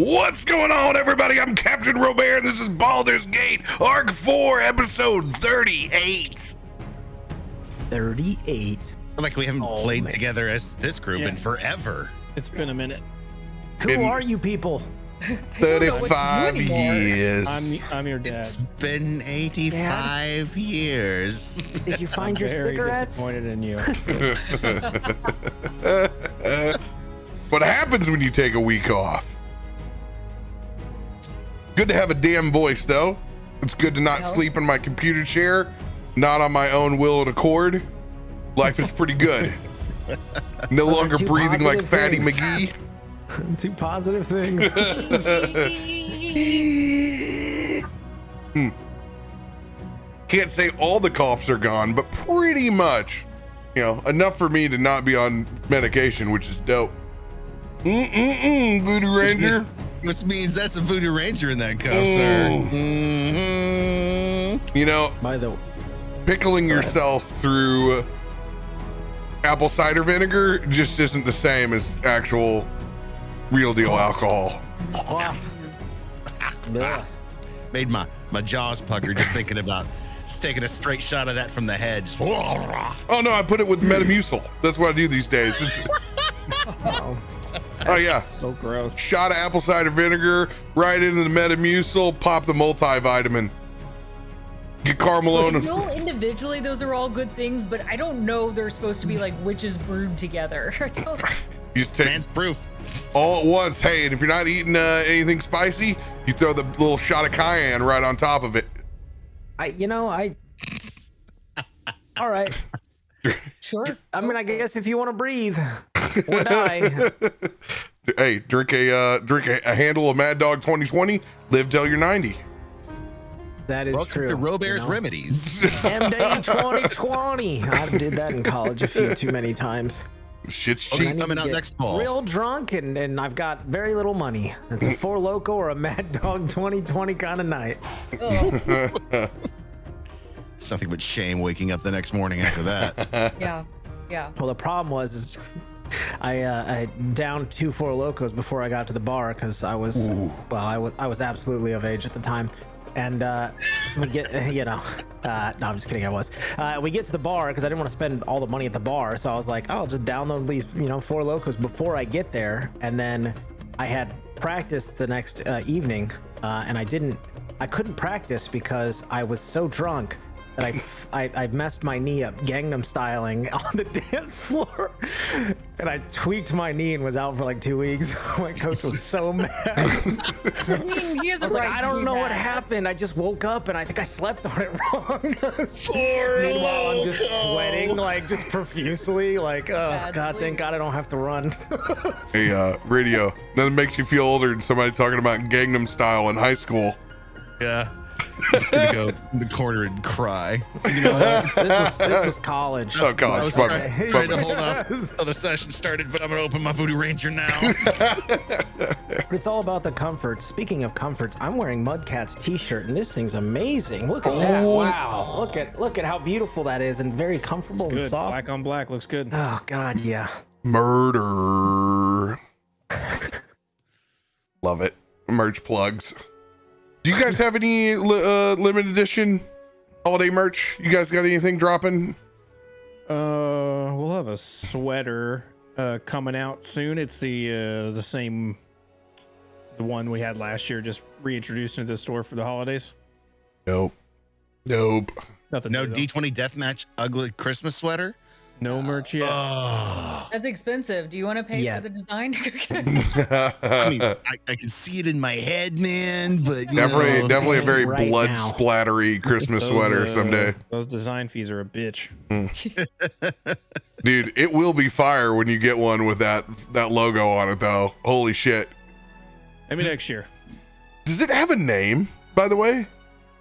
What's going on, everybody? I'm CaptainRoBear, and this is Baldur's Gate, Arc 4, Episode 38. 38. I feel like we haven't played man. together as this group in forever. It's been a minute. Who are you people? 35 years. I'm your dad. It's been 85 years. Did you find your Very cigarettes? disappointed in you. What happens when you take a week off? Good to have a damn voice, though. It's good to not sleep in my computer chair, not on my own will and accord. Life is pretty good. No Those are longer two breathing like positive Fatty things. McGee. Two positive things. Can't say all the coughs are gone, but pretty much, you know, enough for me to not be on medication, which is dope. Voodoo Ranger. Which means that's a Voodoo Ranger in that cup, sir. Mm-hmm. You know, By the way, pickling yourself through apple cider vinegar just isn't the same as actual real deal alcohol. Made my jaws pucker just thinking about just taking a straight shot of that from the head. Just, Oh no, I put it with Metamucil. That's what I do these days. Oh yeah, So gross. shot of apple cider vinegar right into the Metamucil, pop the multivitamin. Get caramel on I know individually those are all good things, but I don't know they're supposed to be like witches brewed together. I don't- You just take man's proof. all at once. Hey, and if you're not eating anything spicy, you throw the little shot of cayenne right on top of it. all right. Sure. I mean, I guess if you want to breathe or die. Hey, drink a handle of Mad Dog 2020. Live till you're 90. That is Welcome true. to RoBear's you know? Remedies. MD 2020. I did that in college a few too many times. Shit's Oh, cheap. he's I need coming to out get next fall. Real drunk and I've got very little money. It's a Four Loko or a Mad Dog 2020 kind of night. Oh, It's nothing but shame waking up the next morning after that. yeah. Yeah. Well, the problem was I downed 2 Four Locos before I got to the bar because I was I was absolutely of age at the time, and we get no, I'm just kidding. I was. We get to the bar because I didn't want to spend all the money at the bar, so I was like, I'll just download these 4 Locos before I get there, and then I had practice the next evening, and I couldn't practice because I was so drunk. I messed my knee up Gangnam styling on the dance floor, and I tweaked my knee and was out for like 2 weeks. My coach was so mad. I mean, he has I a was like, right I to don't be know what mad. happened. I just woke up and I think I slept on it wrong. Meanwhile, I'm just sweating like just profusely. Like, oh God, Badly. thank God I don't have to run. Hey, radio. Nothing makes you feel older than somebody talking about Gangnam Style in high school. Yeah. I'm gonna go in the corner and cry. You know, this was college. Oh I God, was fuck trying, it. trying to hold off until the session started, but I'm gonna open my Voodoo Ranger now. But it's all about the comforts. Speaking of comforts, I'm wearing Mudcat's t-shirt, and this thing's amazing. Look at that! Wow! Look at how beautiful that is, and very comfortable and Good. soft. Black on black looks good. Oh God, yeah. Murder. Love it. Merch plugs. Do you guys have any limited edition holiday merch? You guys got anything dropping? We'll have a sweater coming out soon. It's the same, the one we had last year, just reintroduced into the store for the holidays. Nope. Nothing. No new, though. D20 Deathmatch ugly Christmas sweater. No merch yet. Oh. That's expensive. Do you want to pay Yeah. for the design? I mean, I can see it in my head, man, but you Definitely, know. definitely a very Right blood now. splattery Christmas sweater someday. Those design fees are a bitch. Dude, it will be fire when you get one with that logo on it, though. Holy shit. Maybe next year. Does it have a name, by the way?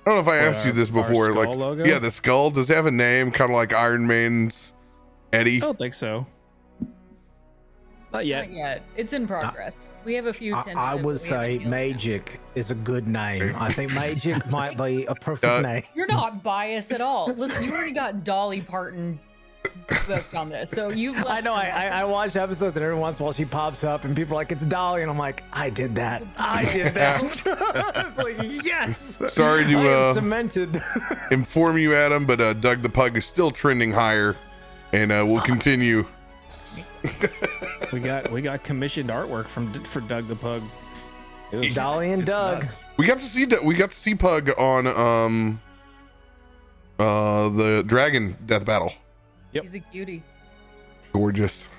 I don't know if I asked you this our before. skull Like, logo? yeah, the skull. Does it have a name, kind of like Iron Man's Eddie? I don't think so. Not yet. Not yet. It's in progress. We have a few. I tentative, would but we haven't say nailed it. Magic is a good name. I think Magic might be a perfect name. You're not biased at all. Listen, you already got Dolly Parton booked on this. So you've. I know. I watch episodes, and every once in a while she pops up, and people are like, "It's Dolly," and I'm like, "I did that. I did that." It's like, yes. Sorry I am to cemented. inform you, Adam, but Doug the Pug is still trending higher, and we'll continue. We got commissioned artwork for Doug the Pug. It was Dolly and it's Doug. nuts. We got to see Pug on the Dragon Death Battle. Yep. He's a cutie. Gorgeous.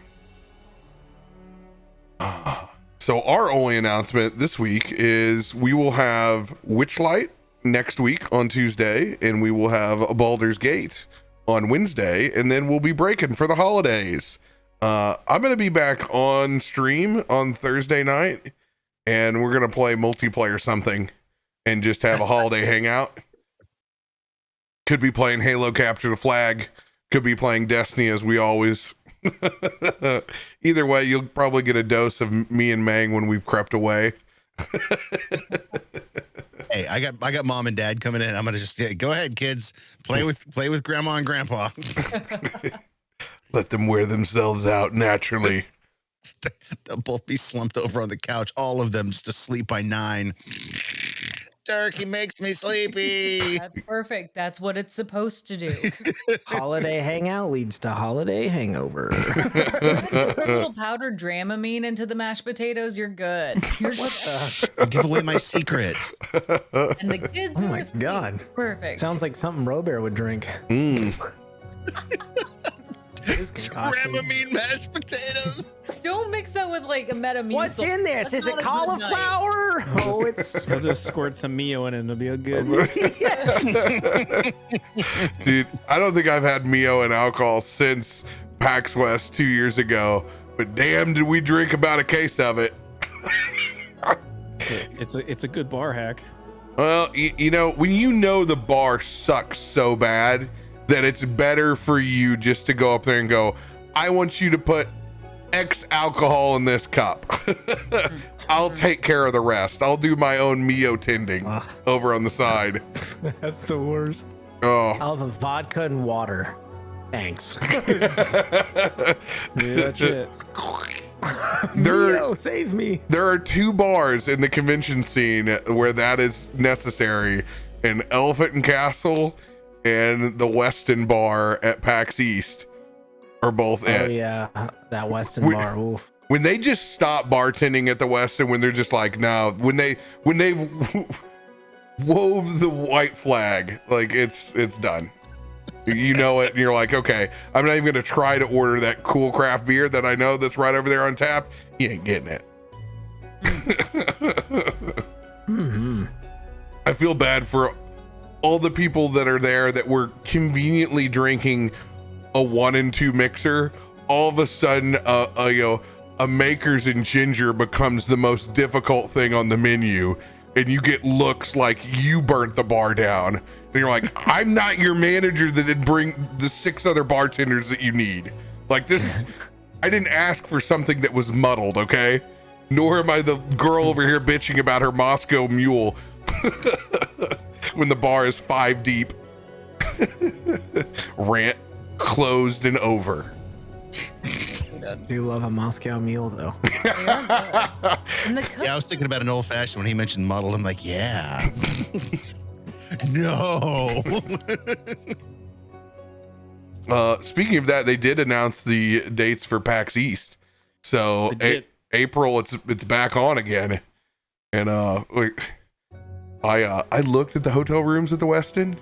So our only announcement this week is we will have Witchlight next week on Tuesday, and we will have a Baldur's Gate on Wednesday, and then we'll be breaking for the holidays. I'm going to be back on stream on Thursday night, and we're going to play multiplayer something and just have a holiday hangout. Could be playing Halo Capture the Flag. Could be playing Destiny as we always. Either way, you'll probably get a dose of me and Mang when we've crept away. Hey, I got mom and dad coming in. I'm gonna just go ahead, kids. Play with grandma and grandpa. Let them wear themselves out naturally. They'll both be slumped over on the couch, all of them just asleep by 9. Turkey makes me sleepy. That's perfect. That's what it's supposed to do. Holiday hangout leads to holiday hangover. Just put a little powdered Dramamine into the mashed potatoes. You're good. You're I'll give away my secret. And the kids. Oh are my asleep. God. Perfect. Sounds like something RoBear would drink. Dramamine mashed potatoes. Don't mix that with like a metamine. What's in this? That's Is it not a good night. cauliflower? Oh, it's We'll just squirt some Mio in it and it'll be a good. Dude, I don't think I've had Mio and alcohol since PAX West 2 years ago, but damn, did we drink about a case of it. It's a good bar hack. Well, you know, when you know the bar sucks so bad that it's better for you just to go up there and go, I want you to put X alcohol in this cup. I'll take care of the rest. I'll do my own Mio tending over on the side. That's the worst. Oh, I'll have a vodka and water. Thanks. Yeah, that's it. Mio, save me. There are 2 bars in the convention scene where that is necessary, an Elephant and Castle and the Weston Bar at PAX East are both Oh it. yeah, that Weston bar. Oof. When they just stop bartending at the Weston, when they're just like, no, when they wove the white flag, like it's done. You know it, and you're like, okay, I'm not even gonna try to order that cool craft beer that I know that's right over there on tap. You ain't getting it. I feel bad for all the people that are there that were conveniently drinking a 1 and 2 mixer. All of a sudden, a Makers and Ginger becomes the most difficult thing on the menu, and you get looks like you burnt the bar down. And you're like, I'm not your manager that did bring the 6 other bartenders that you need. Like this, I didn't ask for something that was muddled, okay? Nor am I the girl over here bitching about her Moscow Mule when the bar is 5 deep. Rant closed and over. I do love a Moscow Mule though. And the cook- Yeah, I was thinking about an old fashioned when he mentioned muddled. I'm like, yeah. No. Speaking of that, they did announce the dates for PAX East. So April, it's back on again. And I looked at the hotel rooms at the Westin.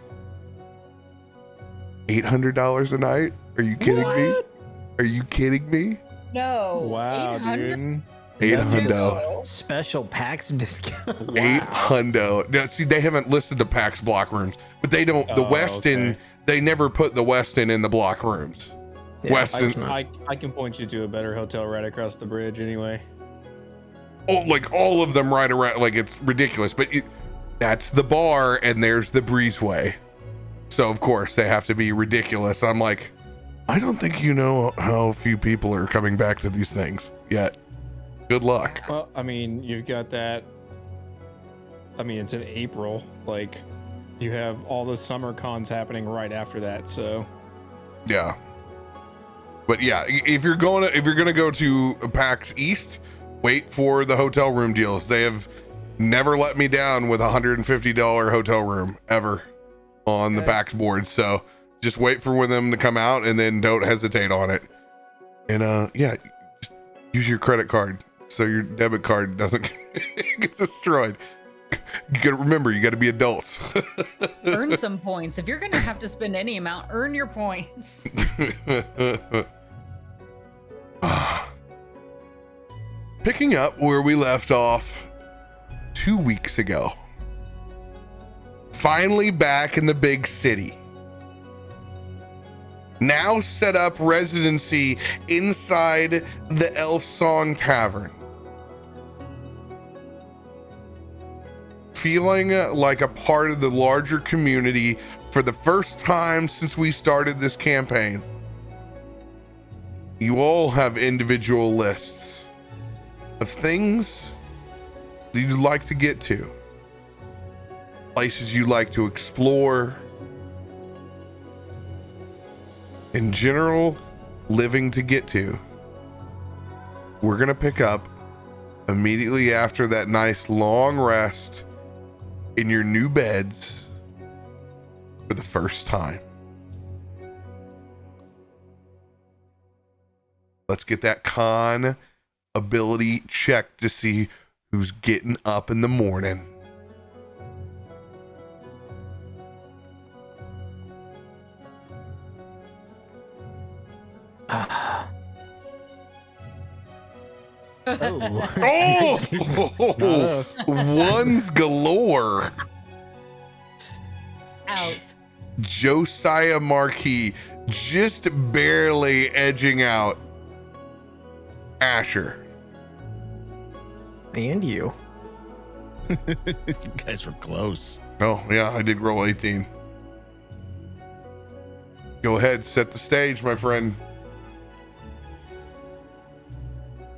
$800 a night. Are you kidding me? Are you kidding me? No. Wow, 800? dude. $800. Special PAX discount. $800. Now, see, they haven't listed the PAX block rooms, but they don't. The Oh, Westin, okay. they never put the Westin in the block rooms. Yeah, Westin, I can point you to a better hotel right across the bridge anyway. oh, like all of them right around. Like it's ridiculous, but that's the bar, and there's the breezeway. So of course they have to be ridiculous. I'm like, I don't think you know how few people are coming back to these things yet. Good luck. Well, I mean, you've got that. I mean, it's in April. Like, you have all the summer cons happening right after that. So, Yeah. But yeah, if you're gonna go to PAX East, wait for the hotel room deals. They have never let me down with $150 hotel room ever on the PAX board. So just wait for them to come out and then don't hesitate on it. And yeah, just use your credit card so your debit card doesn't get destroyed. You gotta remember, you gotta be adults. Earn some points. If you're gonna have to spend any amount, earn your points. Picking up where we left off 2 weeks ago. Finally back in the big city. Now set up residency inside the Elf Song Tavern. Feeling like a part of the larger community for the first time since we started this campaign. You all have individual lists of things that you'd like to get to, places you'd like to explore, in general, living to get to. We're gonna pick up immediately after that nice long rest in your new beds for the first time. Let's get that con ability check to see who's getting up in the morning. Oh, ones galore. Out. Josiah Marquis just barely edging out Asher. And you. You guys were close. Oh, yeah, I did roll 18. Go ahead, set the stage, my friend.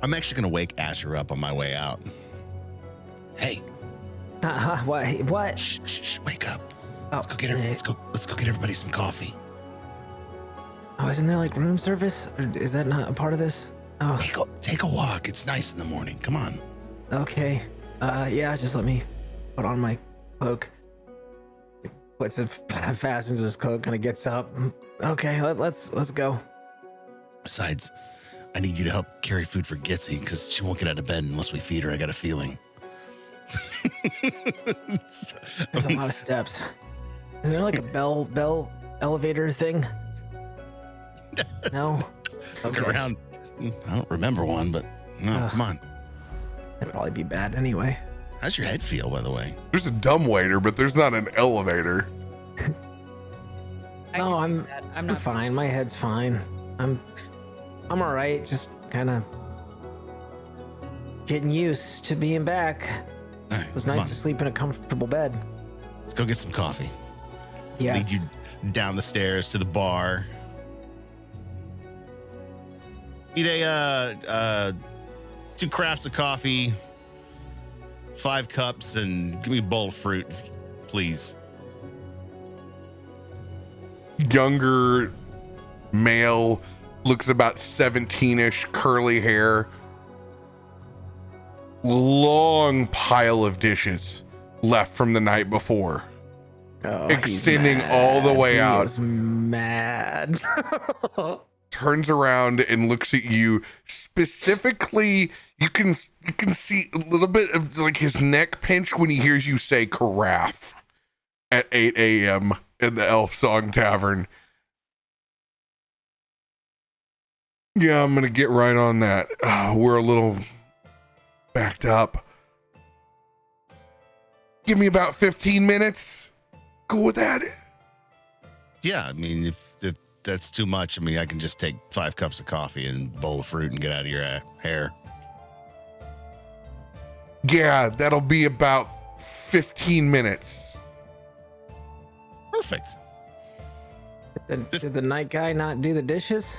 I'm actually gonna wake Asher up on my way out. Hey, What? shh, wake up. Oh, Let's go get her. Let's go get everybody some coffee. Oh, isn't there like room service? Or is that not a part of this? Oh, Take a walk. It's nice in the morning. Come on. okay. Yeah, just let me put on my cloak. Puts it fastens his cloak, kind of gets up. Okay, let's go. Besides, I need you to help carry food for Gitzi because she won't get out of bed unless we feed her. I got a feeling. There's a lot of steps. Is there like a bell elevator thing? No. Look around. I don't remember one, but no, come on. That'd probably be bad anyway. How's your head feel, by the way? There's a dumbwaiter, but there's not an elevator. No, I'm not fine. My head's fine. I'm all right. Just kind of getting used to being back. All right, It was come nice on. to sleep in a comfortable bed. Let's go get some coffee. Yes. Lead you down the stairs to the bar. Need a 2 crafts of coffee, 5 cups, and give me a bowl of fruit, please. Younger male, looks about 17-ish, curly hair, long pile of dishes left from the night before, Oh, he's extending mad. all the way He out. is mad. Turns around and looks at you. Specifically, you can see a little bit of like his neck pinch when he hears you say carafe at 8 a.m. in the Elf Song Tavern. Yeah, I'm gonna get right on that. We're a little backed up. Give me about 15 minutes. Cool with that? Yeah, I mean, if that's too much, I mean, I can just take 5 cups of coffee and a bowl of fruit and get out of your hair. Yeah, that'll be about 15 minutes. Perfect. Did the night guy not do the dishes?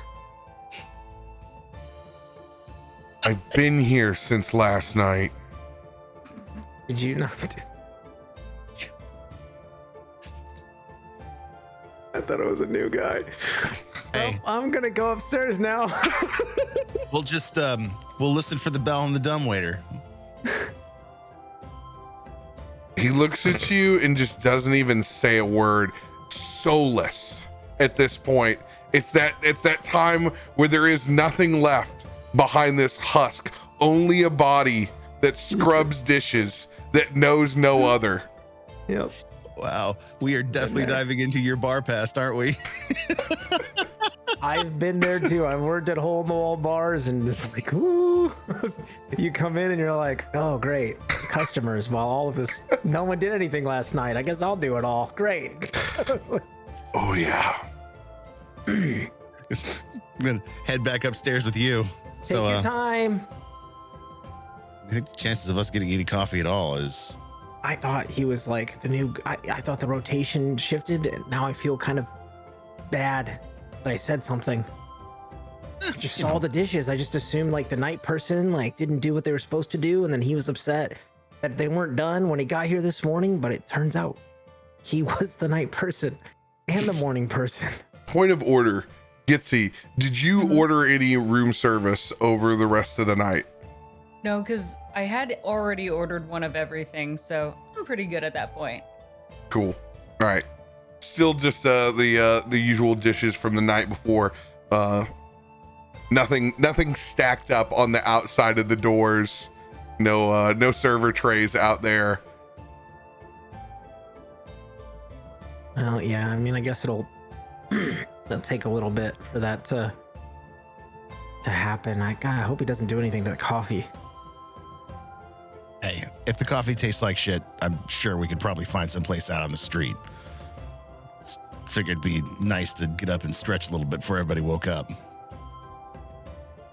I've been here since last night. Did you not do? I thought it was a new guy. Hey, I'm gonna go upstairs now. we'll just we'll listen for the bell and the dumbwaiter. He looks at you and just doesn't even say a word. Soulless at this point. It's that time where there is nothing left behind this husk. Only a body that scrubs dishes, that knows no other. Yep. Wow, we are definitely diving into your bar past, aren't we? I've been there too. I've worked at hole in the wall bars and just like, woo. You come in and you're like, oh, great. Customers. While all of this, no one did anything last night. I guess I'll do it all. Great. Oh, yeah. I'm gonna head back upstairs with you. Take your time. I think the chances of us getting any coffee at all is. I thought he was like the new. I thought the rotation shifted, and now I feel kind of bad that I said something. Just saw the dishes. I just assumed like the night person like didn't do what they were supposed to do, and then he was upset that they weren't done when he got here this morning. But it turns out he was the night person and the morning person. Point of order. Gitzi, did you order any room service over the rest of the night? No, because I had already ordered one of everything, so I'm pretty good at that point. Cool. All right. Still just the usual dishes from the night before. Nothing stacked up on the outside of the doors. No server trays out there. Well, yeah. I mean, I guess it'll take a little bit for that to happen. God, I hope he doesn't do anything to the coffee. Hey, if the coffee tastes like shit, I'm sure we could probably find some place out on the street. Figured it'd be nice to get up and stretch a little bit before everybody woke up.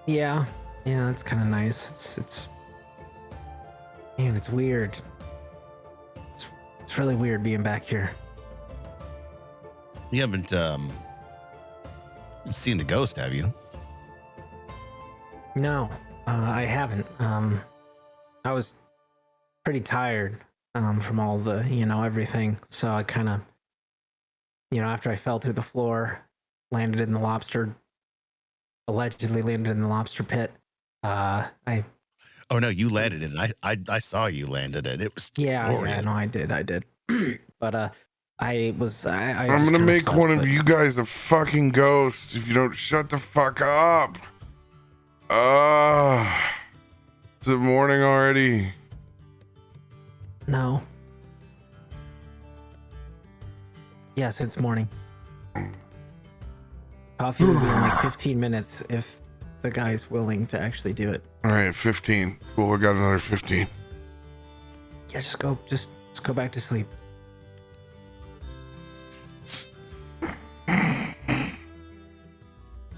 Yeah, it's kind of nice. It's man, it's weird. It's really weird being back here. You haven't seen the ghost, have you? No, I haven't. I was pretty tired from all the everything, so I kind of after I fell through the floor, allegedly landed in the lobster pit. Oh no, you landed in it. I saw you landed it. It was glorious. No, I did. But I'm gonna make one of you guys a fucking ghost if you don't shut the fuck up. Is it morning already? No. Yes, it's morning. Coffee will be in like 15 minutes if the guy's willing to actually do it. All right, 15. Cool, we got another 15. Yeah, just go back to sleep.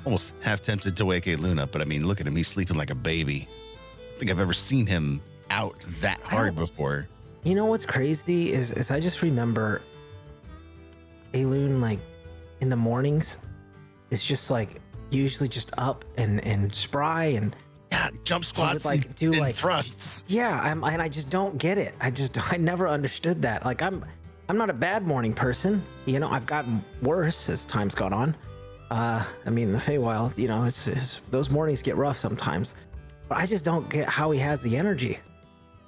Almost half tempted to wake Aelun up, but I mean, look at him. He's sleeping like a baby. I don't think I've ever seen him out that hard before. You know what's crazy is I just remember Aelun like in the mornings is just like usually just up and spry and jump squats like and do like thrusts. Yeah, and I just don't get it. I never understood that. Like I'm not a bad morning person. I've gotten worse as time's gone on. I mean the Feywild, it's those mornings get rough sometimes. But I just don't get how he has the energy.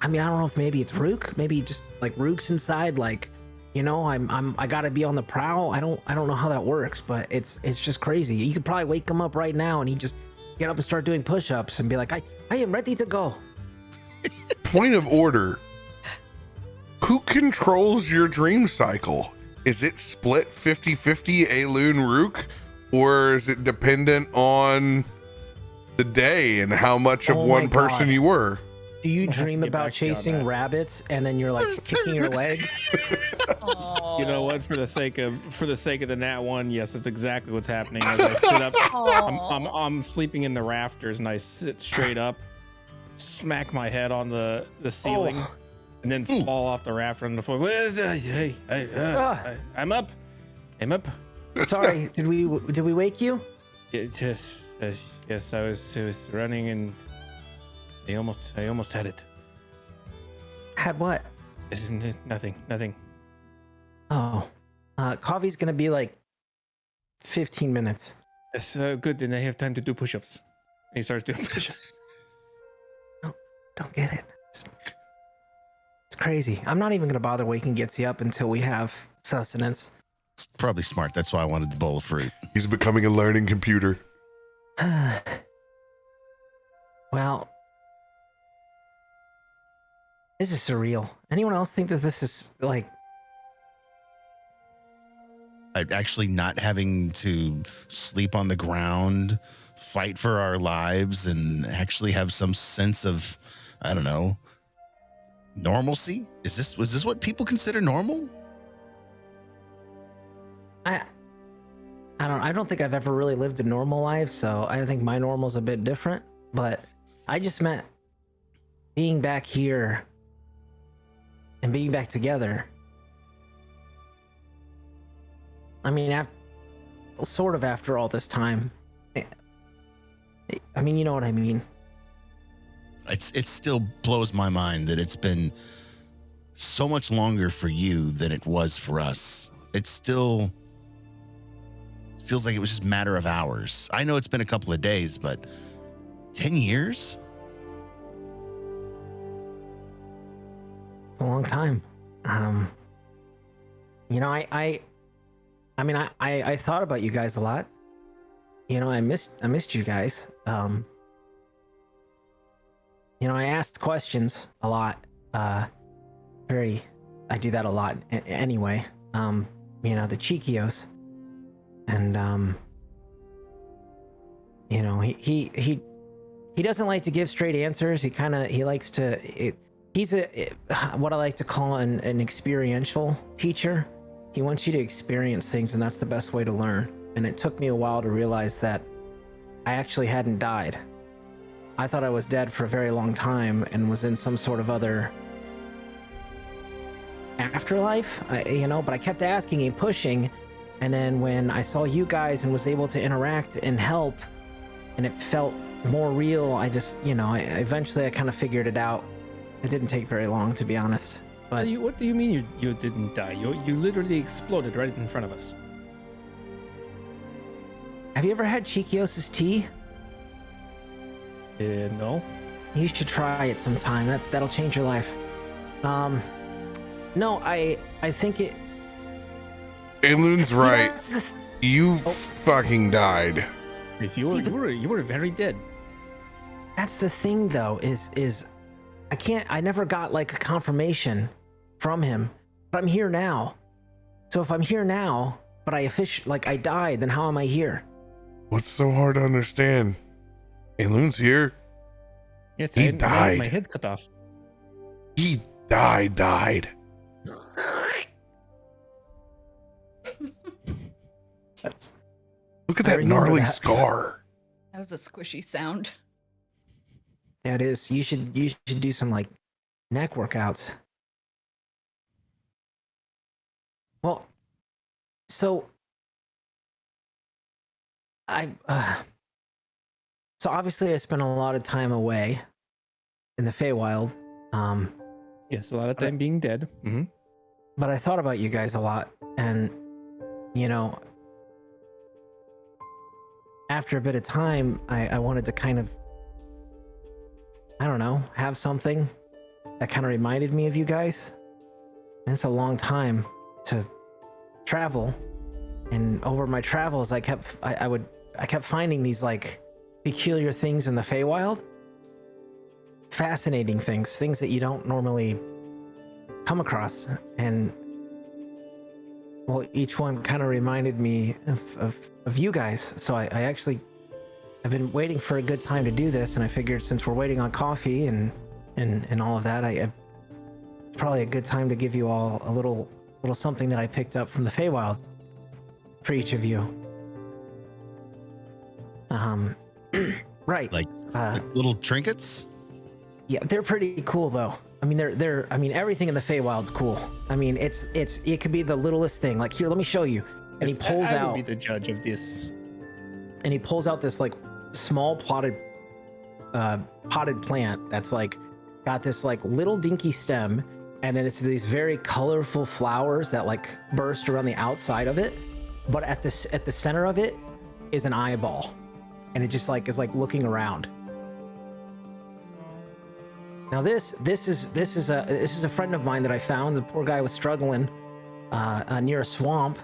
I mean, I don't know if maybe it's Rook, maybe just like Rook's inside, like, I gotta be on the prowl. I don't know how that works, but it's just crazy. You could probably wake him up right now and he just get up and start doing push-ups and be like, I am ready to go. Point of order. Who controls your dream cycle? Is it split 50-50 Aelun Rook, or is it dependent on the day and how much of one person you were? Do you dream about chasing rabbits and then you're like kicking your leg? You know what? For the sake of the Nat 1, yes, that's exactly what's happening. As I sit up, I'm sleeping in the rafters and I sit straight up, smack my head on the ceiling, and then fall off the rafter on the floor. Hey, I'm up. Sorry, did we wake you? Yes, I was running and I almost had it. Had what? Nothing. Oh, coffee's gonna be like 15 minutes. Yes, good. Then I have time to do push-ups. And he starts doing push-ups. Don't get it. It's crazy. I'm not even gonna bother waking Gitzi up until we have sustenance. It's probably smart. That's why I wanted the bowl of fruit. He's becoming a learning computer. Well, this is surreal. Anyone else think that this is like? Actually not having to sleep on the ground, fight for our lives, and actually have some sense of, I don't know, normalcy? Was this what people consider normal? I don't think I've ever really lived a normal life, so I think my normal's a bit different, but I just meant being back here and being back together. I mean, sort of after all this time. I mean, you know what I mean. It still blows my mind that it's been so much longer for you than it was for us. It still feels like it was just a matter of hours. I know it's been a couple of days, but 10 years? It's a long time. You know, I thought about you guys a lot. You know, I missed you guys. You know, I asked questions a lot. I do that a lot anyway. You know, the Cheekios. And you know, he doesn't like to give straight answers. He likes to he's what I like to call an experiential teacher. He wants you to experience things, and that's the best way to learn. And it took me a while to realize that I actually hadn't died. I thought I was dead for a very long time and was in some sort of other afterlife, you know, but I kept asking and pushing. And then when I saw you guys and was able to interact and help, and it felt more real, I just, you know, eventually I kind of figured it out. It didn't take very long, to be honest. But What do you mean you didn't die? You literally exploded right in front of us. have you ever had Cheekios' tea? No. You should try it sometime. That'll change your life. No, I think it. Aelun's See, right. that's the You fucking died. Yes, you were very dead. That's the thing, though. Is I never got like a confirmation from him, but I'm here now. So if I'm here now, but I died, then how am I here? What's so hard to understand? Aelun's here. Yes, He I had died. my head cut off. He died. That's Look at I that remember gnarly that. scar. That was a squishy sound. yeah, it is. You should do some like neck workouts. Well, so so obviously I spent a lot of time away in the Feywild. Yes, a lot of time being dead. Mm-hmm. But I thought about you guys a lot, and you know, after a bit of time, I wanted to kind of, I don't know, have something that kind of reminded me of you guys. And it's a long time to travel, and over my travels, I kept finding these like peculiar things in the Feywild, fascinating things that you don't normally come across, and well, each one kind of reminded me of you guys. So I've been waiting for a good time to do this, and I figured since we're waiting on coffee and all of that, it's probably a good time to give you all a little something that I picked up from the Feywild for each of you. Right. Like little trinkets? Yeah, they're pretty cool though. I mean, I mean, everything in the Feywild's cool. I mean, it could be the littlest thing. Like, here, let me show you. And he pulls I out. will be the judge of this. And he pulls out this like small potted plant that's like got this like little dinky stem, and then it's these very colorful flowers that like burst around the outside of it. But at the center of it is an eyeball, and it just like is like looking around. Now this is a friend of mine that I found. The poor guy was struggling near a swamp,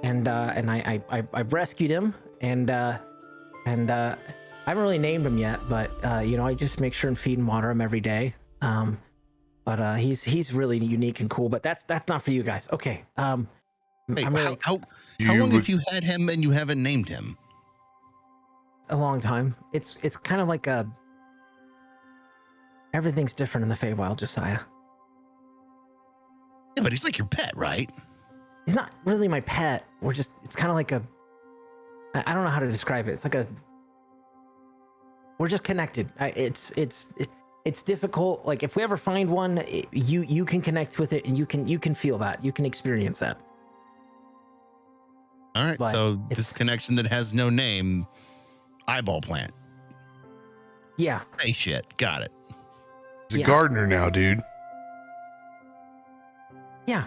and I rescued him, and I haven't really named him yet, but I just make sure and feed and water him every day. But he's really unique and cool. But that's not for you guys. Okay. Hey, I'm really how long have you had him and you haven't named him? a long time. It's kind of like everything's different in the Feywild, Josiah. Yeah, but he's like your pet, right? He's not really my pet. It's kind of like I don't know how to describe it. It's like we're just connected. It's difficult. Like if we ever find one, you can connect with it and you can feel that. You can experience that. All right. But So this connection that has no name, eyeball plant. Yeah. Hey, shit. Got it. He's a gardener now, dude. Yeah.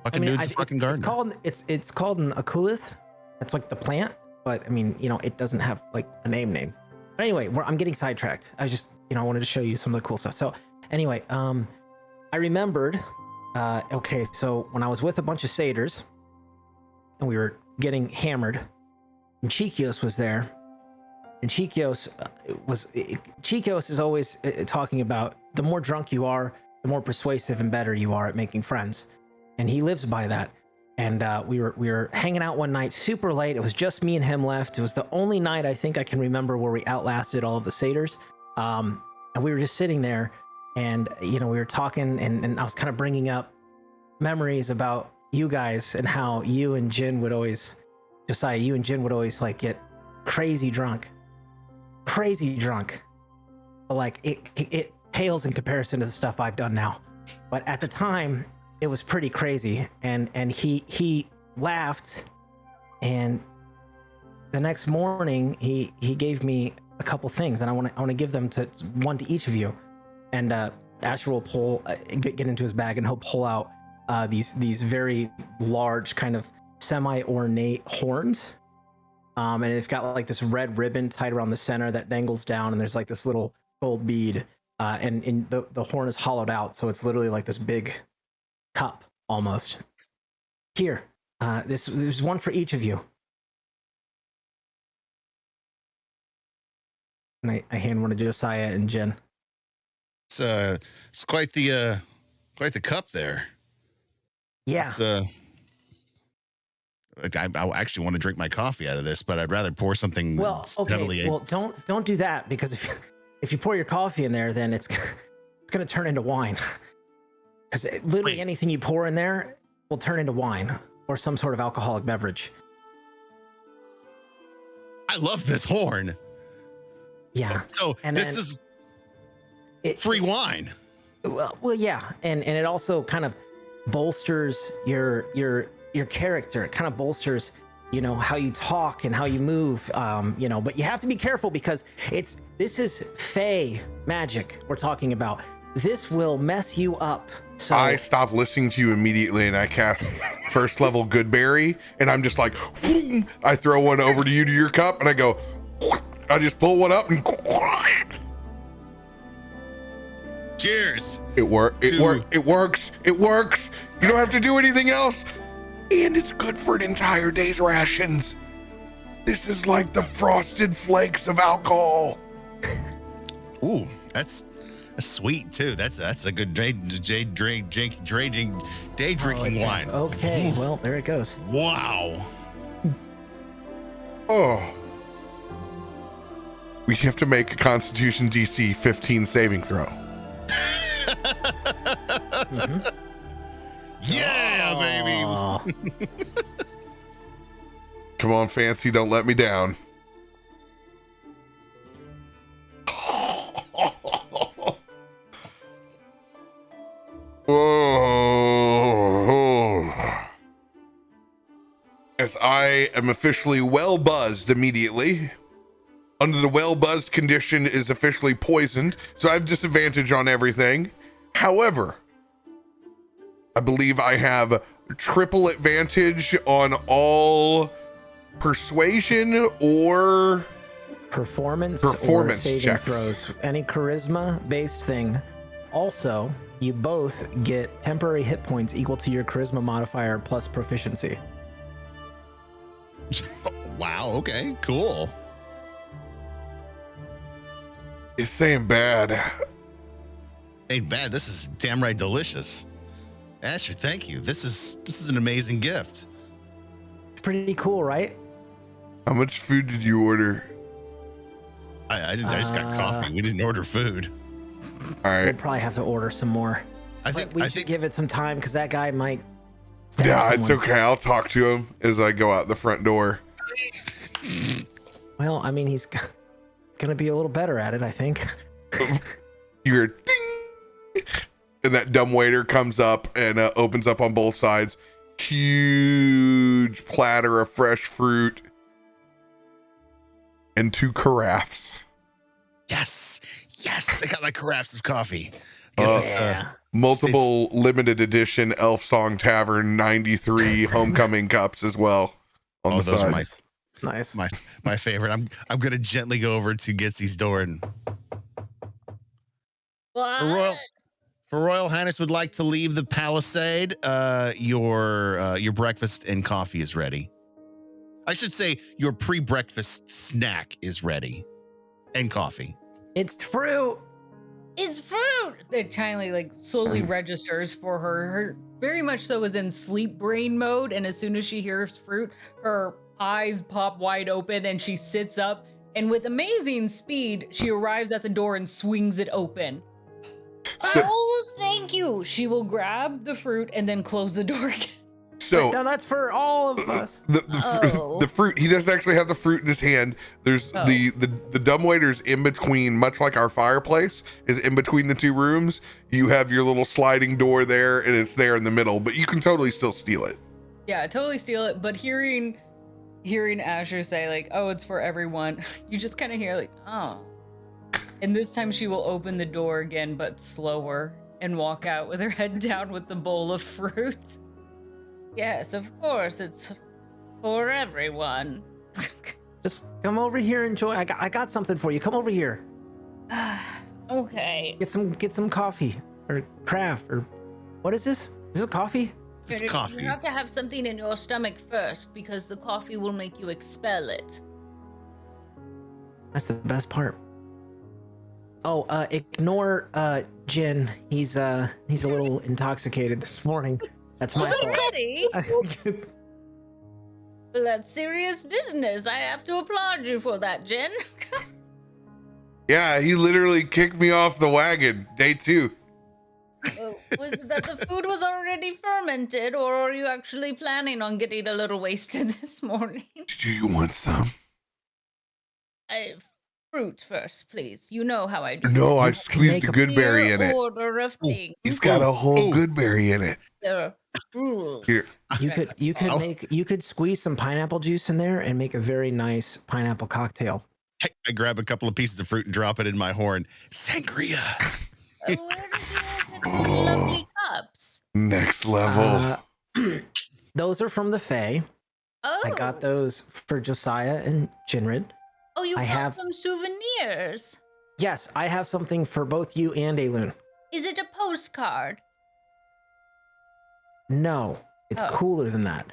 Fucking dude's a fucking gardener. It's called an aculith. That's like the plant, but I mean, it doesn't have like a name. But anyway, I'm getting sidetracked. I just, I wanted to show you some of the cool stuff. So anyway, I remembered, okay, so when I was with a bunch of satyrs and we were getting hammered, and Chikios was there, and Chikios is always talking about the more drunk you are, the more persuasive and better you are at making friends. And he lives by that. And we were hanging out one night super late. It was just me and him left. It was the only night I think I can remember where we outlasted all of the satyrs. And we were just sitting there and, we were talking and I was kind of bringing up memories about you guys and how you and Jin would always, Josiah, you and Jin would always like get crazy drunk. But like it pales in comparison to the stuff I've done now. But at the time, it was pretty crazy, and he laughed, and the next morning he gave me a couple things, and I want to give them to one to each of you. And Asher will pull get into his bag, and he'll pull out these very large kind of semi-ornate horns, and they've got like this red ribbon tied around the center that dangles down, and there's like this little gold bead, and the horn is hollowed out, so it's literally like this big cup almost. Here, there's one for each of you. And I hand one to Josiah and Jen. It's quite the cup there. Yeah. It's, I actually want to drink my coffee out of this, but I'd rather pour something. Well, okay. Heavily. Well, don't do that, because if you pour your coffee in there, then it's going to turn into wine. Because literally anything you pour in there will turn into wine or some sort of alcoholic beverage. I love this horn. Yeah. So and this is free wine. Well, yeah, and it also kind of bolsters your character. It kind of bolsters, how you talk and how you move. But you have to be careful because this is Fey magic we're talking about. This will mess you up. So I stop listening to you immediately and I cast first level Goodberry and I'm just like, whoom, I throw one over to you to your cup and I go, I just pull one up and cheers. It works. You don't have to do anything else. And it's good for an entire day's rations. This is like the frosted flakes of alcohol. Ooh, that's sweet too. That's a good day drinking wine. Okay, well, there it goes. Wow. Oh. We have to make a Constitution DC 15 saving throw. Mm-hmm. Yeah, baby. Come on, Fancy, don't let me down. Oh. As I am officially well buzzed immediately. Under the well buzzed condition is officially poisoned, so I have disadvantage on everything. However, I believe I have triple advantage on all persuasion or Performance Performance or saving checks. throws. Any charisma based thing. Also, you both get temporary hit points equal to your charisma modifier plus proficiency. Wow. Okay. Cool. is saying bad. Ain't bad. This is damn right delicious. Asher, thank you. This is an amazing gift. Pretty cool, right? How much food did you order? I didn't. I just got coffee. We didn't order food. All We'll right. probably have to order some more. I But think. we I should think. give it some time because that guy might stab Yeah, someone. it's okay. I'll talk to him as I go out the front door. Well, I mean, he's gonna be a little better at it, I think. You hear ding, and that dumb waiter comes up and opens up on both sides. Huge platter of fresh fruit and 2 carafes. Yes. Yes. I got my carafes of coffee. Guess it's, Yeah. Multiple limited edition Elf Song Tavern 93 homecoming cups as well on the those are side. Nice. my favorite. I'm gonna gently go over to Gitzi's door and for Royal Highness would like to leave the palisade. Your breakfast and coffee is ready. I should say your pre-breakfast snack is ready, and coffee. It's fruit. It's fruit. That Chinley like slowly registers for her. Her very much so is in sleep brain mode, and as soon as she hears fruit, her eyes pop wide open and she sits up. And with amazing speed, she arrives at the door and swings it open. So- Oh, thank you. She will grab the fruit and then close the door again. So No, that's for all of us. the fruit, he doesn't actually have the fruit in his hand. There's Oh. the dumb waiter's in between, much like our fireplace is in between the 2 rooms. You have your little sliding door there and it's there in the middle, but you can totally still steal it. Yeah, totally steal it. But hearing Asher say like, "Oh, it's for everyone," you just kind of hear like, "Oh." And this time she will open the door again, but slower, and walk out with her head down with the bowl of fruit. Yes, of course, it's for everyone. Just come over here, enjoy. I got something for you. Come over here. Okay. Get some coffee or craft or what is this? Is it coffee? It's You coffee. have to have something in your stomach first because the coffee will make you expel it. That's the best part. Oh, ignore Jin. He's a little intoxicated this morning. That's my fault. Already? Well, that's serious business. I have to applaud you for that, Jen. Yeah, he literally kicked me off the wagon. Day 2. Was it that the food was already fermented, or are you actually planning on getting a little wasted this morning? Do you want some? Fruit first, please. You know how I do. No, I this. squeezed make a a good berry in Clear it. Order of things. He's got a whole Ooh. good berry in it. There are rules. Here. You could squeeze some pineapple juice in there and make a very nice pineapple cocktail. I grab a couple of pieces of fruit and drop it in my horn. Sangria. Where did you get these lovely cups? Next level. Those are from the Fae. Oh, I got those for Josiah and Jinrid. Oh, you I got have- some souvenirs. Yes, I have something for both you and Aelun. Is it a postcard? No, it's Oh. cooler than that.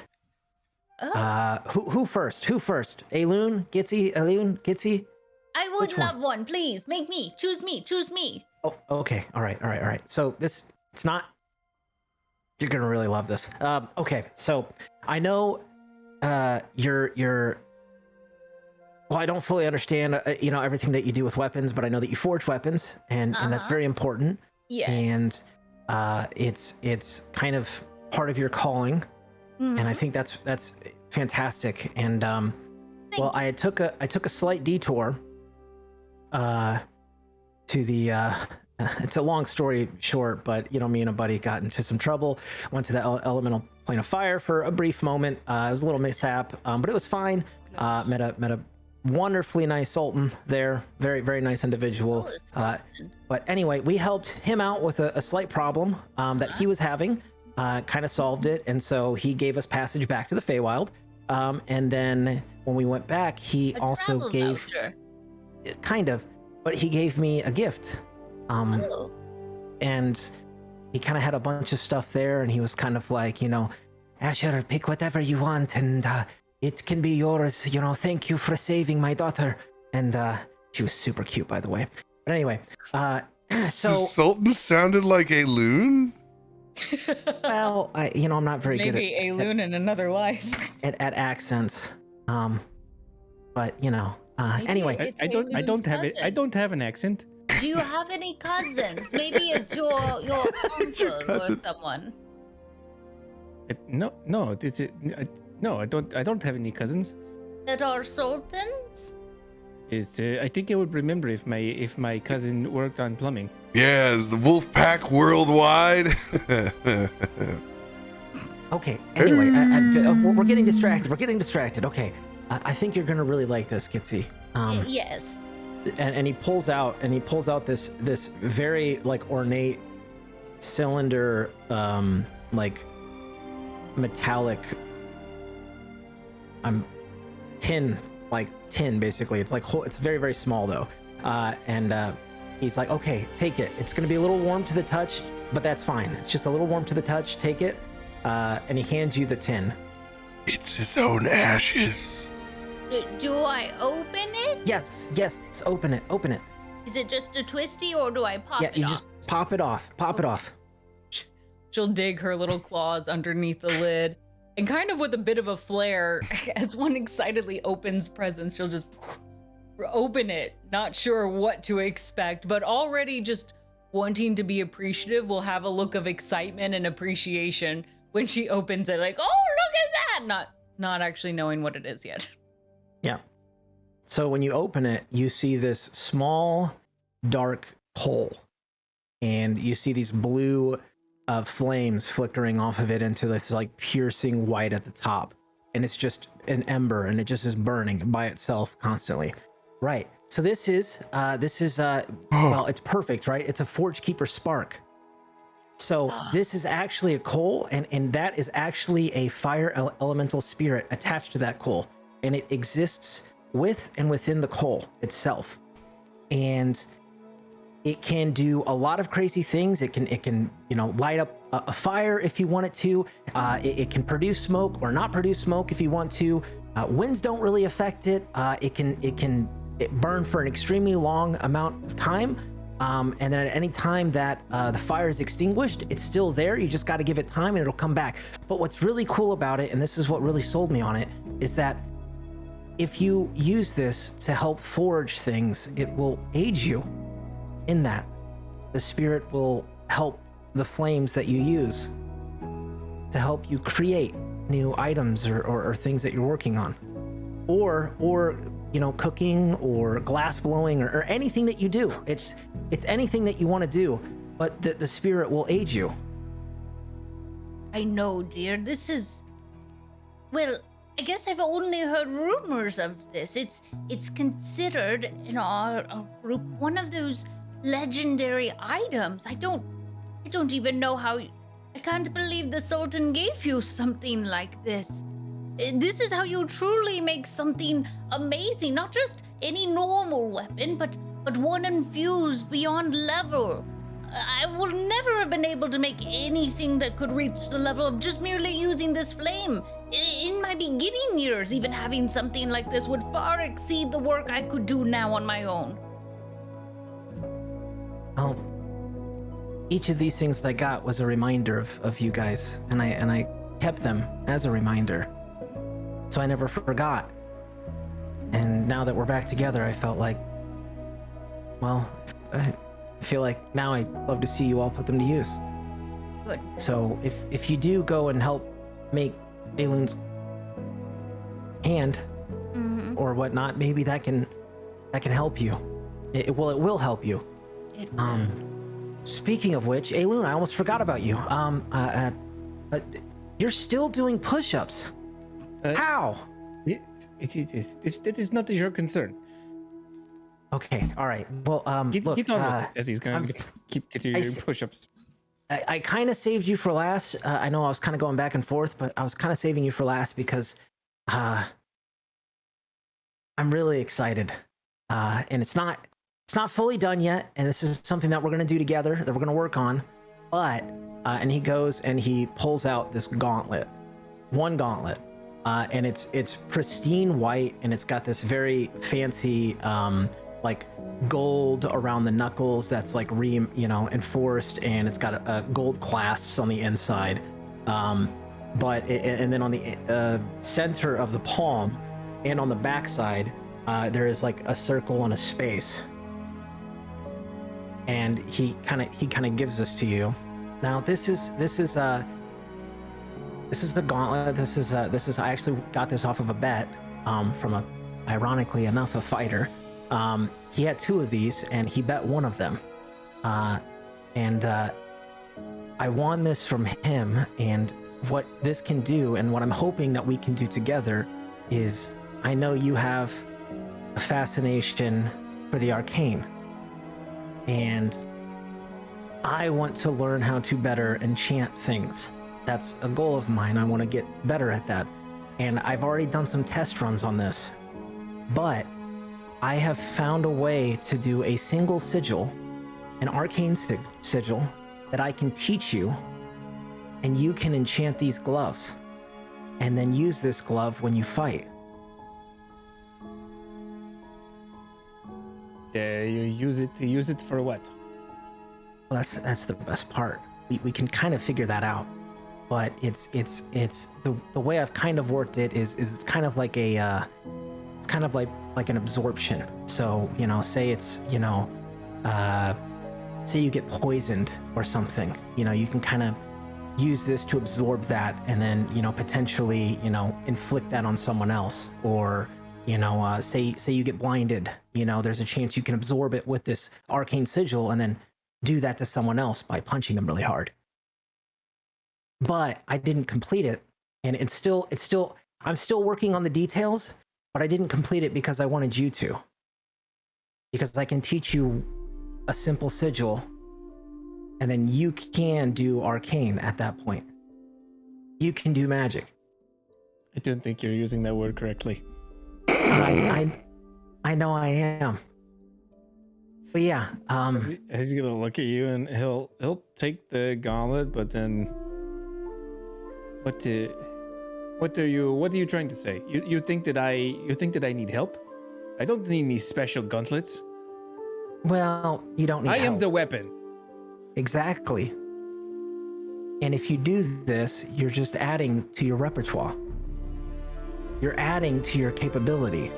Oh, Who first? Who first? Aelun, Gitzi, Aelun, Gitzi. I would which one? love one. Please make me. Choose me. Choose me. Oh, okay. All right. So it's not. You're gonna really love this. Okay, so I know, you're. Well, I don't fully understand, everything that you do with weapons, but I know that you forge weapons, and that's Uh-huh. very important. Yeah. And it's kind of part of your calling, and I think that's fantastic. And well, I took a slight detour to the it's a long story short, but me and a buddy got into some trouble, went to the elemental plane of fire for a brief moment. It was a little mishap, but it was fine. Met a wonderfully nice sultan there, very, very nice individual. But anyway, we helped him out with a slight problem that he was having, kind of solved it, and so he gave us passage back to the Feywild. And then when we went back, he A also travel gave voucher. kind of, but he gave me a gift. Oh. And he kind of had a bunch of stuff there, and he was kind of like, Asher, pick whatever you want, and it can be yours. Thank you for saving my daughter. And she was super cute, by the way. But anyway, so The Sultan sounded like Aelun. well, I'm not very good Maybe Aelun in another life. at accents. But Maybe anyway, it's I Aelun's I cousin. don't have an accent. Do you have any cousins? Maybe it's your uncle or cousin. someone. No, no, I don't have any cousins. That are sultans? I think I would remember if my cousin worked on plumbing. Yeah, is the wolf pack worldwide? okay. Anyway, we're getting distracted. Okay, I think you're gonna really like this, Gitzi. Yes. And he pulls out this very like ornate cylinder, like metallic tin basically. It's like it's very, very small though. And he's like, okay, take it. It's gonna be a little warm to the touch, but that's fine. It's just a little warm to the touch. Take it. And he hands you the tin. It's his own ashes. Do I open it? Yes, open it. Is it just a twisty or do I pop Yeah, it you off? just pop it off. Pop it off. She'll dig her little claws underneath the lid, and kind of with a bit of a flair, as one excitedly opens presents, she'll just open it, not sure what to expect, but already just wanting to be appreciative, will have a look of excitement and appreciation when she opens it, like, oh, look at that! Not actually knowing what it is yet. Yeah. So when you open it, you see this small, dark hole, and you see these blue flames flickering off of it into this like piercing white at the top, and it's just an ember, and it just is burning by itself constantly. Right. So this is well, it's perfect, right? It's a Forge Keeper spark. So this is actually a coal, and that is actually a fire elemental spirit attached to that coal, and it exists with and within the coal itself, and it can do a lot of crazy things. It can light up a fire if you want it to. It can produce smoke or not produce smoke if you want to. Winds don't really affect it. It can burn for an extremely long amount of time. And then at any time that the fire is extinguished, it's still there. You just got to give it time and it'll come back. But what's really cool about it, and this is what really sold me on it, is that if you use this to help forge things, it will aid you in that. The spirit will help the flames that you use to help you create new items or things that you're working on, or cooking or glass blowing or anything that you do. It's anything that you want to do, but the spirit will aid you. I know, dear. This is... Well, I guess I've only heard rumors of this. It's considered in our group one of those legendary items. I don't even know how... I can't believe the Sultan gave you something like this. This is how you truly make something amazing. Not just any normal weapon, but one infused beyond level. I would never have been able to make anything that could reach the level of just merely using this flame. In my beginning years, even having something like this would far exceed the work I could do now on my own. Oh, each of these things I got was a reminder of you guys, and I kept them as a reminder, so I never forgot. And now that we're back together, I felt like, well, I feel like now I'd love to see you all put them to use. Good. So if you do go and help make Aelun's hand or whatnot, maybe that can help you. It will help you. It will. Speaking of which, Aelun, I almost forgot about you. You're still doing push-ups. How? That is not your concern. Okay, all right. Well, Get look, on with it, as he's going to keep continuing push-ups. I kind of saved you for last. I know I was kind of going back and forth, but I was kind of saving you for last because I'm really excited, and it's not fully done yet. And this is something that we're gonna do together, that we're gonna work on. But and he goes and he pulls out this gauntlet, one gauntlet, and it's pristine white, and it's got this very fancy like gold around the knuckles that's like enforced, and it's got gold clasps on the inside. And then on the center of the palm and on the backside, there is like a circle and a space. And he kind of gives this to you. Now this is the gauntlet. This is I actually got this off of a bet from ironically enough, a fighter. He had 2 of these and he bet one of them. And I won this from him, and what this can do, and what I'm hoping that we can do together, is I know you have a fascination for the arcane, and I want to learn how to better enchant things. That's a goal of mine. I want to get better at that, and I've already done some test runs on this, but I have found a way to do a single sigil, an arcane sigil, that I can teach you, and you can enchant these gloves and then use this glove when you fight. Yeah, you use it for what? Well, that's the best part. We can kind of figure that out, but it's the way I've kind of worked it is it's kind of like it's kind of like an absorption. So, say it's, say you get poisoned or something, you can kind of use this to absorb that, and then, potentially, inflict that on someone else. Or, say you get blinded, there's a chance you can absorb it with this arcane sigil and then do that to someone else by punching them really hard. But I didn't complete it, and I'm still working on the details, but I didn't complete it because I wanted you to. Because I can teach you a simple sigil, and then you can do arcane at that point. You can do magic. I don't think you're using that word correctly. I know I am. But yeah, he's gonna look at you and he'll take the gauntlet, but then what are you trying to say? You think that I need help? I don't need any special gauntlets. Well, you don't need help. I am the weapon. Exactly. And if you do this, you're just adding to your repertoire. You're adding to your capability.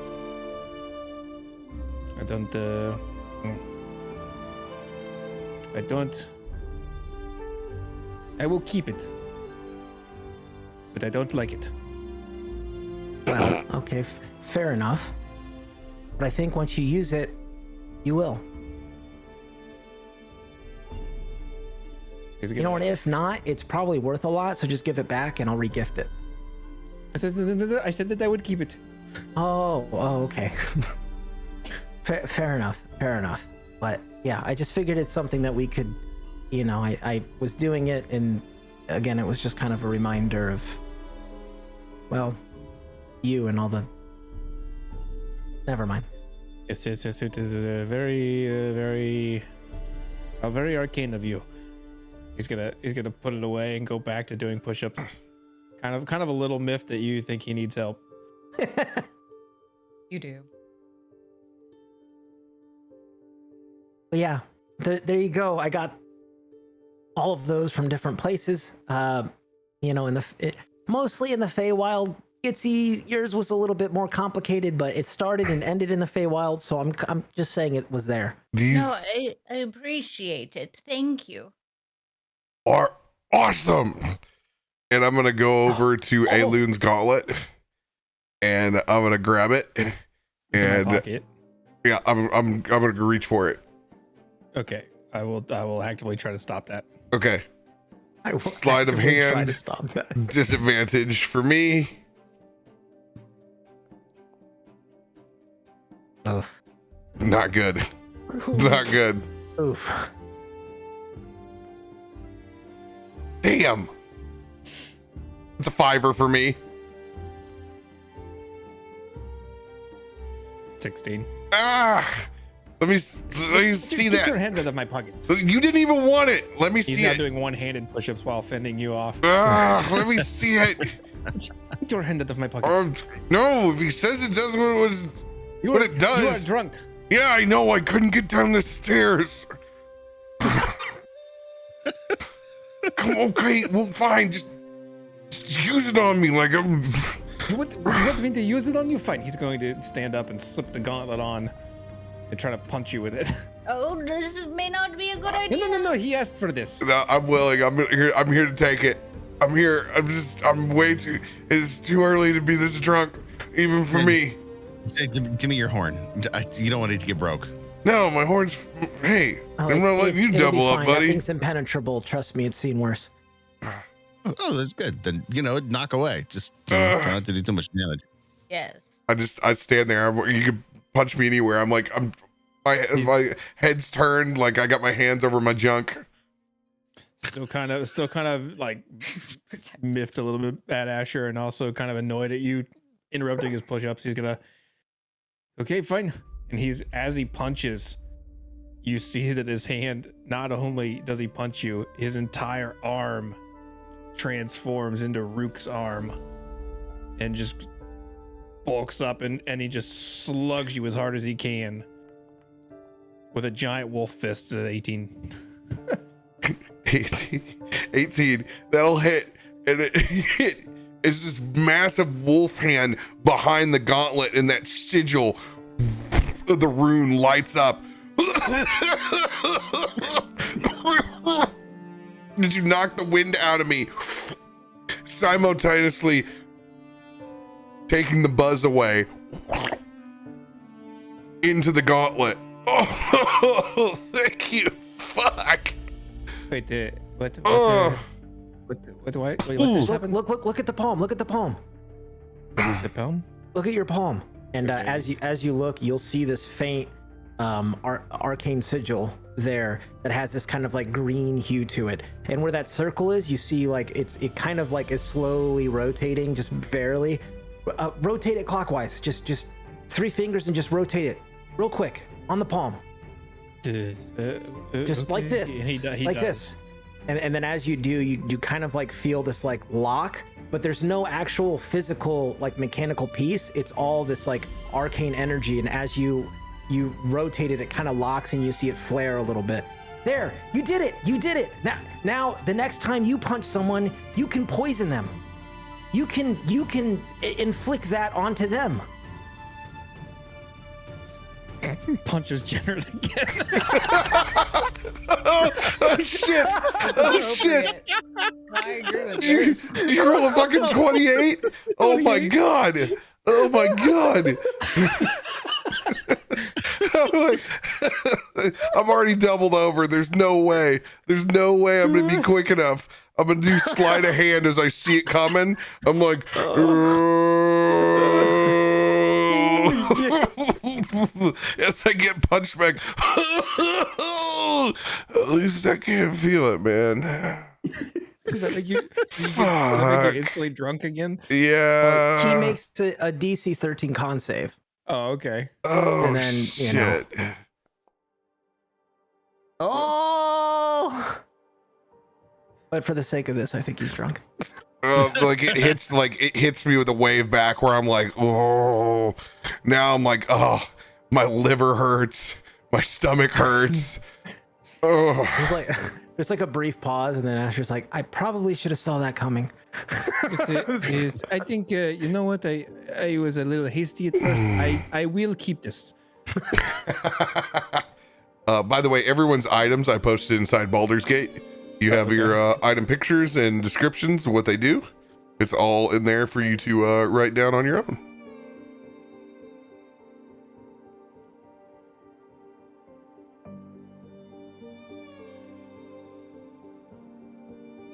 I will keep it, but I don't like it. Well, okay, fair enough. But I think once you use it, you will. You know what? If not, it's probably worth a lot, so just give it back and I'll regift it. I said that I would keep it. Oh, okay. Fair enough. But yeah, I just figured it's something that we could, I was doing it, and again, it was just kind of a reminder of, well, you and all the... Never mind. Yes, it is very arcane of you. He's gonna put it away and go back to doing push-ups. kind of a little miffed that you think he needs help. You do. But yeah, there you go. I got all of those from different places. Mostly in the Feywild. Gitzi, yours was a little bit more complicated, but it started and ended in the Feywild, so I'm just saying it was there. No, I appreciate it. Thank you. Are awesome. And I'm gonna go over to Aelun's gauntlet, and I'm gonna grab it, It's in my pocket. yeah, I'm gonna go reach for it. Okay, I will actively try to stop that. Okay. I will Sleight of actively try hand. to stop that. Disadvantage for me. Oh. Not good. Not good. Oof. Damn. It's a 5 for me. 16. Let me see Get that. your hand out of my pocket. So you didn't even want it. Let me He's see now it. doing one-handed push-ups while fending you off. Let me see it. Get your hand out of my pocket. No, if he says it does what it does. You are drunk. Yeah, I know. I couldn't get down the stairs. Come okay, well, fine. Just use it on me like I'm. You want me to use it on you? Fine. He's going to stand up and slip the gauntlet on and try to punch you with it. Oh, this may not be a good idea. No. He asked for this. No, I'm willing. I'm here to take it. I'm here. I'm way too. It's too early to be this drunk, even for me. Give me your horn. You don't want it to get broke. No, my horn's. Hey, I'm not letting you it'll be double up, fine. buddy. That thing's impenetrable. Trust me, it's seen worse. Oh, that's good. Then knock away. Just try not to do too much damage. Yes. I stand there. You can punch me anywhere. My head's turned. Like I got my hands over my junk. Still kind of like miffed a little bit at Asher, and also kind of annoyed at you interrupting his push-ups. He's gonna. Okay, fine. And as he punches, you see that his hand, not only does he punch you, his entire arm transforms into Rook's arm and just bulks up and he just slugs you as hard as he can with a giant wolf fist at 18. 18. That'll hit. And it's this massive wolf hand behind the gauntlet, and that sigil of the rune lights up. Did you knock the wind out of me? Simultaneously taking the buzz away into the gauntlet. Oh, thank you. Fuck. Wait, what just happened? Look at the palm. Look at the palm. The palm? Look at your palm. And as you look, you'll see this faint arcane sigil there that has this kind of like green hue to it. And where that circle is, you see like it kind of like is slowly rotating, just barely. Rotate it clockwise. Just 3 fingers and just rotate it real quick on the palm. Just okay. like this. He like does. this. And then as you do, you kind of like feel this like lock, but there's no actual physical like mechanical piece. It's all this like arcane energy, and as you rotate it, it kind of locks and you see it flare a little bit. There, you did it. Now the next time you punch someone, you can poison them. You can inflict that onto them. Punches Jinrid again. Oh shit. Oh shit. I agree with this. Did you roll a fucking 28? Oh my god. Oh my god. I'm already doubled over. There's no way I'm gonna be quick enough. I'm gonna do sleight of hand as I see it coming. I'm like, as I get punched back. At least I can't feel it, man. Does that make you instantly drunk again? Yeah. He makes a DC 13 con save. Oh, okay. Oh, and then, shit. you know. Oh! But for the sake of this, I think he's drunk. Like it hits me with a wave back where I'm like, oh, now I'm like, oh, my liver hurts, my stomach hurts. Oh. There's like a brief pause, and then Asher's like, I probably should have saw that coming. I think you know what, I was a little hasty at first. I will keep this. By the way, everyone's items I posted inside Baldur's Gate. You have your item pictures and descriptions of what they do. It's all in there for you to write down on your own.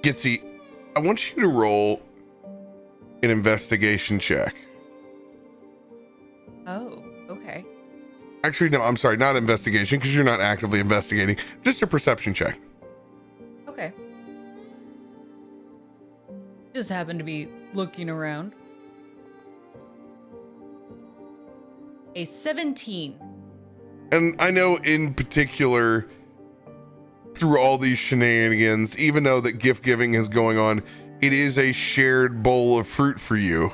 Gitzi, I want you to roll an investigation check. Oh, okay. Actually, no, I'm sorry, not investigation, because you're not actively investigating. Just a perception check. Okay. Just happened to be looking around. A 17. And I know in particular, through all these shenanigans, even though that gift giving is going on, it is a shared bowl of fruit for you.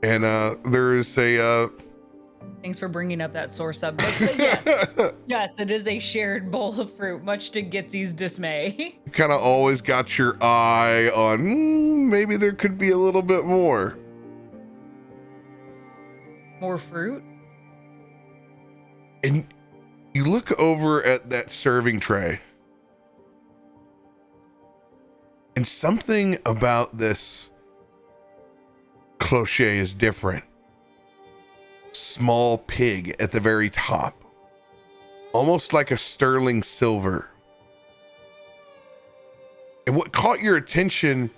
And there is a... Thanks for bringing up that sore subject. But yes, yes, it is a shared bowl of fruit, much to Gitzi's dismay. You kind of always got your eye on, maybe there could be a little bit more. More fruit? And you look over at that serving tray, and something about this cloche is different. Small pig at the very top, almost like a sterling silver. And what caught your attention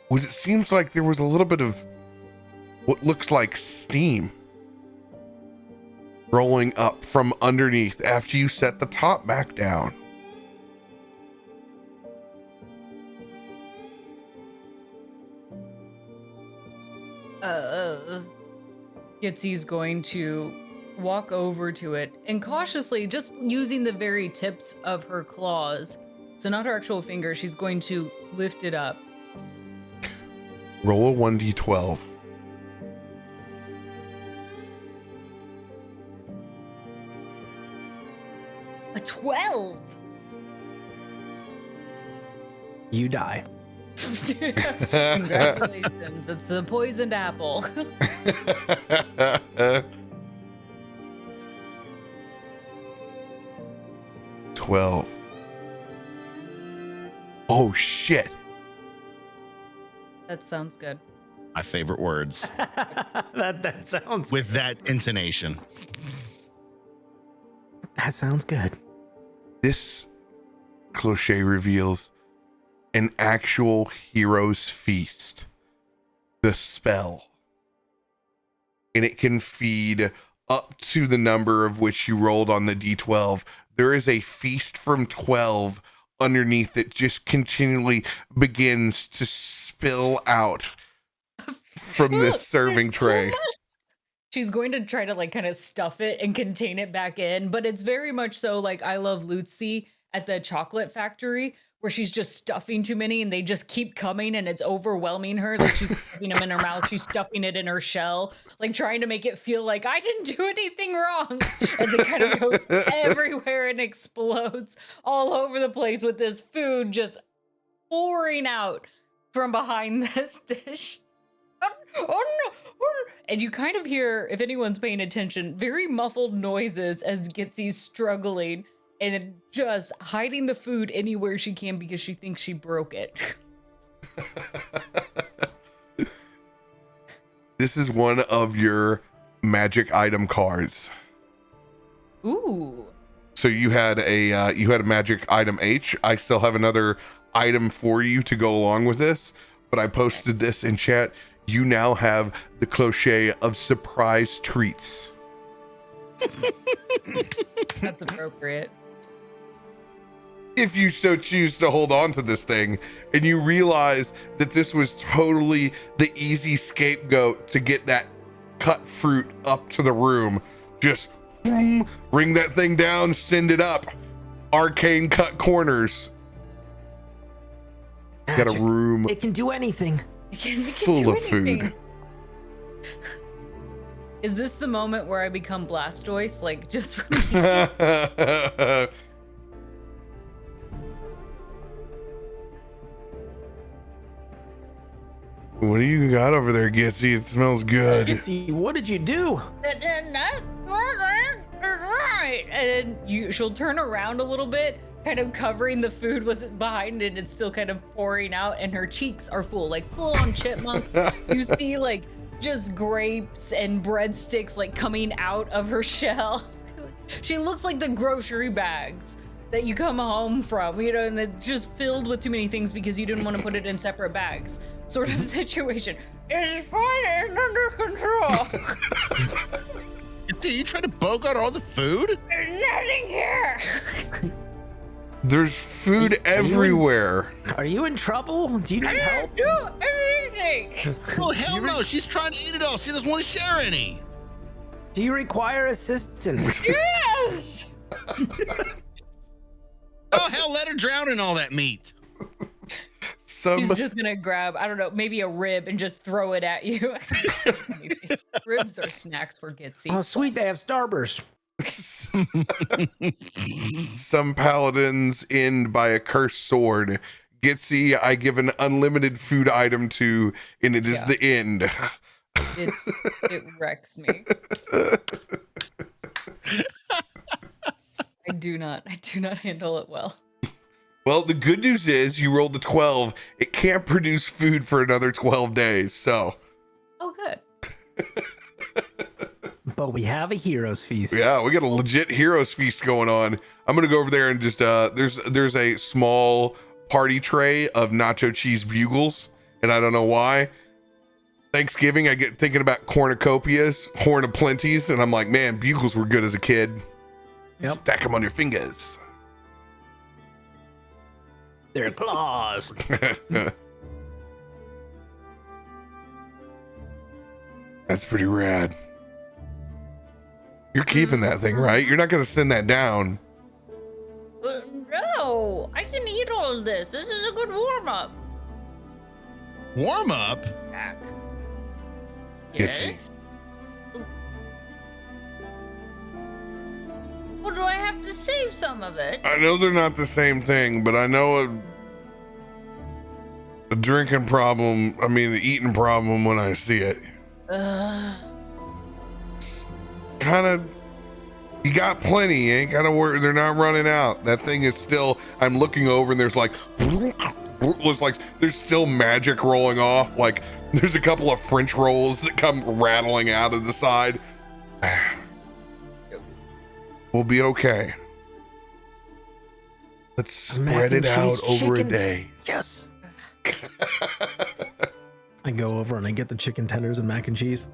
was it seems like there was a little bit of what looks like steam rolling up from underneath after you set the top back down. Gitzi's going to walk over to it and cautiously, just using the very tips of her claws, so not her actual finger, she's going to lift it up. Roll a 1d12. A 12! You die. Congratulations, it's the poisoned apple. 12. Oh shit. That sounds good. My favorite words that sounds with that intonation. that sounds good. This cloche reveals an actual hero's feast. The spell. And it can feed up to the number of which you rolled on the D12. There is a feast from 12 underneath that just continually begins to spill out from this serving tray. She's going to try to like kind of stuff it and contain it back in, but it's very much so like I Love Lucy at the chocolate factory, where she's just stuffing too many and they just keep coming and it's overwhelming her. Like she's stuffing them in her mouth, she's stuffing it in her shell, like trying to make it feel like I didn't do anything wrong. As it kind of goes everywhere and explodes all over the place with this food just pouring out from behind this dish. Oh no! And you kind of hear, if anyone's paying attention, very muffled noises as Gitzi's struggling and just hiding the food anywhere she can because she thinks she broke it. This is one of your magic item cards. Ooh. So you had a magic item H. I still have another item for you to go along with this, but I posted this in chat. You now have the cloche of surprise treats. That's appropriate. If you so choose to hold on to this thing and you realize that this was totally the easy scapegoat to get that cut fruit up to the room, just bring that thing down, send it up. Arcane cut corners. Got a room It can do anything. full of food. Is this the moment where I become Blastoise? Like, just from What do you got over there, Gitzi? It smells good. Gitzi, what did you do? Right. And then she'll turn around a little bit, kind of covering the food with it behind it. It's still kind of pouring out, and her cheeks are full, like full on chipmunk. You see like just grapes and breadsticks like coming out of her shell. She looks like the grocery bags that you come home from, you know, and it's just filled with too many things because you didn't want to put it in separate bags. Sort of situation. It's fine, it's under control. You trying to bogart all the food? There's nothing here. There's food everywhere. Are you in trouble? Do you need help? Do anything. Oh, hell no. She's trying to eat it all. She doesn't want to share any. Do you require assistance? Yes! Oh, hell, let her drown in all that meat. He's just gonna grab, I don't know, maybe a rib and just throw it at you. Ribs are snacks for Gitzi. Oh, sweet, they have Starburst. Some paladins end by a cursed sword. Gitzi, I give an unlimited food item to, and it is the end. It wrecks me. I do not handle it well. Well, the good news is you rolled a 12. It can't produce food for another 12 days, so. Oh, good. But we have a hero's feast. Yeah, we got a legit hero's feast going on. I'm gonna go over there and just there's a small party tray of nacho cheese bugles, and I don't know why. Thanksgiving, I get thinking about cornucopias, horn of plenties, and I'm like, man, bugles were good as a kid. Yep. Stack them on your fingers. Their claws. That's pretty rad. You're keeping that thing, right? You're not gonna send that down. No, I can eat all this. This is a good warm-up. Warm up? Back. Gitzi. Yes. Well, do I have to save some of it? I know they're not the same thing, but I know a drinking problem, I mean, an eating problem when I see it. Kind of, you got plenty, you ain't gotta worry, they're not running out. That thing is still, I'm looking over and there's like, looks like there's still magic rolling off. Like there's a couple of French rolls that come rattling out of the side. We'll be okay. Let's spread it out over a day. Yes. I go over and I get the chicken tenders and mac and cheese.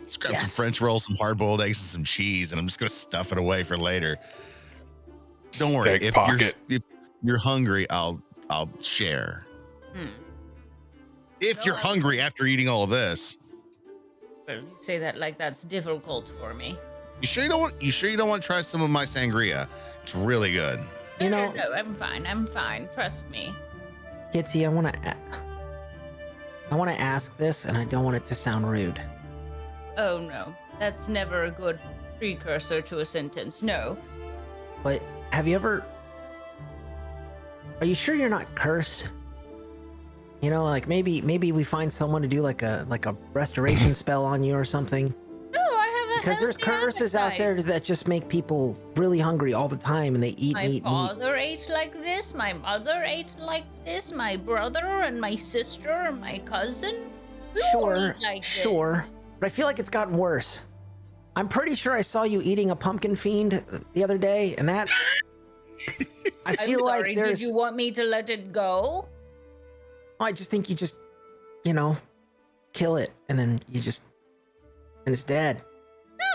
Just grab some French rolls, some hard-boiled eggs, and some cheese, and I'm just gonna stuff it away for later. Don't worry. If you're hungry, I'll share. If you're hungry after eating all of this. Well, you say that like that's difficult for me. You sure you don't want to try some of my sangria? It's really good. You know, No, I'm fine. Trust me. Gitzi, I want to ask this, and I don't want it to sound rude. Oh no, that's never a good precursor to a sentence. No. But are you sure you're not cursed? You know, like maybe we find someone to do like a restoration spell on you or something. No, I have a Because there's curses out there that just make people really hungry all the time, and they eat My meat. father ate like this. My mother ate like this. My brother and my sister and my cousin. We all eat like this. Sure. But I feel like it's gotten worse. I'm pretty sure I saw you eating a pumpkin fiend the other day, and that. I feel I'm like sorry, there's. Did you want me to let it go? I just think you just, kill it, and then and it's dead.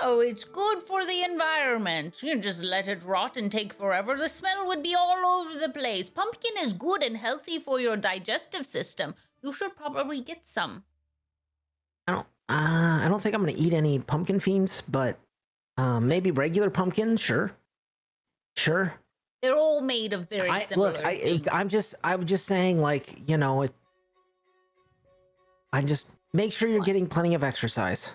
No, it's good for the environment. You just let it rot and take forever. The smell would be all over the place. Pumpkin is good and healthy for your digestive system. You should probably get some. I don't think I'm gonna eat any pumpkin fiends, but maybe regular pumpkin, sure. They're all made of very similar things. I'm just saying, like, I just make sure you're getting plenty of exercise.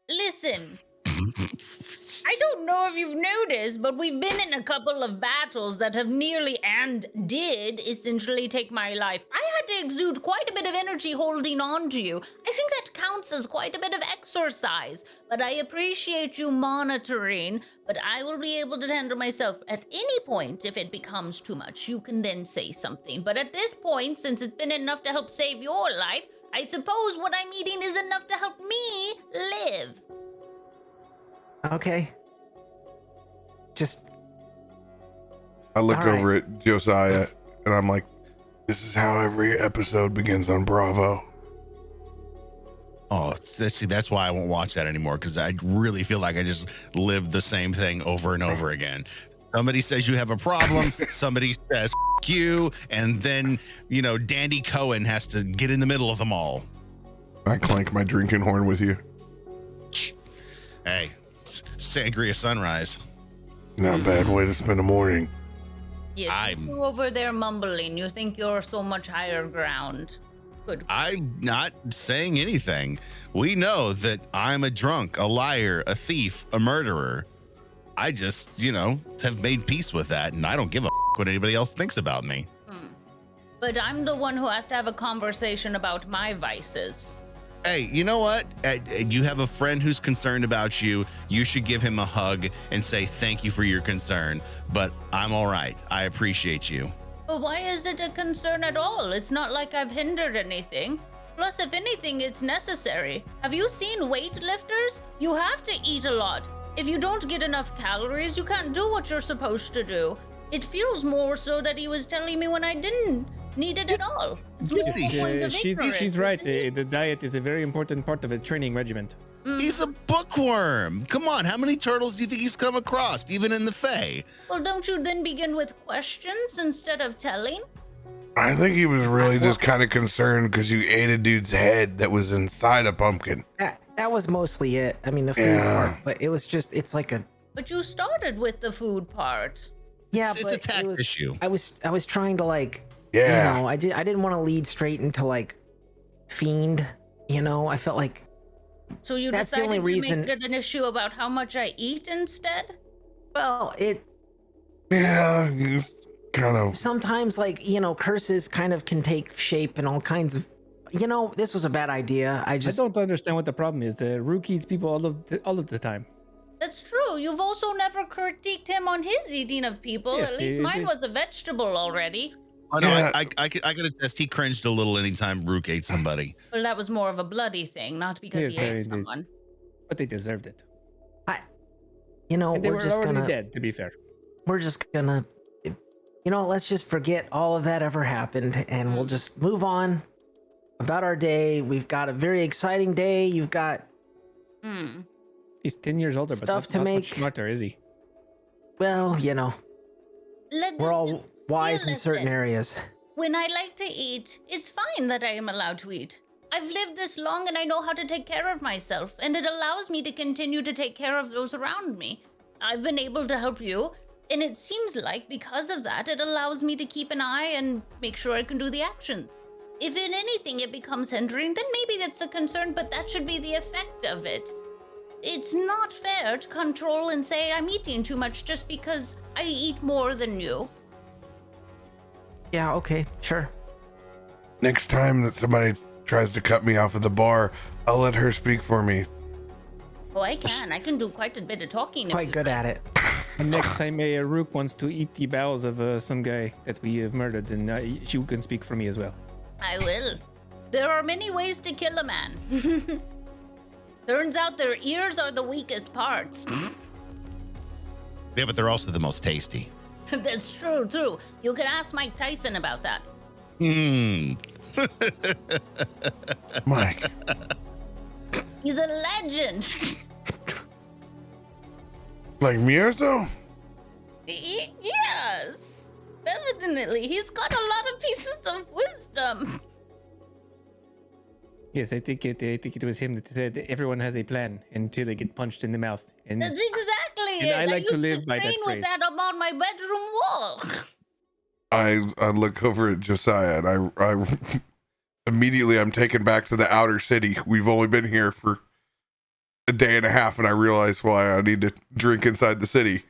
Listen, I don't know if you've noticed, but we've been in a couple of battles that have nearly and did essentially take my life. I had to exude quite a bit of energy holding on to you. I think that counts as quite a bit of exercise, but I appreciate you monitoring, but I will be able to handle myself at any point. If it becomes too much, you can then say something. But at this point, since it's been enough to help save your life, I suppose what I'm eating is enough to help me live. Okay. I look All right. over at Josiah and I'm like, this is how every episode begins on Bravo. Oh, that's why I won't watch that anymore, because I really feel like I just lived the same thing over and over again. Somebody says you have a problem, somebody says F you, and then, Dandy Cohen has to get in the middle of them all. I clank my drinking horn with you. Hey, sangria sunrise. Not a bad way to spend a morning. Yes, you over there mumbling. You think you're so much higher ground. Good. I'm not saying anything. We know that I'm a drunk, a liar, a thief, a murderer. I just, have made peace with that, and I don't give a what anybody else thinks about me. But I'm the one who has to have a conversation about my vices. Hey, you know what? You have a friend who's concerned about you. You should give him a hug and say thank you for your concern. But I'm all right. I appreciate you. But why is it a concern at all? It's not like I've hindered anything. Plus, if anything, it's necessary. Have you seen weightlifters? You have to eat a lot. If you don't get enough calories, you can't do what you're supposed to do. It feels more so that he was telling me when I didn't need it at all. It's more Gitzi. a point of ignorance, She's right. isn't it? The diet is a very important part of a training regiment. He's a bookworm. Come on, how many turtles do you think he's come across, even in the Fae? Well, don't you then begin with questions instead of telling? I think he was really just kind of concerned because you ate a dude's head that was inside a pumpkin. That was mostly it. I mean, the food part, but it was just, it's like a. But you started with the food part. Yeah, It's but a tact issue. I was trying to Yeah. I didn't want to lead straight into fiend. I felt like. So you That's the decided only to reason- make it an issue about how much I eat instead? Well, Yeah, you kind of. sometimes curses kind of can take shape and all kinds of. This was a bad idea. I I just. don't understand what the problem is. Rook eats people all of the time. That's true. You've also never critiqued him on his eating of people. Yes, At least it mine is- was a vegetable already. Oh, no, Yeah. I could attest he cringed a little anytime Rook ate somebody. Well, that was more of a bloody thing, not because Yes, he I ate did. someone. But they deserved it. And They we're were just already gonna. dead, to be fair. We're just gonna. Let's just forget all of that ever happened, and we'll just move on about our day. We've got a very exciting day. You've got. Hmm. He's 10 years older, Stuff but to not make. much smarter, is he? Well, Let we're this all just wise be a in certain lesson. areas. When I like to eat, it's fine that I am allowed to eat. I've lived this long and I know how to take care of myself, and it allows me to continue to take care of those around me. I've been able to help you, and it seems like because of that, it allows me to keep an eye and make sure I can do the actions. If in anything it becomes hindering, then maybe that's a concern, but that should be the effect of it. It's not fair to control and say I'm eating too much just because I eat more than you. Yeah. Okay. Sure. Next time that somebody tries to cut me off at the bar, I'll let her speak for me. Oh, I can. I can do quite a bit of talking. Quite good at it. And next time Rook wants to eat the bowels of some guy that we have murdered, then she can speak for me as well. I will. There are many ways to kill a man. Turns out their ears are the weakest parts. Yeah, but they're also the most tasty. That's true, too. You can ask Mike Tyson about that. Mike. He's a legend. Like Mierzo? Yes. Definitely. He's got a lot of pieces of wisdom. Yes, I think it was him that said that everyone has a plan until they get punched in the mouth. And That's exactly And it. I like to used live by that train with phrase. that up on my bedroom wall. I look over at Josiah and I immediately I'm taken back to the outer city. We've only been here for a day and a half and I realize why I need to drink inside the city.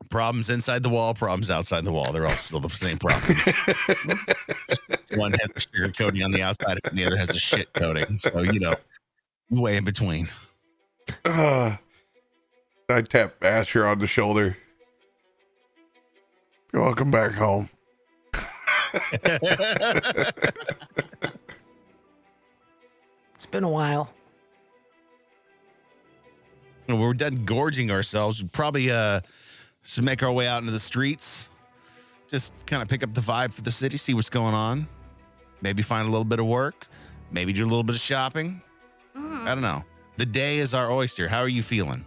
Problems inside the wall, problems outside the wall. They're all still the same problems. One has the sugar coating on the outside, and the other has the shit coating. So, way in between. I tap Asher on the shoulder. Welcome back home. It's been a while. When we're done gorging ourselves, we probably should make our way out into the streets. Just kind of pick up the vibe for the city, see what's going on. Maybe find a little bit of work. Maybe do a little bit of shopping. I don't know. The day is our oyster. How are you feeling?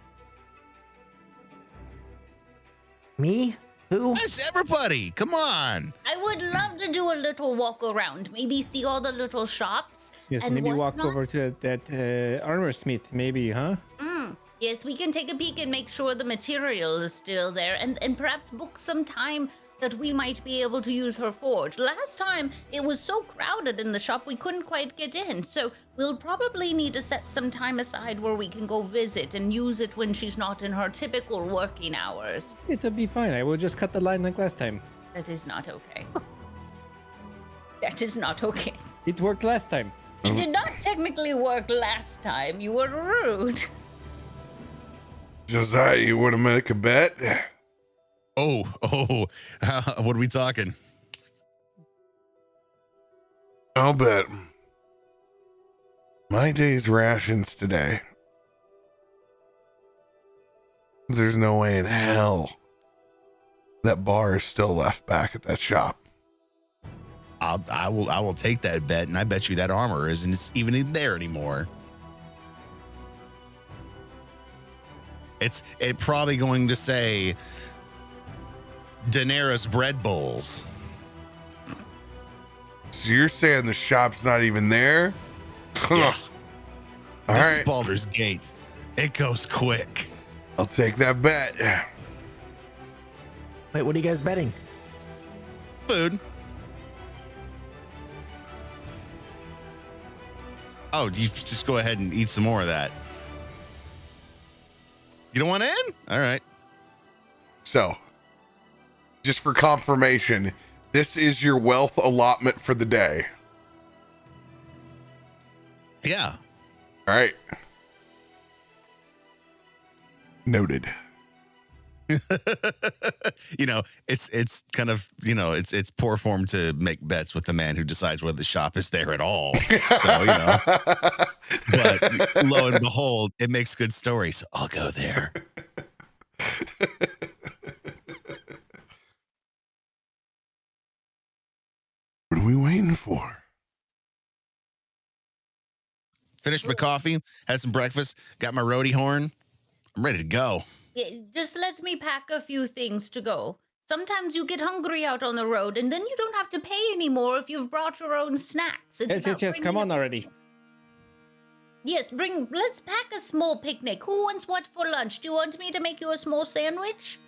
Me? Who? That's everybody. Come on. I would love to do a little walk around, maybe see all the little shops. Yes, and maybe walk whatnot. over to that armor smith, maybe, huh? Yes, we can take a peek and make sure the material is still there, and perhaps book some time that we might be able to use her forge. Last time, it was so crowded in the shop we couldn't quite get in, so we'll probably need to set some time aside where we can go visit and use it when she's not in her typical working hours. It'll be fine. I will just cut the line like last time. That is not okay. That is not okay. It worked last time. It did not technically work last time. You were rude. Josiah, you want to make a bet? Oh, what are we talking? I'll bet my day's rations today. There's no way in hell that bar is still left back at that shop. I will take that bet, and I bet you that armor isn't even in there anymore. It's probably going to say Daenerys bread bowls. So you're saying the shop's not even there? Yeah. All This right, is Baldur's Gate. It goes quick. I'll take that bet. Wait, what are you guys betting? Food. Oh, you just go ahead and eat some more of that. You don't want in? All right. So, just for confirmation, this is your wealth allotment for the day. Yeah. All right. Noted. You know, it's kind of, you know, it's poor form to make bets with the man who decides whether the shop is there at all. So, you know, but lo and behold, it makes good stories. So I'll go there. What are we waiting for? Finished my coffee, had some breakfast, got my roadie horn. I'm ready to go. Yeah, just let me pack a few things to go. Sometimes you get hungry out on the road, and then you don't have to pay anymore if you've brought your own snacks. It's about Yes. Come bringing on already. Yes, let's pack a small picnic. Who wants what for lunch? Do you want me to make you a small sandwich?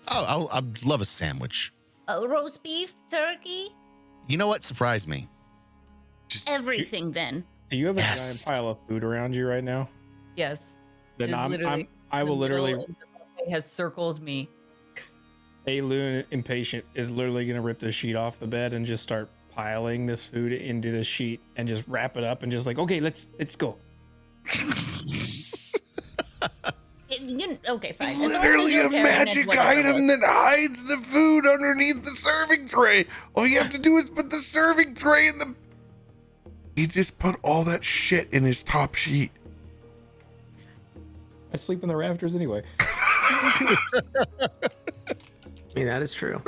Oh, I'd love a sandwich. Roast beef, turkey, You know what surprised me? everything then. Do you have a Yes. giant pile of food around you right now? Yes. Then It is literally I will the middle literally. of the buffet has circled me. Aelun, impatient, is literally going to rip the sheet off the bed and just start piling this food into the sheet and just wrap it up and just like, okay, let's go. Okay, fine. As long as Literally you're a carrying it, magic whatever item works. that hides the food underneath the serving tray. All you have to do is put the serving tray in the... He just put all that shit in his top sheet. I sleep in the rafters anyway. I mean, that is true.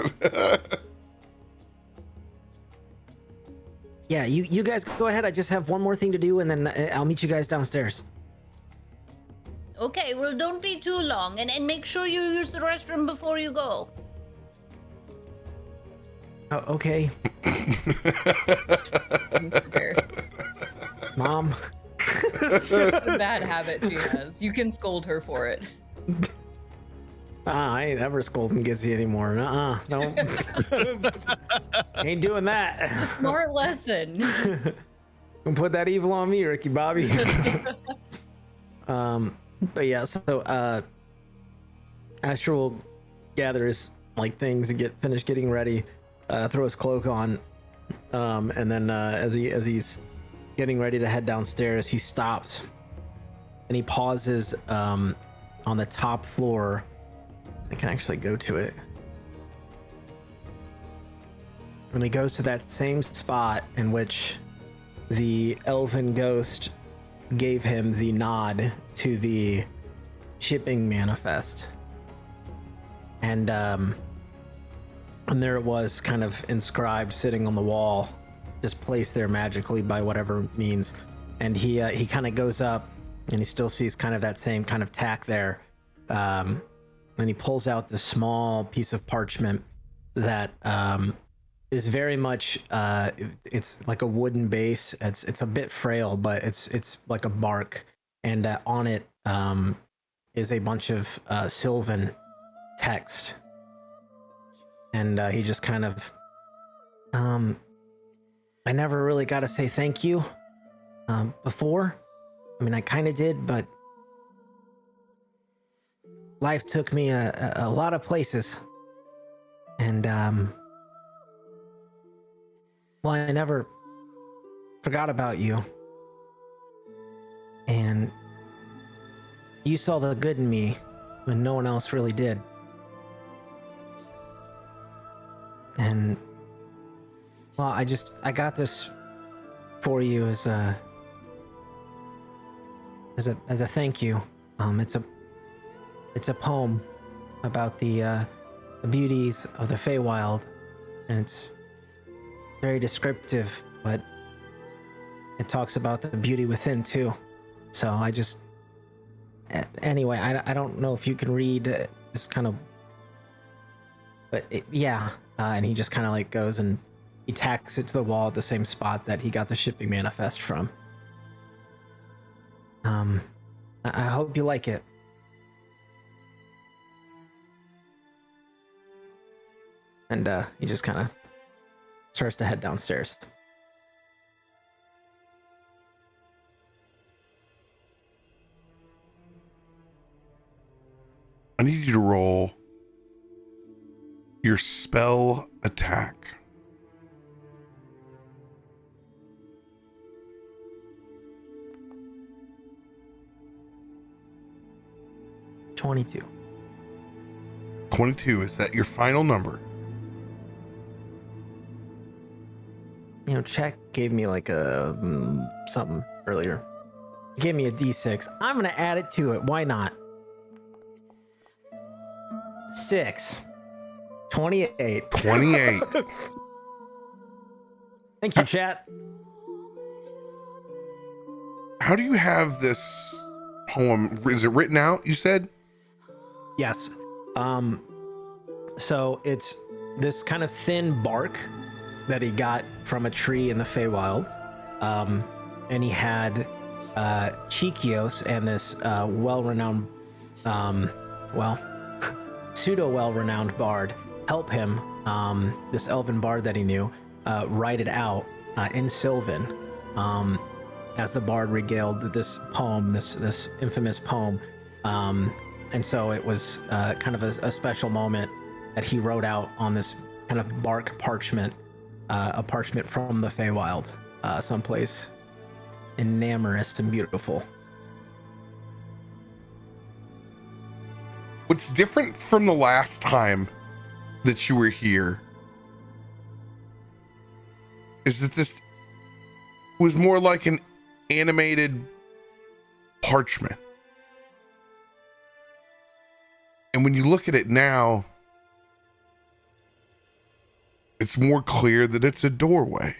Yeah, you guys go ahead. I just have one more thing to do, and then I'll meet you guys downstairs. Okay, well, don't be too long, and make sure you use the restroom before you go. Oh, okay, Mom. It's a bad habit she has. You can scold her for it. I ain't ever scolding Gitzi anymore. No. Ain't doing that. Smart lesson. Don't put that evil on me, Ricky Bobby. But yeah, so Asher will gather his things and finish getting ready, throw his cloak on, and then as he's getting ready to head downstairs, he stops and he pauses on the top floor. I can actually go to it. When he goes to that same spot in which the elven ghost gave him the nod to the shipping manifest, and there it was, kind of inscribed, sitting on the wall, just placed there magically by whatever means. And he kind of goes up, and he still sees kind of that same kind of tack there, and and he pulls out this small piece of parchment that is very much it's like a wooden base. It's a bit frail, but it's like a bark, and on it is a bunch of Sylvan text, and he just kind of I never really got to say thank you before. I mean, I kind of did, but life took me a lot of places, and well, I never forgot about you, and you saw the good in me when no one else really did. And well, I got this for you as a thank you. It's a poem about the beauties of the Feywild, and it's very descriptive, but it talks about the beauty within too. So anyway, I don't know if you can read this kind of, but and he just kind of like goes and he tacks it to the wall at the same spot that he got the shipping manifest from. I hope you like it. And he just kind of starts to head downstairs. I need you to roll your spell attack. $22. 22, is that your final number? You know, Check gave me like a something earlier. He gave me a D6. I'm gonna add it to it. Why not? 6. 28. 28. Thank you, chat. How do you have this poem? Is it written out, you said? Yes. So it's this kind of thin bark that he got from a tree in the Feywild. And he had Chikios and this well-renowned, pseudo well-renowned bard help him, this elven bard that he knew, write it out in Sylvan, as the bard regaled this poem, this infamous poem. And so it was kind of a special moment that he wrote out on this kind of bark parchment, a parchment from the Feywild, someplace enamorous and beautiful. What's different from the last time that you were here is that this was more like an animated parchment. And when you look at it now, it's more clear that it's a doorway.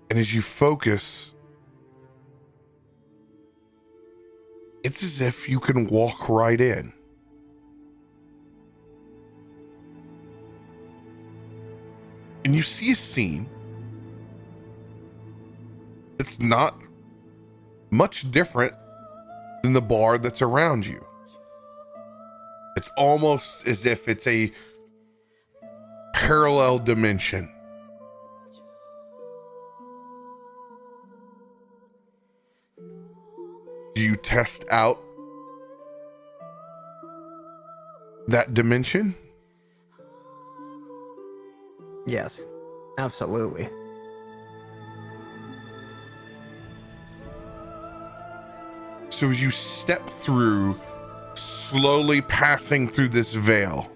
And as you focus, it's as if you can walk right in. And you see a scene that's not much different than the bar that's around you. It's almost as if it's a parallel dimension. Do you test out that dimension? Yes, absolutely. So as you step through, slowly passing through this veil,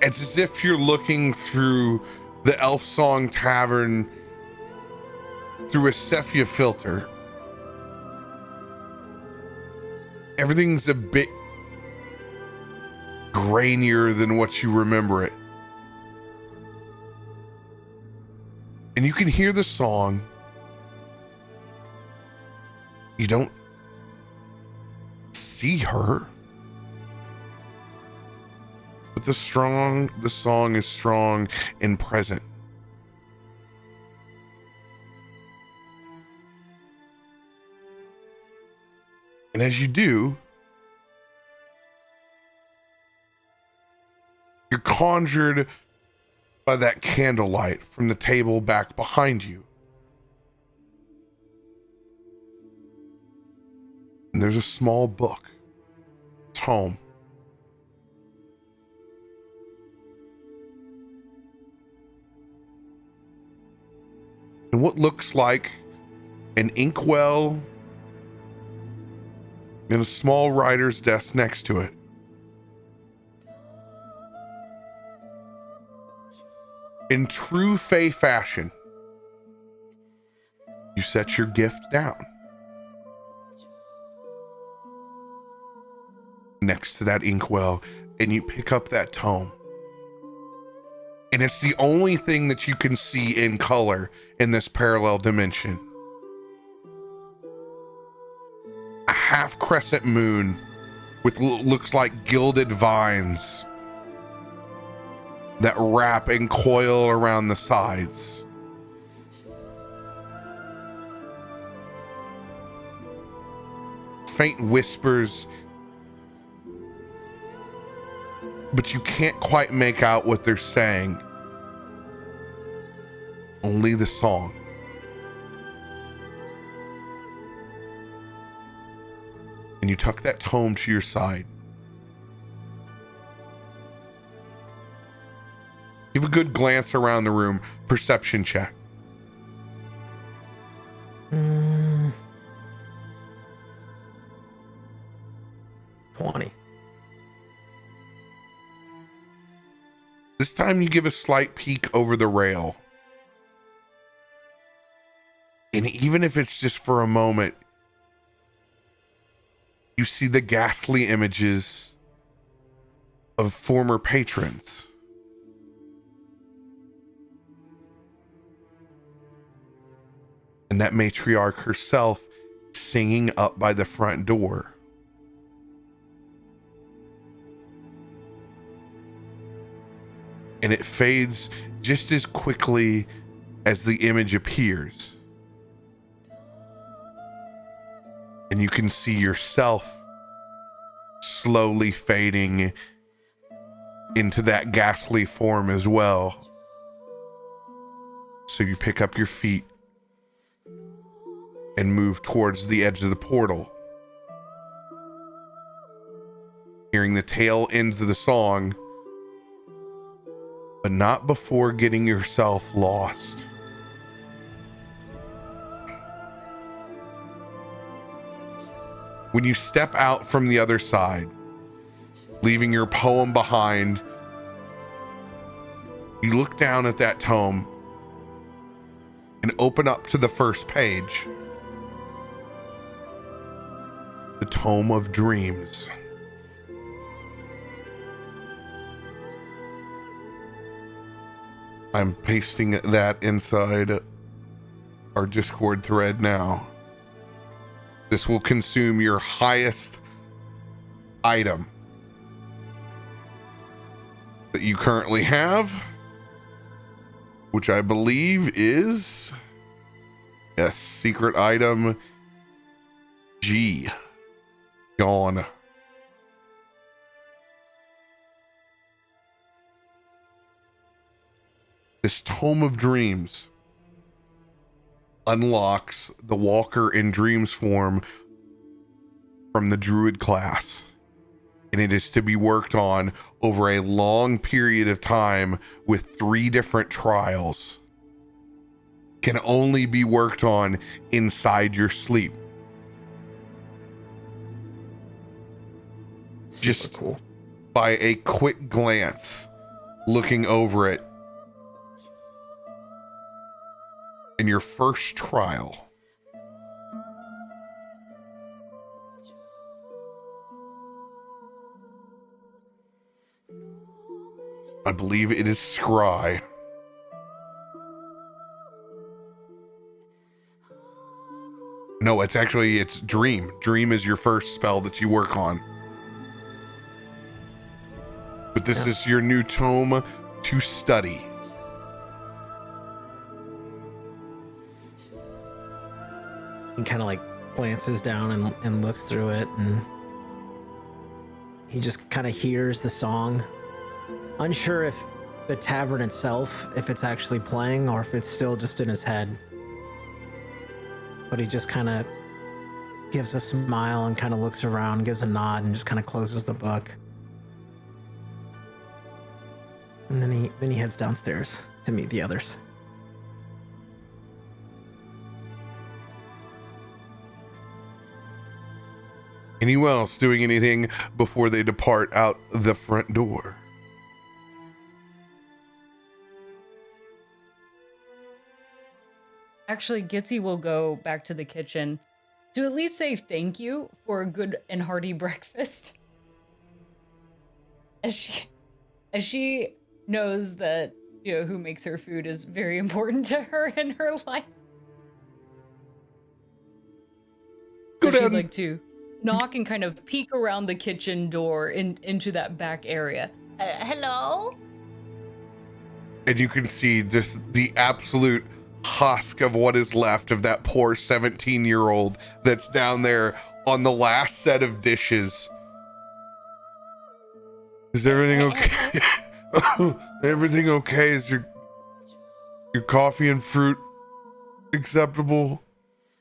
it's as if you're looking through the Elf Song Tavern through a sepia filter. Everything's a bit grainier than what you remember it. And you can hear the song, You don't see her. But the song is strong and present. And as you do, you're conjured by that candlelight from the table back behind you. And there's a small book, tome. And what looks like an inkwell and a small writer's desk next to it. In true Fae fashion, you set your gift down next to that inkwell, and you pick up that tome. And it's the only thing that you can see in color in this parallel dimension. A half crescent moon with looks like gilded vines that wrap and coil around the sides. Faint whispers, but you can't quite make out what they're saying. Only the song. And you tuck that tome to your side. Give a good glance around the room. Perception check. 20. This time you give a slight peek over the rail. And even if it's just for a moment, you see the ghastly images of former patrons. And that matriarch herself singing up by the front door. And it fades just as quickly as the image appears. And you can see yourself slowly fading into that ghastly form as well. So you pick up your feet and move towards the edge of the portal. Hearing the tail ends of the song, but not before getting yourself lost. When you step out from the other side, leaving your poem behind, you look down at that tome and open up to the first page. The Tome of Dreams. I'm pasting that inside our Discord thread now. This will consume your highest item that you currently have, which I believe is, yes, secret item G. Gone. This Tome of Dreams unlocks the Walker in Dreams form from the Druid class, and it is to be worked on over a long period of time with 3 different trials. Can only be worked on inside your sleep. Super Just cool. by a quick glance, looking over it. In your first trial, I believe it is Scry. No, it's Dream. Dream is your first spell that you work on. But this is your new tome to study. He kind of like glances down and looks through it, and he just kind of hears the song. Unsure if the tavern itself, if it's actually playing or if it's still just in his head. But he just kind of gives a smile and kind of looks around, gives a nod, and just kind of closes the book. And then he heads downstairs to meet the others. Anyone else doing anything before they depart out the front door? Actually, Gitzi will go back to the kitchen to at least say thank you for a good and hearty breakfast. As she knows that, you know, who makes her food is very important to her in her life. So she'd like to knock and kind of peek around the kitchen door into that back area. Hello? And you can see just the absolute husk of what is left of that poor 17-year-old that's down there on the last set of dishes. Is everything okay? Everything okay? Is your coffee and fruit acceptable?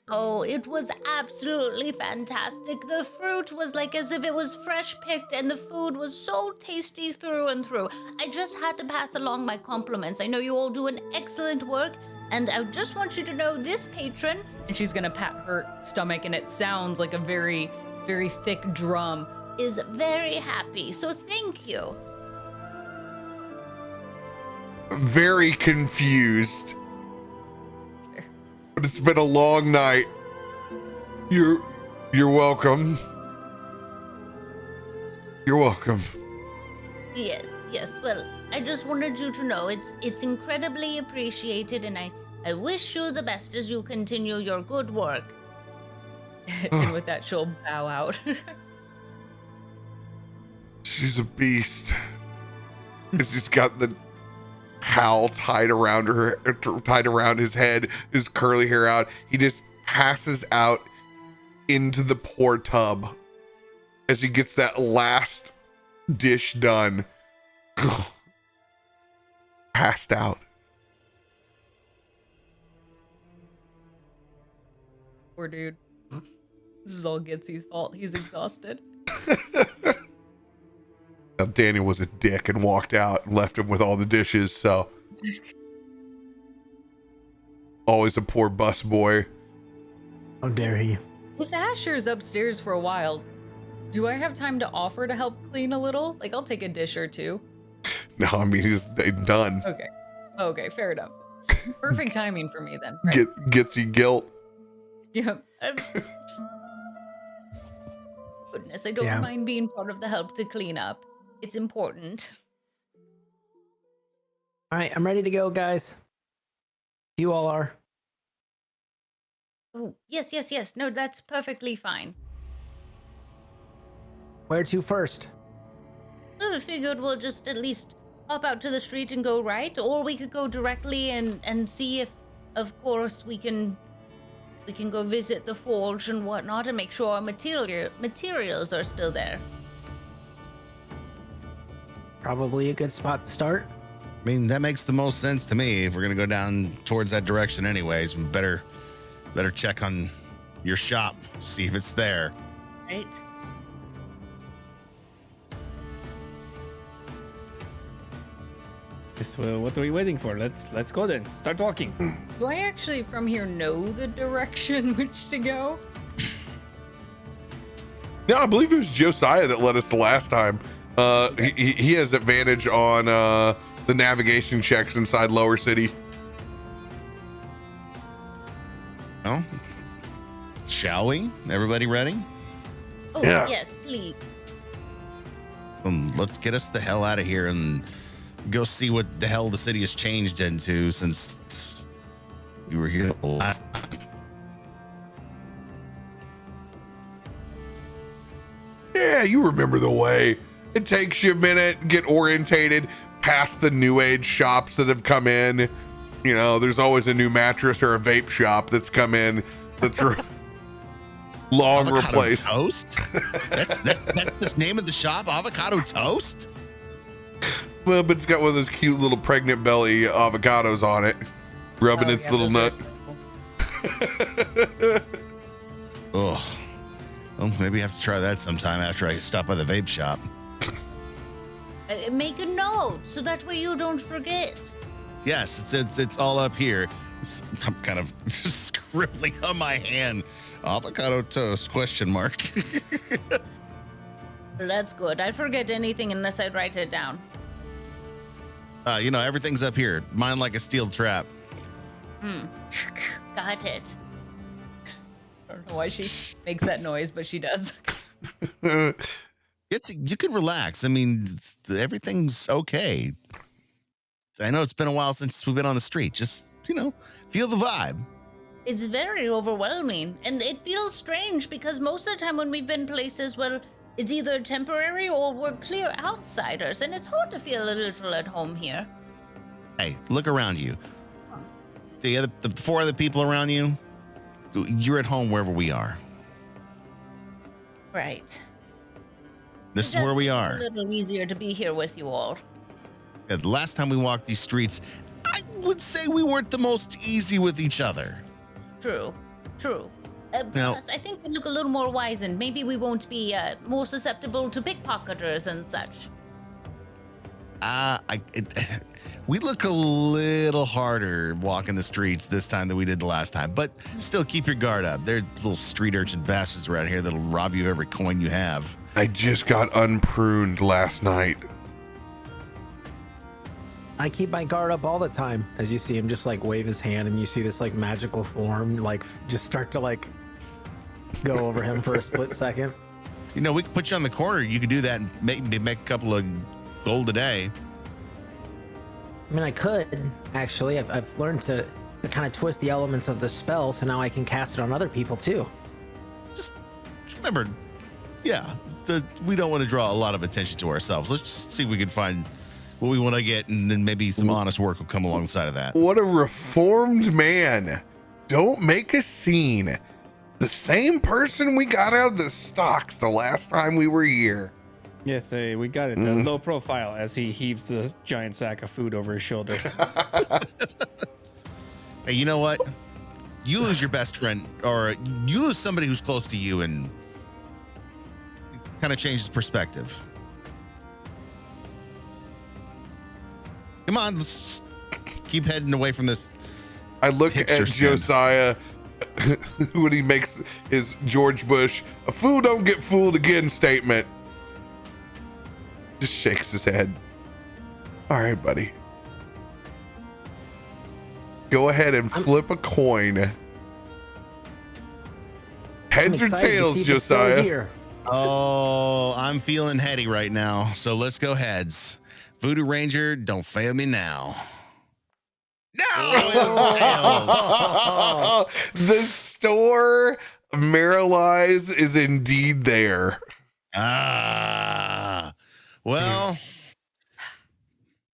Oh, it was absolutely fantastic. The fruit was like as if it was fresh picked, and the food was so tasty through and through. I just had to pass along my compliments. I know you all do an excellent work, and I just want you to know this patron, and she's gonna pat her stomach, and it sounds like a very, very thick drum, is very happy. So thank you. Very confused. But it's been a long night. You're welcome. You're welcome. Yes. Well, I just wanted you to know it's incredibly appreciated, and I wish you the best as you continue your good work. And with that, she'll bow out. She's a beast. She's got the towel tied around his head, his curly hair out. He just passes out into the poor tub as he gets that last dish done. Passed out. Poor dude. This is all Gitzi's fault. He's exhausted. Now, Daniel was a dick and walked out and left him with all the dishes, so always a poor bus boy. How dare he? If Asher's upstairs for a while, do I have time to offer to help clean a little? Like, I'll take a dish or two. No, I mean, he's done. Okay, fair enough. Perfect timing for me then, right? Gitzi guilt. Yep. Goodness, I don't mind being part of the help to clean up. It's important. All right, I'm ready to go, guys. You all are. Oh, yes. No, that's perfectly fine. Where to first? Well, I figured we'll just at least hop out to the street and go right, or we could go directly and see if, of course, we can go visit the forge and whatnot and make sure our materials are still there. Probably a good spot to start. I mean, that makes the most sense to me. If we're gonna go down towards that direction anyways, we better check on your shop, see if it's there. Right. What are we waiting for? Let's go then. Start walking. Do I actually from here know the direction which to go? No, I believe it was Josiah that led us the last time. He has advantage on the navigation checks inside Lower City. Well, shall we? Everybody ready? Oh, Yeah. yes, please. Let's get us the hell out of here and go see what the hell the city has changed into since we were here the last time. Yeah, you remember the way. It takes you a minute, get orientated past the new age shops that have come in. You know, there's always a new mattress or a vape shop that's come in that's long Avocado replaced. toast? That's the name of the shop, Avocado Toast? Well, but it's got one of those cute little pregnant belly avocados on it, rubbing Oh, its yeah, little those nut. Oh, well, maybe I have to try that sometime after I stop by the vape shop. Make a note so that way you don't forget. Yes, it's all up here. I'm kind of just scribbling on my hand. Avocado toast, question mark. That's good. I forget anything unless I write it down. Everything's up here. Mine like a steel trap. Got it. I don't know why she makes that noise, but she does. You can relax. I mean, everything's okay. I know it's been a while since we've been on the street. Just, feel the vibe. It's very overwhelming, and it feels strange because most of the time when we've been places, well, it's either temporary or we're clear outsiders, and it's hard to feel a little at home here. Hey, look around you. The four other people around you, you're at home wherever we are. Right. This It is where does we make it are. a little easier to be here with you all. Yeah, the last time we walked these streets, I would say we weren't the most easy with each other. True. Now- Plus, I think we look a little more wizened. Maybe we won't be more susceptible to pickpocketers and such. We look a little harder walking the streets this time than we did the last time, but still keep your guard up. There are little street urchin bastards around here that'll rob you of every coin you have. I just got unpruned last night. I keep my guard up all the time. As you see him just like wave his hand and you see this like magical form like just start to like go over him for a split second. We could put you on the corner. You could do that and make a couple of gold a day. I mean, I could actually. I've learned to kind of twist the elements of the spell, so now I can cast it on other people too. Just remember, we don't want to draw a lot of attention to ourselves. Let's just see if we can find what we want to get, and then maybe some honest work will come alongside of that. What a reformed man. Don't make a scene. The same person we got out of the stocks the last time we were here. Yes, we got it. Low profile as he heaves the giant sack of food over his shoulder. Hey, you know what? You lose your best friend, or you lose somebody who's close to you, and kind of changes perspective. Come on, let's keep heading away from this. I look Hipster at skin. Josiah when he makes his George Bush, a fool don't get fooled again statement. Just shakes his head. All right, buddy. Go ahead and flip a coin. Heads or tails, Josiah? Oh, I'm feeling heady right now. So let's go heads. Voodoo Ranger, don't fail me now. No, it was tails. The store Miralize is indeed there. Well,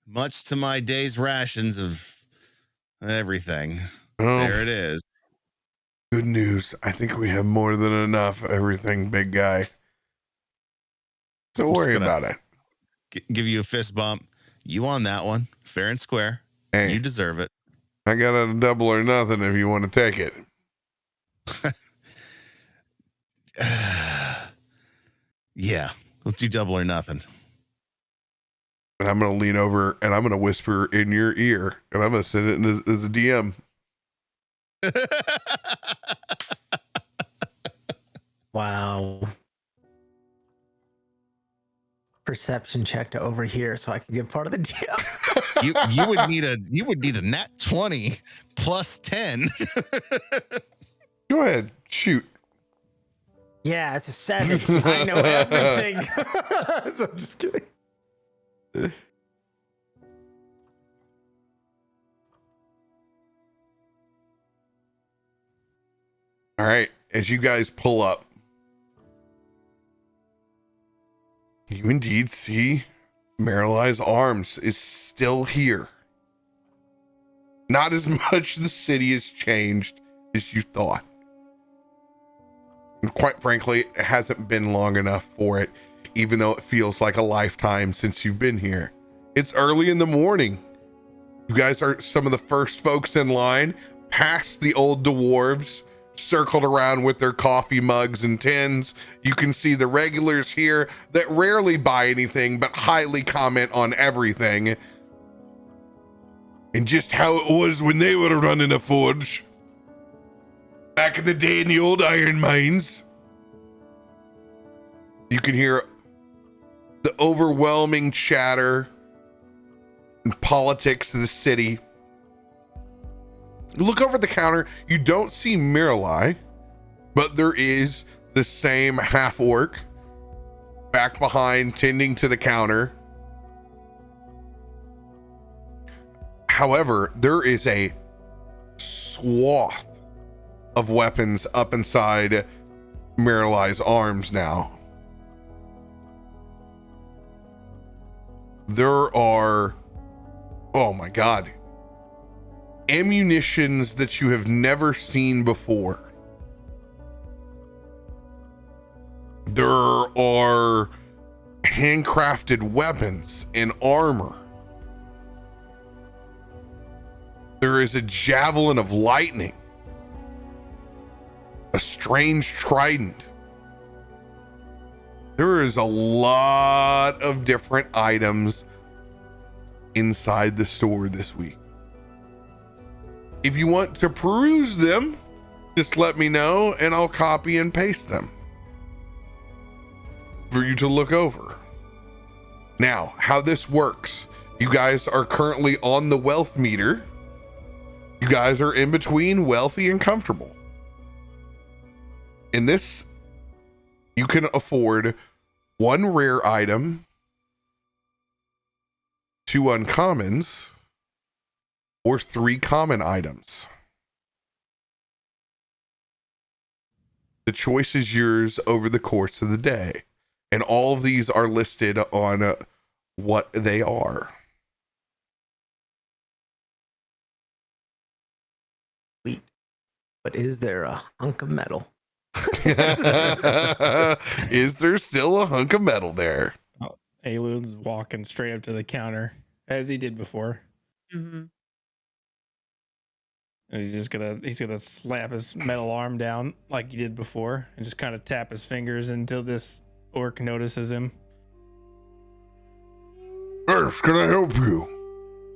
much to my day's rations of everything, there it is. Good news. I think we have more than enough everything, big guy. Don't worry about it. Give you a fist bump. You on that one. Fair and square. Hey, you deserve it. I got a double or nothing if you want to take it. Yeah, let's do double or nothing. And I'm going to lean over and I'm going to whisper in your ear and I'm going to send it as a DM. Wow. Perception check to over here so I can get part of the deal. you would need a nat 20 plus 10. Go ahead, shoot. Yeah, it's a 7. I know everything. So I'm just kidding. All right, as you guys pull up, You indeed see Marileigh's arms is still here. Not as much the city has changed as you thought. And quite frankly, it hasn't been long enough for it, even though it feels like a lifetime since you've been here. It's early in the morning. You guys are some of the first folks in line, past the old dwarves, circled around with their coffee mugs and tins. You can see the regulars here that rarely buy anything but highly comment on everything. And just how it was when they were running a forge. Back in the day in the old iron mines. You can hear the overwhelming chatter and politics of the city. Look over the counter. You don't see Marileigh, but there is the same half orc back behind tending to the counter. However, there is a swath of weapons up inside Marileigh's arms now. There are, oh my God, ammunitions that you have never seen before. There are handcrafted weapons and armor. There is a javelin of lightning, a strange trident. There is a lot of different items inside the store this week. If you want to peruse them, just let me know and I'll copy and paste them for you to look over. Now, how this works, you guys are currently on the wealth meter. You guys are in between wealthy and comfortable. In this, you can afford 1 rare item, 2 uncommons, or 3 common items. The choice is yours over the course of the day. And all of these are listed on what they are. Sweet. But is there a hunk of metal? Is there still a hunk of metal there? Oh, Aelun's walking straight up to the counter as he did before. Mm-hmm. And he's gonna slap his metal arm down like he did before and just kind of tap his fingers until this orc notices him. Yes, can I help you?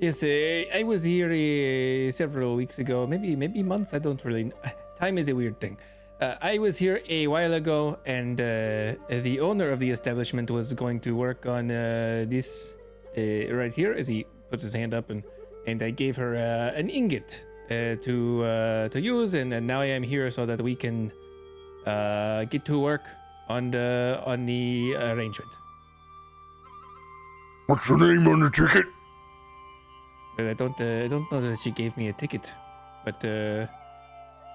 Yes, I was here several weeks ago, maybe months. I don't really. Time is a weird thing. I was here a while ago, and the owner of the establishment was going to work on this right here. As he puts his hand up, and I gave her an ingot to use, and now I am here so that we can get to work on the arrangement. What's the name on the ticket? But I don't know that she gave me a ticket, but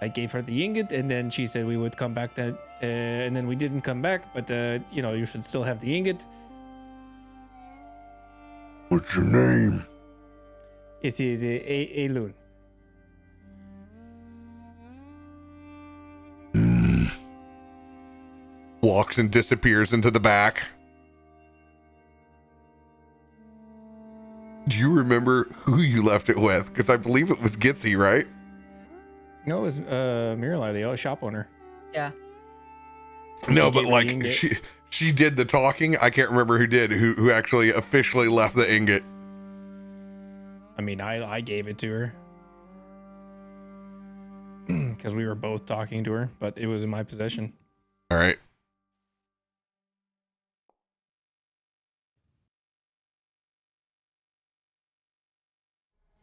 I gave her the ingot, and then she said we would come back. And then we didn't come back. But you should still have the ingot. What's your name? It is Aelun. Walks and disappears into the back. Do you remember who you left it with? Because I believe it was Gitzi, right? No, it was Marileigh, the shop owner. Yeah. No, He but gave her the like ingot. she did the talking. I can't remember who actually officially left the ingot. I mean, I gave it to her because we were both talking to her, but it was in my possession. All right.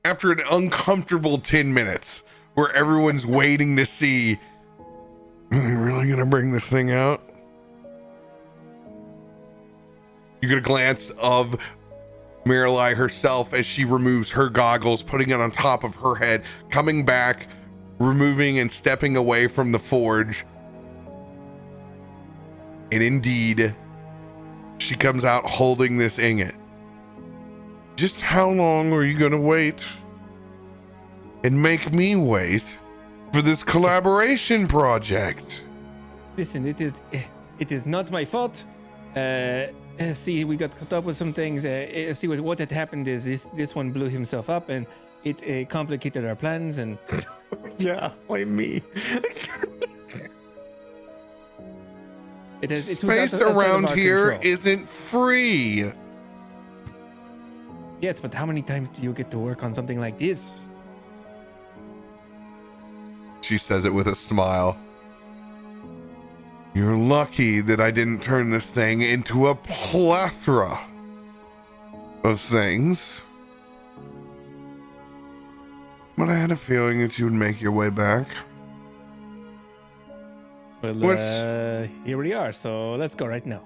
After an uncomfortable 10 minutes where everyone's waiting to see, are you really going to bring this thing out? You get a glance of Marileigh herself as she removes her goggles, putting it on top of her head, coming back, removing and stepping away from the forge. And indeed, She comes out holding this ingot. Just how long are you going to wait and make me wait for this collaboration project? Listen, it is not my fault. See, we got caught up with some things. See, what had happened is this one blew himself up, and it complicated our plans. And Yeah, why me? Space around here isn't free. Yes, but how many times do you get to work on something like this? She says it with a smile. You're lucky that I didn't turn this thing into a plethora of things. But I had a feeling that you would make your way back. Well, here we are, so let's go right now.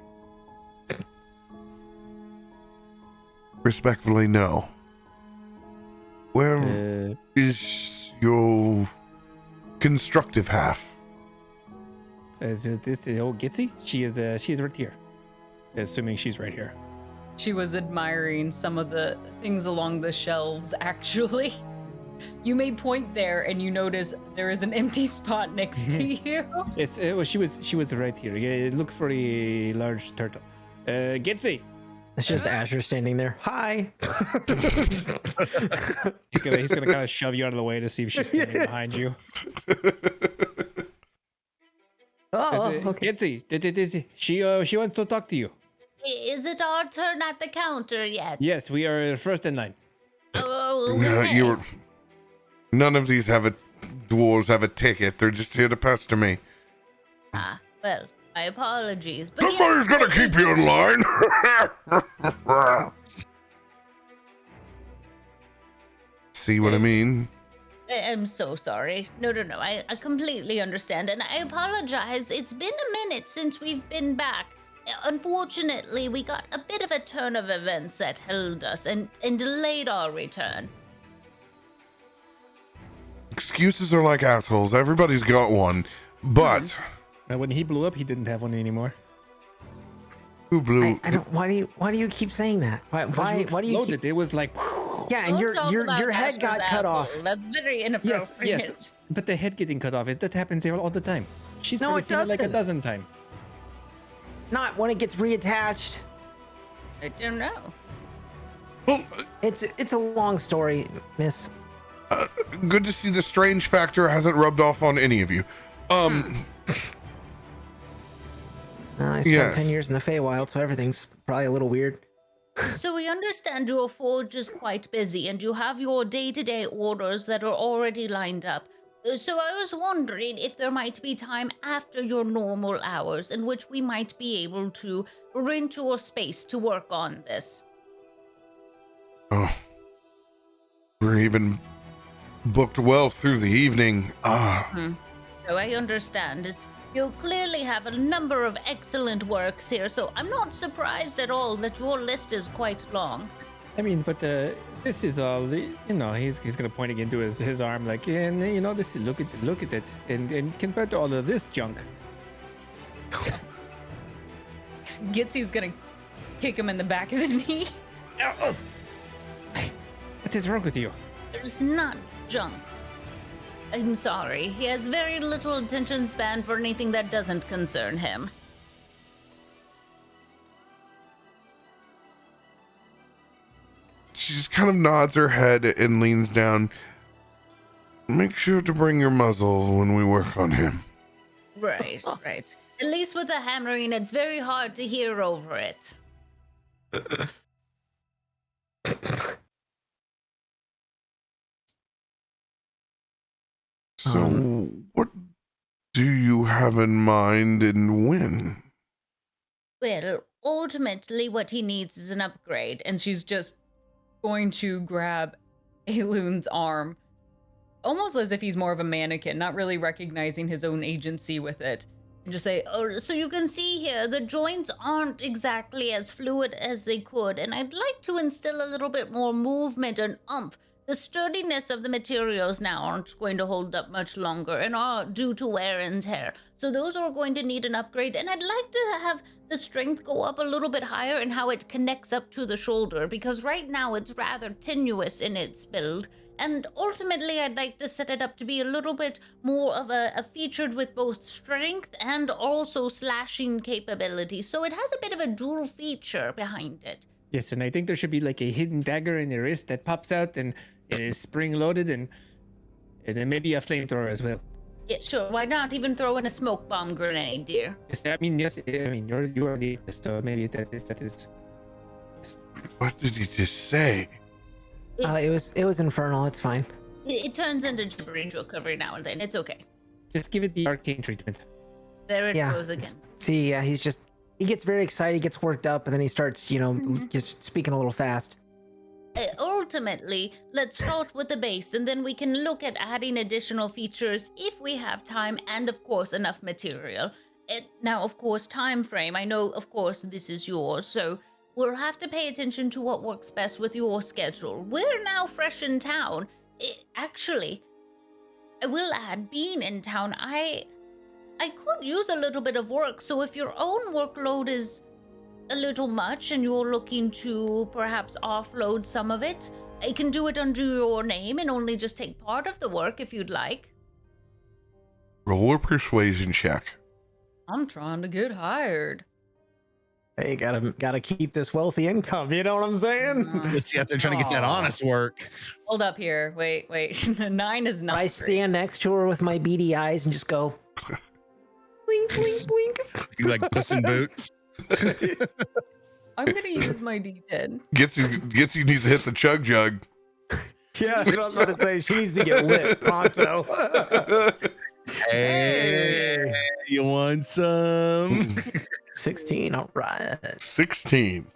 Respectfully, no. Where is your constructive half? Is it old Gitzi? She is right here. Assuming she's right here. She was admiring some of the things along the shelves, actually. You may point there and you notice there is an empty spot next to you. Yes, well, she was right here. Yeah, look for a large turtle. Gitzi! It's just Asher standing there. Hi. He's gonna kind of shove you out of the way to see if she's standing behind you. Oh, okay. Gitzi, she wants to talk to you. Is it our turn at the counter yet? Yes, we are first in line. Oh, No, okay. none of these dwarves have a ticket. They're just here to pester me. Ah, well, my apologies. But Somebody's gonna keep you in line. See what I mean? I'm so sorry. No. I completely understand, and I apologize. It's been a minute since we've been back. Unfortunately, we got a bit of a turn of events that held us and delayed our return. Excuses are like assholes. Everybody's got one. But When he blew up, he didn't have one anymore. who blew? I don't. Why do you keep saying that? Why do you keep? It was like. Yeah, and Don't talk about your head Asher's got cut asshole. off. That's very inappropriate. Yes, but the head getting cut off, that happens there all the time. She's No, probably it seen it like a doesn't. dozen times. Not when it gets reattached. I don't know. Well, It's a long story, Miss. good to see the strange factor hasn't rubbed off on any of you. I spent Yes. 10 years in the Feywild, so everything's probably a little weird. So we understand your forge is quite busy and you have your day-to-day orders that are already lined up. So I was wondering if there might be time after your normal hours in which we might be able to rent your space to work on this. Oh, we're even booked well through the evening. So I understand. You clearly have a number of excellent works here, so I'm not surprised at all that your list is quite long. I mean, but this is all. He's gonna point again to his arm, like, and this is look at it, and compared to all of this junk. Gitzi's gonna kick him in the back of the knee. What is wrong with you? It's not junk. I'm sorry. He has very little attention span for anything that doesn't concern him. She just kind of nods her head and leans down. Make sure to bring your muzzle when we work on him. Right. At least with the hammering, it's very hard to hear over it. So, what do you have in mind and when? Well, ultimately, what he needs is an upgrade. And she's just going to grab Aelun's arm, almost as if he's more of a mannequin, not really recognizing his own agency with it. And just say, oh, so you can see here, the joints aren't exactly as fluid as they could, and I'd like to instill a little bit more movement and oomph the sturdiness of the materials now aren't going to hold up much longer and are due to wear and tear. So those are going to need an upgrade, and I'd like to have the strength go up a little bit higher in how it connects up to the shoulder, because right now it's rather tenuous in its build. And ultimately, I'd like to set it up to be a little bit more of a featured with both strength and also slashing capability. So it has a bit of a dual feature behind it. Yes, and I think there should be like a hidden dagger in the wrist that pops out and it is spring loaded, and then maybe a flamethrower as well. Yeah, sure. Why not even throw in a smoke bomb grenade, dear? Yes, you are the so maybe that is. What did he just say? It was infernal. It's fine. It turns into gibbering joke every now and then. It's okay. Just give it the arcane treatment. There it Yeah. goes again. See, yeah, he gets very excited, he gets worked up, and then he starts, gets speaking a little fast. Ultimately, let's start with the base, and then we can look at adding additional features if we have time and, of course, enough material. Now, of course, time frame. I know, of course, this is yours, so we'll have to pay attention to what works best with your schedule. We're now fresh in town. Actually, I will add, being in town, I could use a little bit of work, so if your own workload is a little much and you're looking to perhaps offload some of it, I can do it under your name and only just take part of the work if you'd like. Roll a persuasion check. I'm trying to get hired. Hey, gotta keep this wealthy income, you know what I'm saying? Let's see out there trying to get that honest work. Hold up here. Wait. 9 is not I great. stand next to her with my beady eyes and just go, blink, blink, blink. You like Puss in Boots? I'm gonna use my D10. Gitzi needs to hit the chug jug. Yeah, that's what I was about to say. She needs to get lit pronto. Hey, you want some? 16, all right. 16.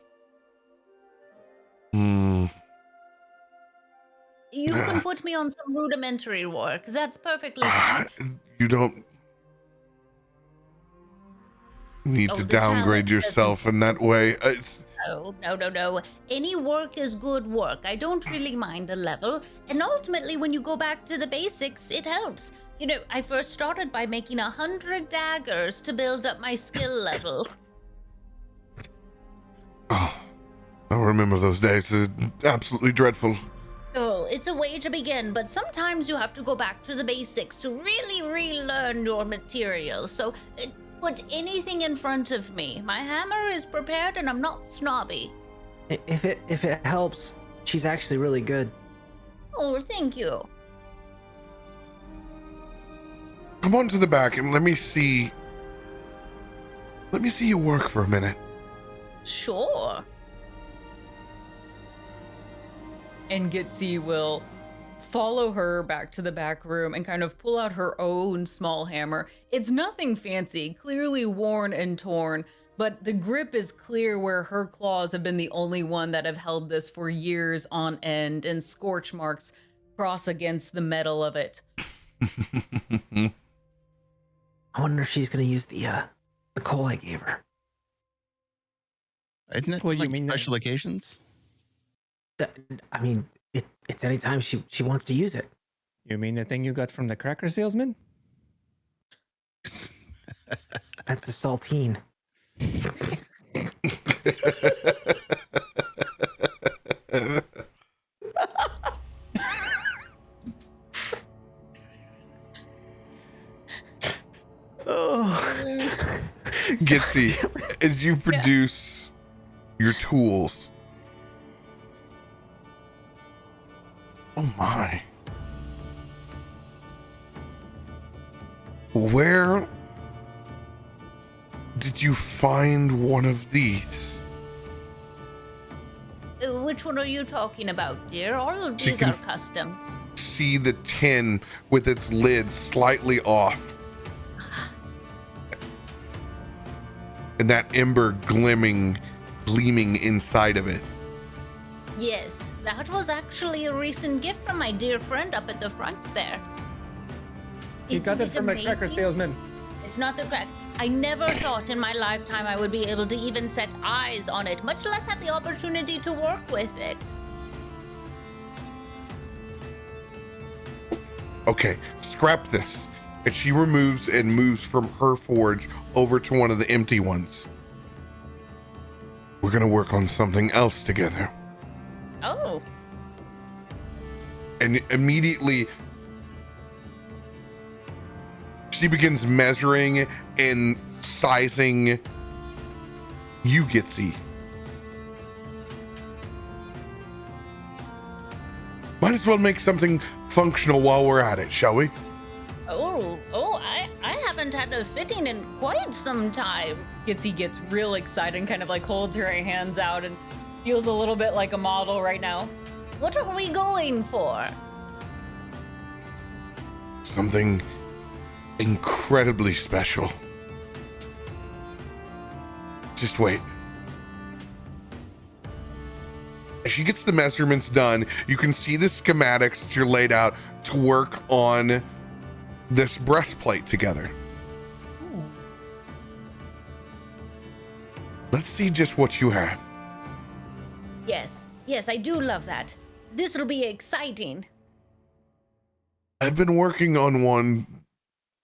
You can put me on some rudimentary work. That's perfectly fine. You don't need to the downgrade challenge yourself in that way. Oh, no. Any work is good work. I don't really mind the level. And ultimately, when you go back to the basics, it helps. I first started by making 100 daggers to build up my skill level. Oh, I remember those days. It's absolutely dreadful. Oh, it's a way to begin, but sometimes you have to go back to the basics to really relearn your material. So put anything in front of me. My hammer is prepared and I'm not snobby. If it helps, she's actually really good. Oh, thank you. Come on to the back and let me see you work for a minute. Sure. And Gitzi will follow her back to the back room and kind of pull out her own small hammer. It's nothing fancy, clearly worn and torn, but the grip is clear where her claws have been the only one that have held this for years on end, and scorch marks cross against the metal of it. I wonder if she's gonna use the coal I gave her. Isn't it What do you like mean? special occasions? I mean, it's anytime she wants to use it. You mean the thing you got from the cracker salesman? That's a saltine. Oh. Gitzi, as you produce your tools. Oh my. Where did you find one of these? Which one are you talking about, dear? All of She these can are custom. See the tin with its lid slightly off. And that ember gleaming inside of it. Yes, that was actually a recent gift from my dear friend up at the front there. You got that Isn't it from a cracker amazing? salesman. It's not the crack. I never thought in my lifetime I would be able to even set eyes on it, much less have the opportunity to work with it. Okay, scrap this. And she removes and moves from her forge over to one of the empty ones. We're gonna work on something else together. Oh, And immediately she begins measuring and sizing you, Gitzi. Might as well make something functional while we're at it, shall we? I haven't had a fitting in quite some time. Gitzi gets real excited and kind of like holds her hands out and feels a little bit like a model right now. What are we going for? Something incredibly special. Just wait. As she gets the measurements done, you can see the schematics that you're laid out to work on this breastplate together. Ooh. Let's see just what you have. Yes, I do love that. This'll be exciting. I've been working on one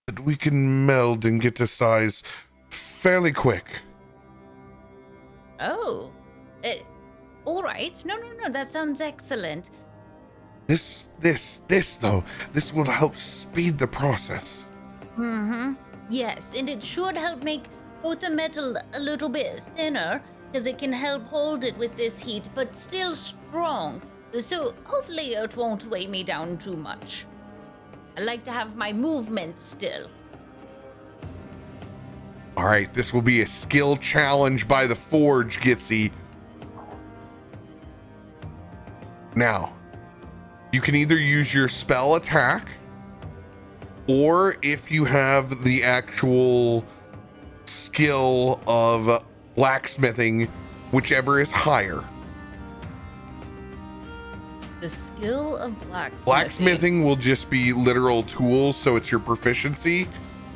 that we can meld and get to size fairly quick. Oh, all right. No, that sounds excellent. This though, this will help speed the process. Mm-hmm. Yes, and it should help make both the metal a little bit thinner, because it can help hold it with this heat, but still strong. So hopefully it won't weigh me down too much. I like to have my movement still. All right, this will be a skill challenge by the Forge, Gitzi. Now, you can either use your spell attack, or if you have the actual skill of blacksmithing, whichever is higher. The skill of blacksmithing. Blacksmithing will just be literal tools, so it's your proficiency.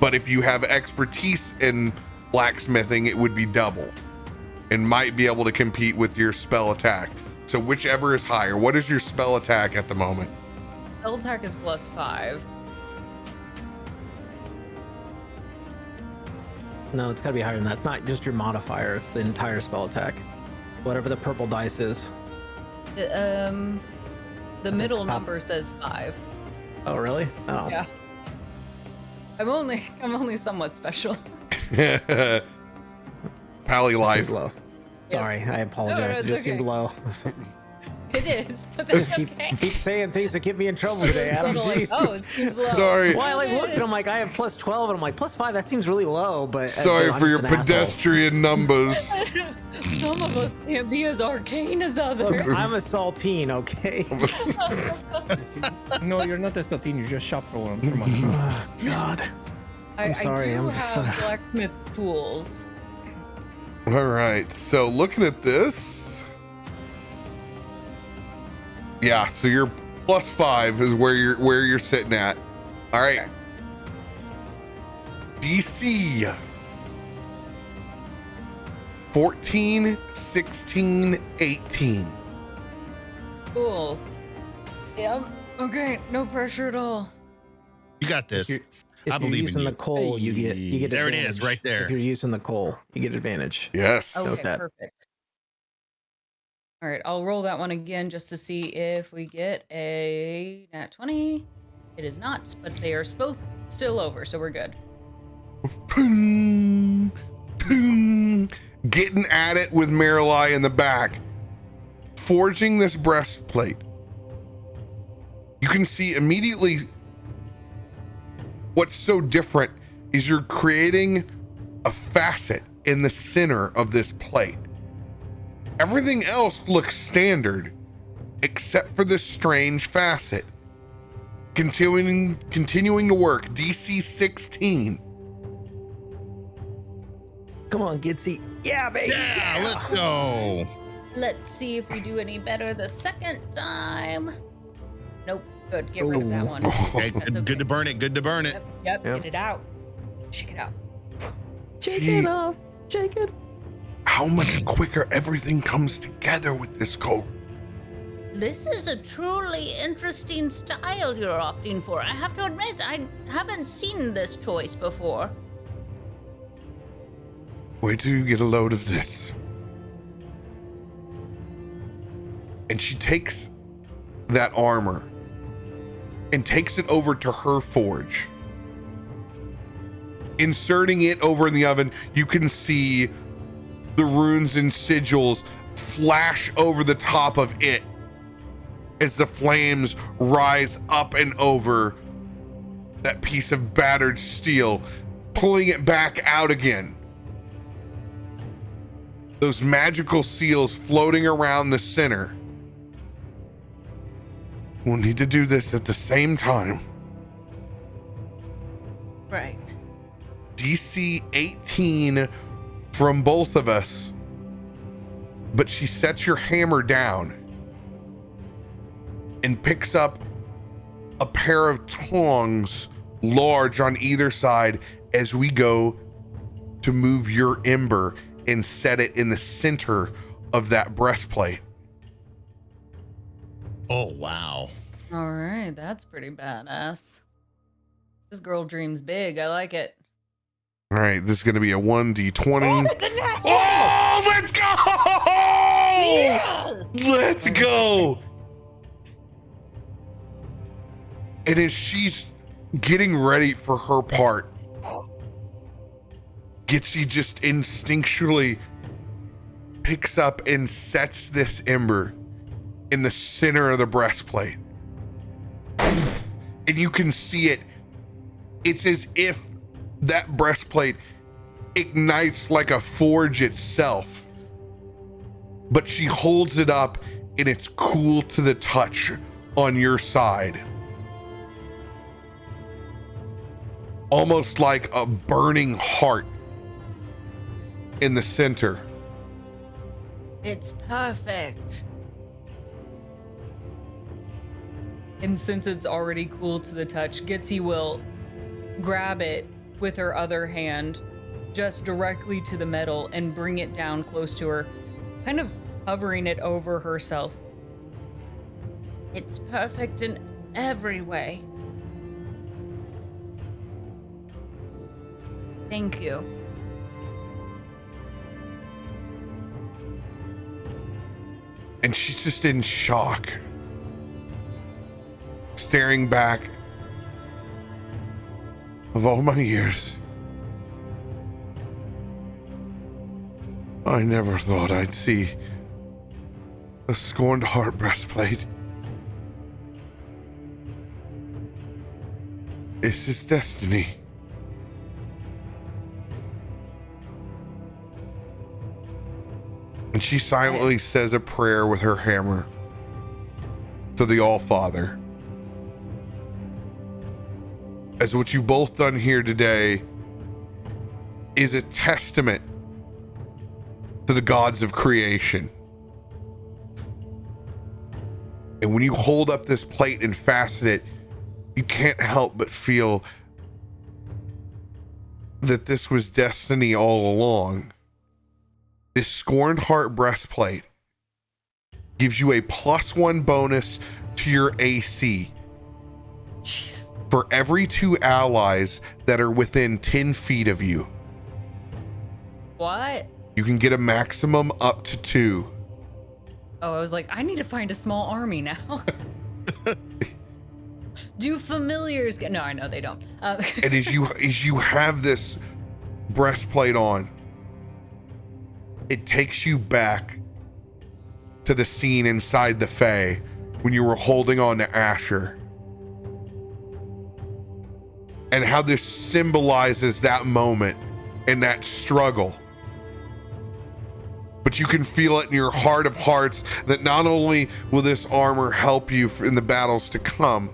But if you have expertise in blacksmithing, it would be double and might be able to compete with your spell attack. So whichever is higher. What is your spell attack at the moment? Spell attack is +5. No, it's gotta be higher than that. It's not just your modifier, it's the entire spell attack. Whatever the purple dice is. The middle number says 5. Oh, really? Oh. Yeah. I'm only somewhat special. Pally life. Seemed low. Sorry, I apologize. it's It just seemed okay. low. It is, but that's keep okay. saying things that get me in trouble today, Adam. Sort of like, Jeez. oh, it seems low. Sorry. Well, I like looked and I'm like, I have +12, and I'm like, +5. That seems really low, but Sorry I'm for just your an asshole. pedestrian numbers. Some of us can't be as arcane as others. Look, I'm a saltine, okay? No, you're not a Saltine. You just shop for one from us. Oh, God. I sorry, do I'm just, have blacksmith tools. All right, so looking at this, yeah, so your +5 is where you're sitting at. All right, Okay. DC 14, 16, 18. Cool. Yeah. Okay. No pressure at all. You got this. If I you're believe in using you. the coal, you get There it advantage. is, right there. If you're using the coal, you get advantage. Yes. Okay. that. Perfect. All right. I'll roll that one again just to see if we get a nat 20. It is not, but they are both still over, so we're good. Boom, boom. Getting at it with Marilai in the back, forging this breastplate. You can see immediately what's so different is you're creating a facet in the center of this plate. Everything else looks standard except for this strange facet. Continuing to work. DC 16. Come on, Gitzi. Yeah, baby. Yeah, let's go. Let's see if we do any better the second time. Nope. Good. Get rid of that one. Okay, That's okay. good to burn it. Good to burn it. Yep. Yep. Get it out. Shake it out. Shake See? it off. Shake it. How much quicker everything comes together with this coat. This is a truly interesting style you're opting for. I have to admit, I haven't seen this choice before. Wait till you get a load of this. And she takes that armor and takes it over to her forge. Inserting it over in the oven, you can see the runes and sigils flash over the top of it as the flames rise up and over that piece of battered steel, pulling it back out again. Those magical seals floating around the center. We'll need to do this at the same time. Right. DC 18 from both of us, but she sets your hammer down and picks up a pair of tongs, large on either side, as we go to move your ember and set it in the center of that breastplate. Oh, wow. All right, that's pretty badass. This girl dreams big. I like it. All right, this is going to be a 1d20. Oh, Let's go! Let's go! And as she's getting ready for her part, Gitzi just instinctually picks up and sets this ember in the center of the breastplate. And you can see it. It's as if that breastplate ignites like a forge itself. But she holds it up and it's cool to the touch on your side. Almost like a burning heart in the center. it's perfect. And since it's already cool to the touch, Gitzi will grab it with her other hand just directly to the metal and bring it down close to her, kind of hovering it over herself. It's perfect in every way. Thank you. And she's just in shock, staring back. Of all my years, I never thought I'd see a scorned heart breastplate. It's his destiny. And she silently says a prayer with her hammer to the All-Father. As what you've both done here today is a testament to the gods of creation. And when you hold up this plate and fasten it, you can't help but feel that this was destiny all along. This Scorned Heart breastplate gives you a +1 bonus to your AC. Jeez. For every 2 allies that are within 10 feet of you. What? You can get a maximum up to 2. Oh, I was like, I need to find a small army now. Do familiars get? No, I know they don't. And as you have this breastplate on, it takes you back to the scene inside the Fae when you were holding on to Asher. And how this symbolizes that moment and that struggle. But you can feel it in your heart of hearts that not only will this armor help you in the battles to come,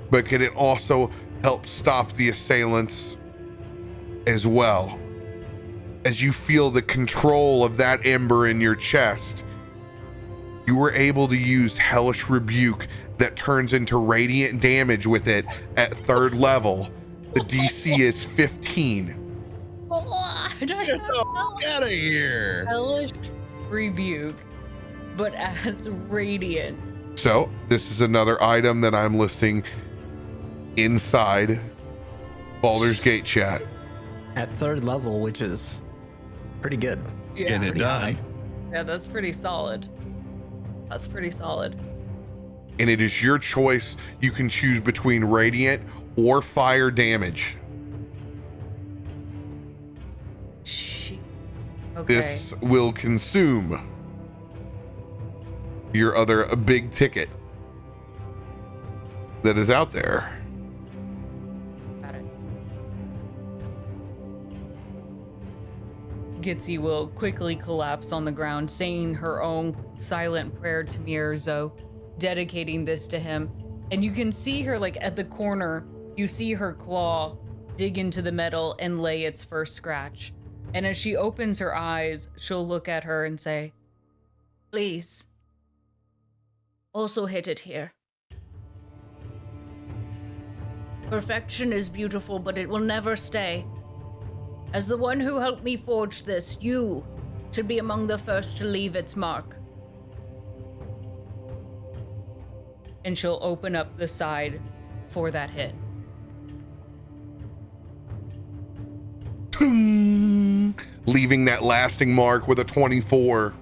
but can it also help stop the assailants as well. As you feel the control of that ember in your chest, you were able to use Hellish Rebuke that turns into radiant damage with it at 3rd level. The DC is 15. Get out of here. Hellish Rebuke. but as radiant. So this is another item that I'm listing inside Baldur's Gate chat. At 3rd level, which is pretty good. Yeah. Get it Pretty done. high. Yeah, that's pretty solid. That's pretty solid. And it is your choice. You can choose between radiant or fire damage. Jeez. Okay. This will consume your other big ticket that is out there. Got it. Gitzi will quickly collapse on the ground, saying her own silent prayer to Mirzo, dedicating this to him. And you can see her, like, at the corner, you see her claw dig into the metal and lay its first scratch. And as she opens her eyes, she'll look at her and say, Please. Also hit it here. Perfection is beautiful, but it will never stay. As the one who helped me forge this, you should be among the first to leave its mark. and she'll open up the side for that hit. Leaving that lasting mark with a 24.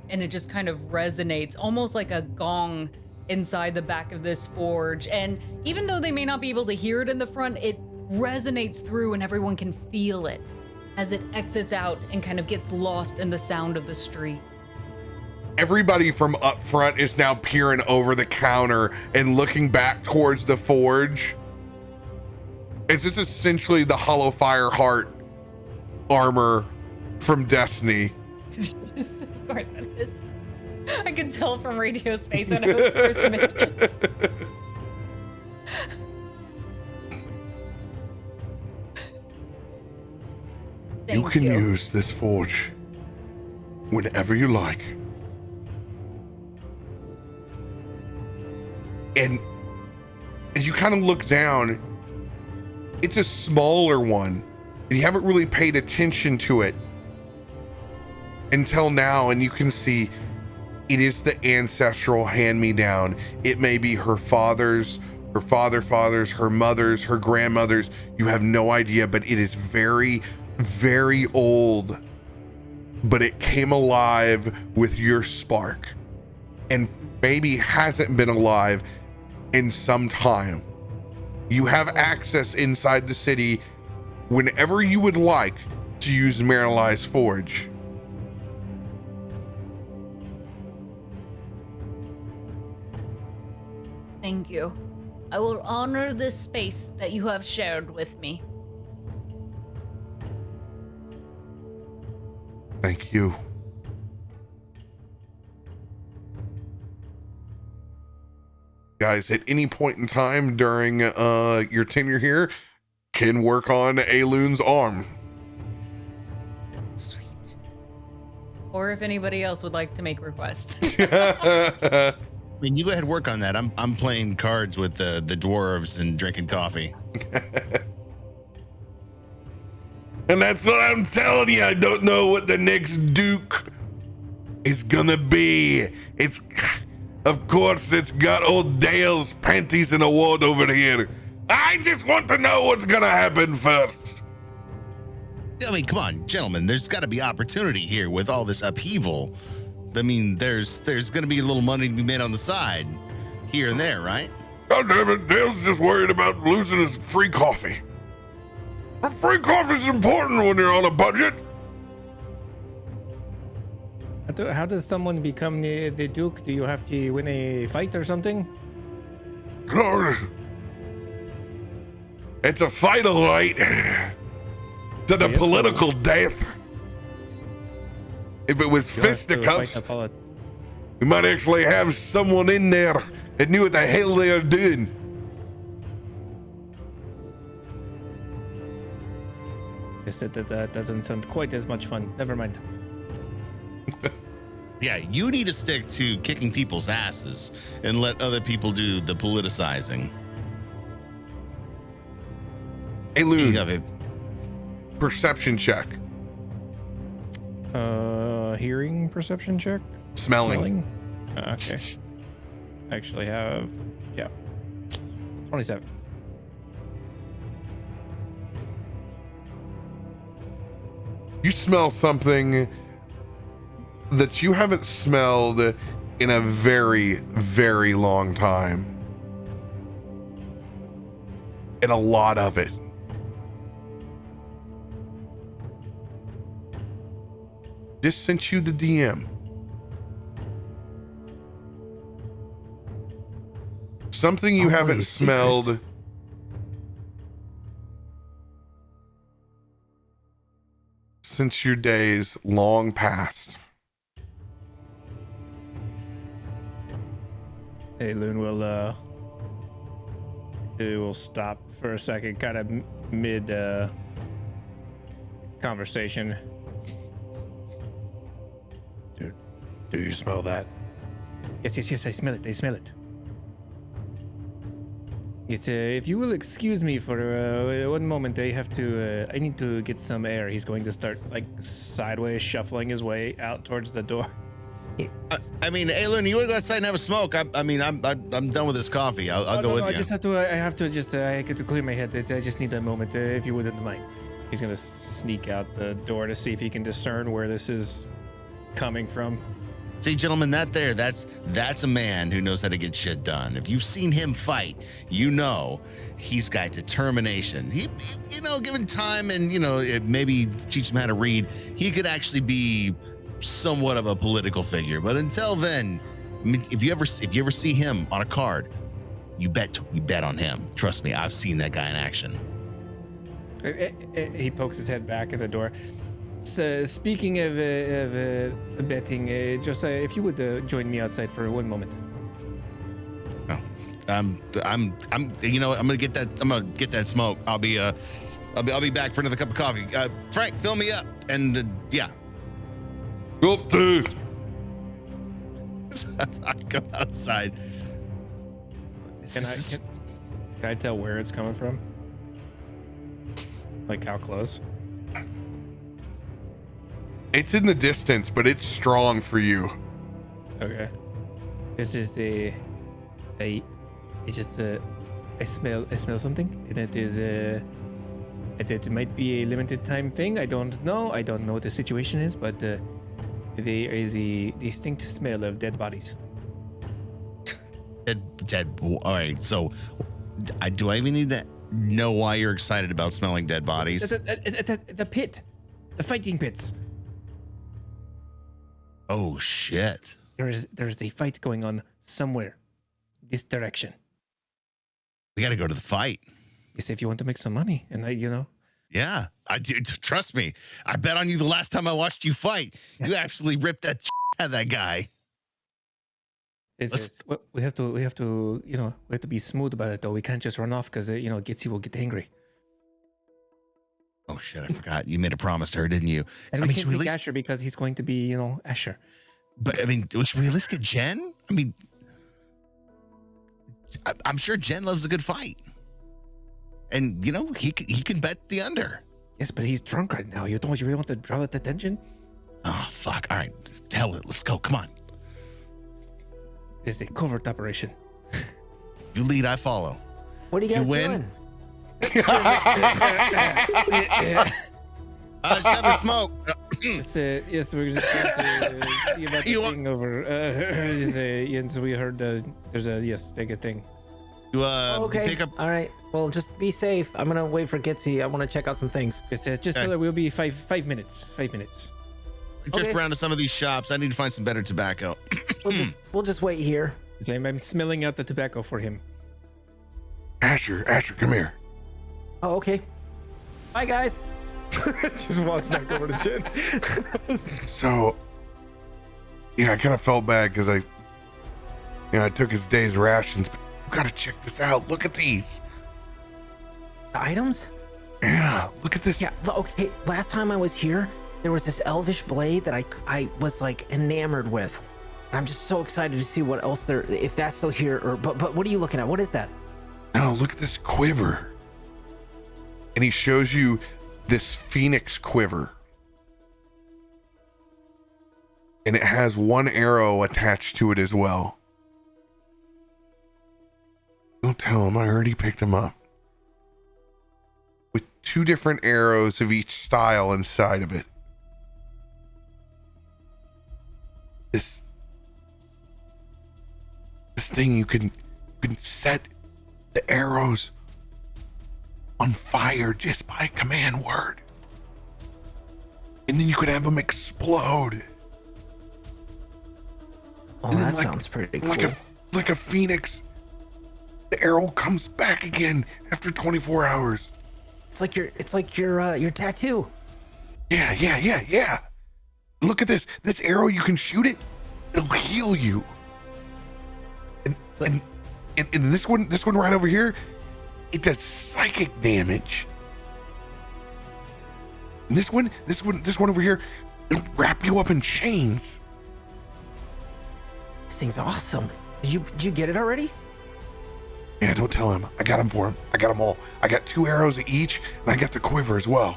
And it just kind of resonates almost like a gong inside the back of this forge. And even though they may not be able to hear it in the front, it resonates through and everyone can feel it as it exits out and kind of gets lost in the sound of the street. Everybody from up front is now peering over the counter and looking back towards the forge. It's just essentially the Hollow Fire Heart armor from Destiny. Of course it is. I could tell from Radio's face when it was first mentioned. You can use this forge whenever you like. And as you kind of look down, it's a smaller one. And you haven't really paid attention to it until now, and you can see it is the ancestral hand-me-down. It may be her father's, her father's, her mother's, her grandmother's. You have no idea, but it is very, very old. But it came alive with your spark, and maybe hasn't been alive in some time. You have access inside the city whenever you would like to use Marilai's forge. Thank you. I will honor this space that you have shared with me. Thank you. Guys, at any point in time during your tenure here, can work on Aelun's arm. Sweet. Or if anybody else would like to make requests. I mean, you go ahead and work on that. I'm playing cards with the dwarves and drinking coffee. And that's what I'm telling you. I don't know what the next Duke is gonna be. Of course, it's got old Dale's panties in a ward over here. I just want to know what's gonna happen first. I mean, come on, gentlemen. There's got to be opportunity here with all this upheaval. I mean, there's going to be a little money to be made on the side, here and there, right? God damn it, Dale's just worried about losing his free coffee. But free coffee is important when you're on a budget. How does someone become the Duke? Do you have to win a fight or something? It's a fight, all right. To the political death. If it was fisticuffs, we might actually have someone in there that knew what the hell they are doing. That doesn't sound quite as much fun. Never mind. Yeah, you need to stick to kicking people's asses and let other people do the politicizing. Hey, Lou, it. perception check. Hearing perception check. Smelling. Okay. I actually have 27. You smell something that you haven't smelled in a very, very long time. And a lot of it. Just sent you the DM. Something you haven't smelled since your days long past. Aelun will stop for a second, kind of mid conversation. Do you smell that? Yes, I smell it. Yes, if you will excuse me for one moment, I need to get some air. He's going to start like sideways shuffling his way out towards the door. I mean, Aelun, you want to go outside and have a smoke? I'm done with this coffee. I'll go with you. I have to clear my head. I just need a moment, if you wouldn't mind. He's gonna sneak out the door to see if he can discern where this is coming from. See, gentlemen, that's a man who knows how to get shit done. If you've seen him fight, you know he's got determination. He given time and maybe teach him how to read, he could actually be somewhat of a political figure. But until then, I mean, if you ever see him on a card, you bet on him. Trust me, I've seen that guy in action. He pokes his head back at the door. So, speaking of betting, Josiah, if you would join me outside for one moment. Oh, I'm gonna get that smoke. I'll be back for another cup of coffee. Frank, fill me up, and yeah. Go to. I go outside. Can I tell where it's coming from? Like how close? It's in the distance, but it's strong for you. Okay. This is I smell something, and it might be a limited time thing. I don't know what the situation is, but there is a distinct smell of dead bodies. Dead. All right. So, do I even need to know why you're excited about smelling dead bodies? The pit, the fighting pits. Oh shit! There's a fight going on somewhere, this direction. We got to go to the fight. Yes, if you want to make some money, and Yeah, I do. Trust me. I bet on you the last time I watched you fight. Yes. You actually ripped that out of that guy. We have to be smooth about it though. We can't just run off because Gitzi will get angry. Oh shit! I forgot. You made a promise to her, didn't you? And we can't take Asher because he's going to be Asher. But I mean, should we at least get Jen? I mean, I'm sure Jen loves a good fight, and he can bet the under. Yes, but he's drunk right now. You really want to draw that attention? Oh fuck! All right, to hell with it. Let's go. Come on. It's a covert operation. You lead, I follow. What are you guys doing? Just have a smoke. Yes, we're just going to see about the thing over. So we heard take a thing. You Okay. pick up. All right. Well, just be safe. I'm gonna wait for Gitzi. I want to check out some things. Just tell her we'll be five minutes. 5 minutes. Just Okay. around to some of these shops. I need to find some better tobacco. We'll just wait here. I'm smelling out the tobacco for him. Asher, come here. Oh, okay. Bye, guys. Just walks back over to Jen. So, yeah, I kind of felt bad because I took his day's rations. But you gotta check this out. Look at these. The items? Yeah, look at this. Yeah. Okay. Last time I was here, there was this Elvish Blade that I was like enamored with. I'm just so excited to see what else if that's still here. But what are you looking at? What is that? No, look at this quiver. And he shows you this phoenix quiver. and it has one arrow attached to it as well. Don't tell him, I already picked him up. With 2 different arrows of each style inside of it. This thing, you can set the arrows on fire just by command word. And then you could have them explode. Oh, And then that sounds pretty cool. Like a phoenix, the arrow comes back again after 24 hours. It's like your tattoo. Yeah. Look at this. This arrow, you can shoot it, it'll heal you. And this one right over here, it does psychic damage. And this one over here, it'll wrap you up in chains. This thing's awesome. Did you get it already? Yeah, don't tell him. I got them for him. I got them all. I got 2 arrows of each, and I got the quiver as well.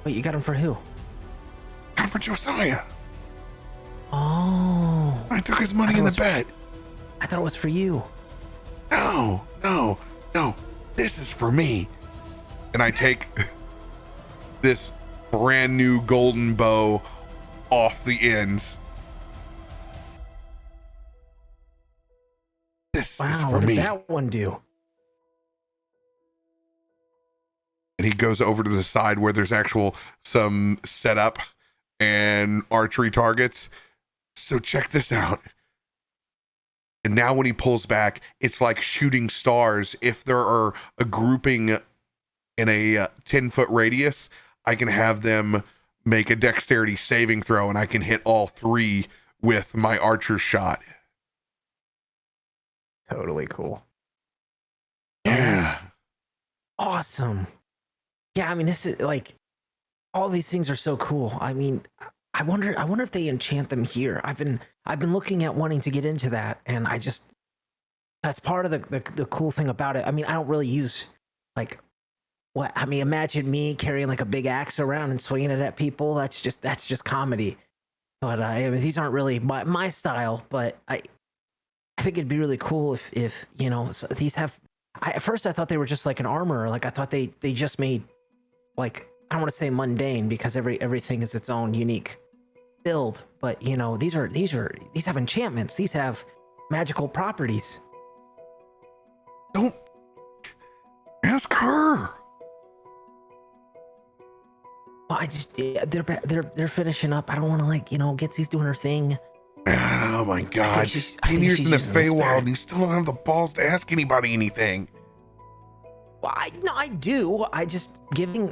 Wait, you got them for who? Got them for Josiah. Oh. I took his money in the bet. I thought it was for you. No. This is for me. And I take this brand new golden bow off the ends. This is for what me. does that one do? And he goes over to the side where there's some setup and archery targets. So check this out. And now when he pulls back, it's like shooting stars. If there are a grouping in a 10-foot radius, I can have them make a dexterity saving throw, and I can hit all 3 with my archer shot. Totally cool. Yeah. Awesome. Yeah, I mean, this is like, all these things are so cool. I mean, I wonder if they enchant them here. I've been looking at wanting to get into that, and that's part of the cool thing about it. I mean, I don't really use imagine me carrying like a big axe around and swinging it at people. That's just comedy. But I mean, these aren't really my style. But I think it'd be really cool if these have. At first I thought they were just like an armor. Like I thought they just made, like, I don't want to say mundane because everything is its own unique build. But these have enchantments. These have magical properties. Don't ask her. Well, they're finishing up. I don't want to Gitzi's doing her thing. Oh my God! 10 years in the Feywild, and you still don't have the balls to ask anybody anything. Well, I do. I just giving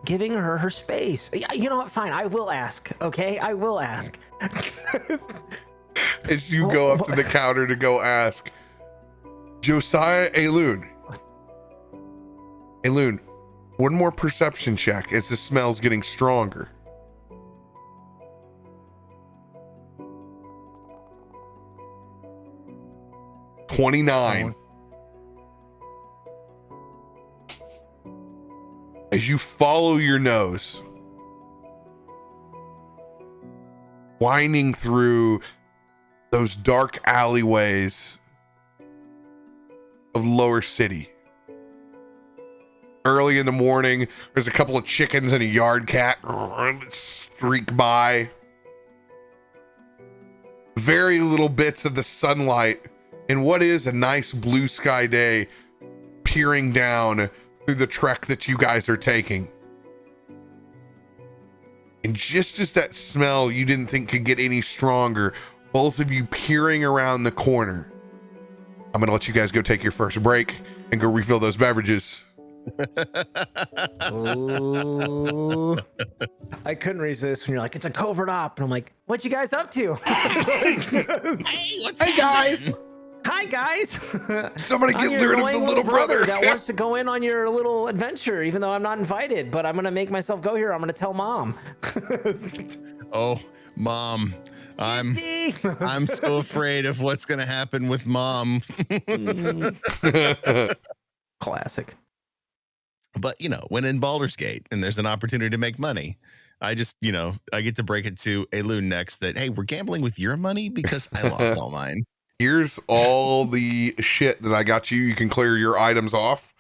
her space. You know what? Fine, I will ask. Okay, I will ask. As you go up to the counter to go ask, Josiah, Aelun, one more perception check as the smell's getting stronger. $29. As you follow your nose, winding through those dark alleyways of Lower City. Early in the morning, there's a couple of chickens and a yard cat streak by. Very little bits of the sunlight in what is a nice blue sky day peering down through the trek that you guys are taking. And just as that smell you didn't think could get any stronger, both of you peering around the corner. I'm gonna let you guys go take your first break and go refill those beverages. Ooh. I couldn't resist when you're like, it's a covert op, and I'm like, what you guys up to? Hey, guys. Hi guys. Somebody I'm get your rid of the annoying little brother that wants to go in on your little adventure, even though I'm not invited. But I'm gonna make myself go here. I'm gonna tell mom. Oh, Mom, I'm so afraid of what's gonna happen with Mom. Classic. But when in Baldur's Gate and there's an opportunity to make money, I just, I get to break it to Aelun next that, hey, we're gambling with your money because I lost all mine. Here's all the shit that I got you. You can clear your items off.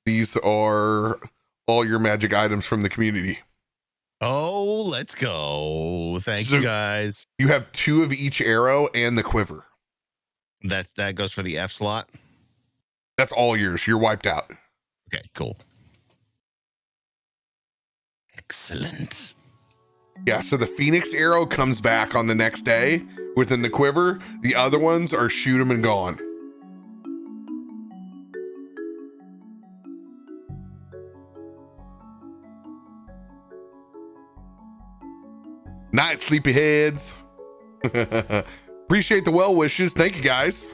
These are all your magic items from the community. Oh, let's go. Thank you, guys. You have 2 of each arrow and the quiver. That goes for the F slot. That's all yours. You're wiped out. Okay, cool. Excellent. Yeah, so the Phoenix arrow comes back on the next day within the quiver. The other ones are shoot them and gone. Night, sleepyheads. Appreciate the well wishes. Thank you, guys.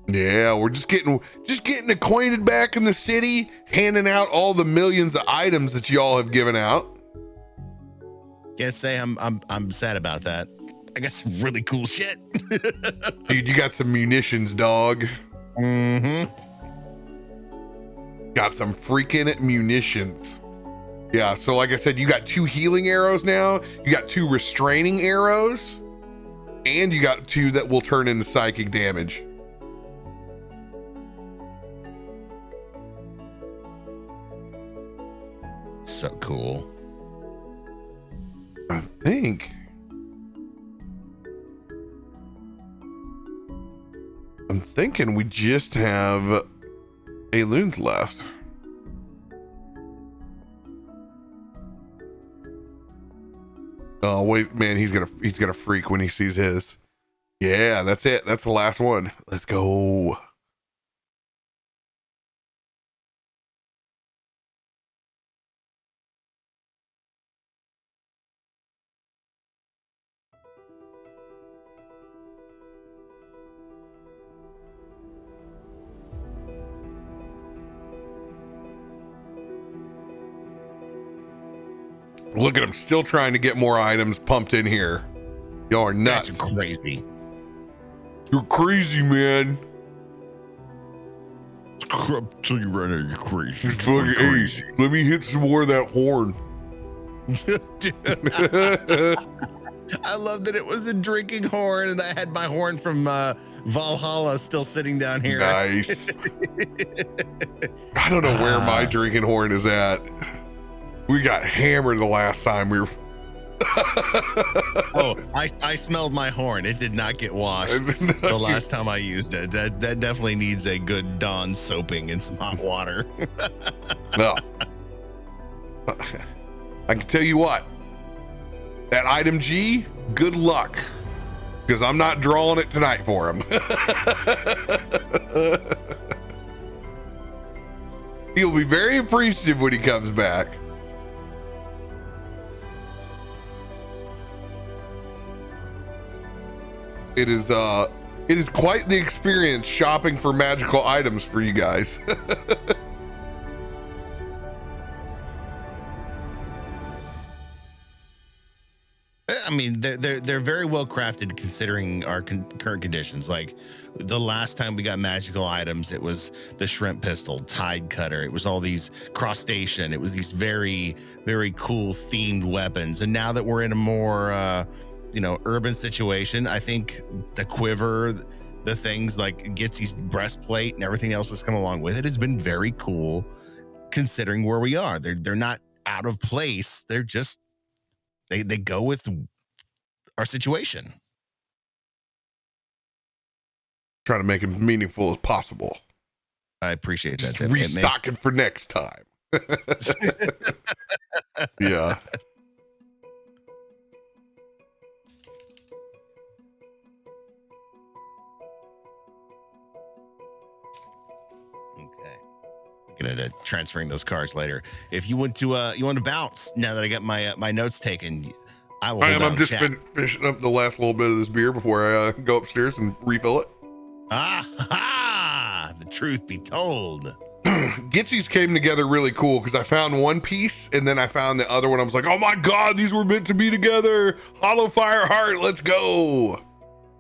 Yeah, we're just getting acquainted back in the city, handing out all the millions of items that y'all have given out. Can't say I'm sad about that. I got some really cool shit. Dude, you got some munitions, dog. Mm-hmm. Got some freaking munitions. Yeah, so like I said, you got 2 healing arrows now. You got 2 restraining arrows. And you got 2 that will turn into psychic damage. So cool. I'm thinking we just have Aelun's left. Oh wait, man, he's gonna freak when he sees his. Yeah, that's it. That's the last one. Let's go. Look at him, still trying to get more items pumped in here. Y'all are nuts. That's crazy. You're crazy, man. Till you run out of your crazy. Just fucking crazy. Let me hit some more of that horn. I love that it was a drinking horn, and I had my horn from Valhalla still sitting down here. Nice. I don't know where my drinking horn is at. We got hammered the last time we were. Oh, I smelled my horn. It did not get washed the last time I used it. That definitely needs a good Dawn soaping in some hot water. No. I can tell you what. That item G, good luck. Because I'm not drawing it tonight for him. He'll be very appreciative when he comes back. It is quite the experience shopping for magical items for you guys. I mean, they're very well crafted considering our current conditions. Like the last time we got magical items, it was the shrimp pistol, tide cutter. It was all these crustacean. It was these very, very cool themed weapons. And now that we're in a more, urban situation, I think the quiver, the things like Gitzi's breastplate and everything else that's come along with it has been very cool considering where we are. They're not out of place. They're just, they go with our situation. Trying to make it meaningful as possible. I appreciate that. Just restocking for next time. Yeah. Okay. I'm gonna transferring those cards later. If you want to bounce now that I got my notes taken, I will. I'm just finishing up the last little bit of this beer before I go upstairs and refill it. The truth be told. Gitzi's came together really cool because I found one piece and then I found the other one. I was like, oh my God, these were meant to be together. Hollow Fire Heart, let's go.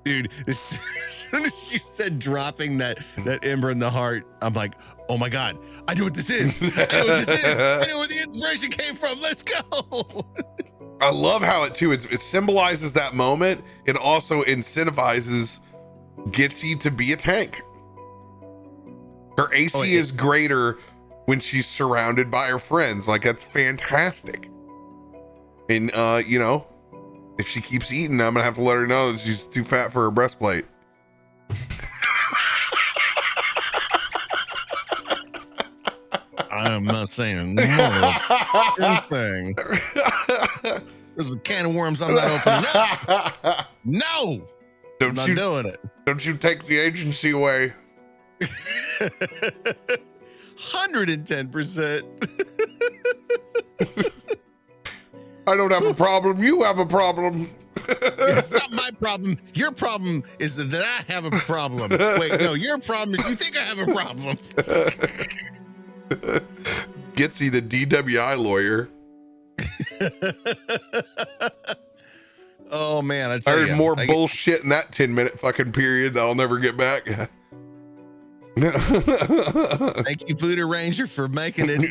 Dude, as soon as she said dropping that ember in the heart, I'm like, oh my God, I know what this is. I know what this is. I know where the inspiration came from. Let's go. I love how it symbolizes that moment. It also incentivizes Gitzi to be a tank. Her AC is greater when she's surrounded by her friends. Like, that's fantastic. And you know, if she keeps eating, I'm gonna have to let her know that she's too fat for her breastplate. I'm not saying another thing. This is a can of worms I'm not opening up. No, I'm not doing it. Don't you take the agency away. 110%. I don't have a problem. You have a problem. It's not my problem. Your problem is that I have a problem. Wait, no, your problem is you think I have a problem. Gitzi, the DWI lawyer. Oh man, I heard more bullshit in that 10-minute fucking period that I'll never get back. Thank you, Voodoo Ranger, for making me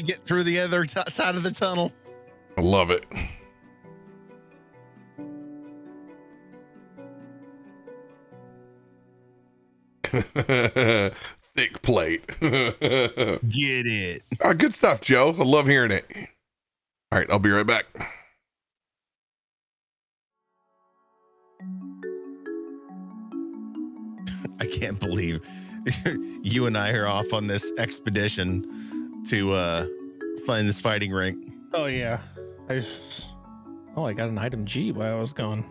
get through the other side of the tunnel. I love it. Thick plate. Get it. Oh, good stuff, Joe. I love hearing it. All right, I'll be right back. I can't believe you and I are off on this expedition to find this fighting rink. Oh yeah, I got an item G while I was gone.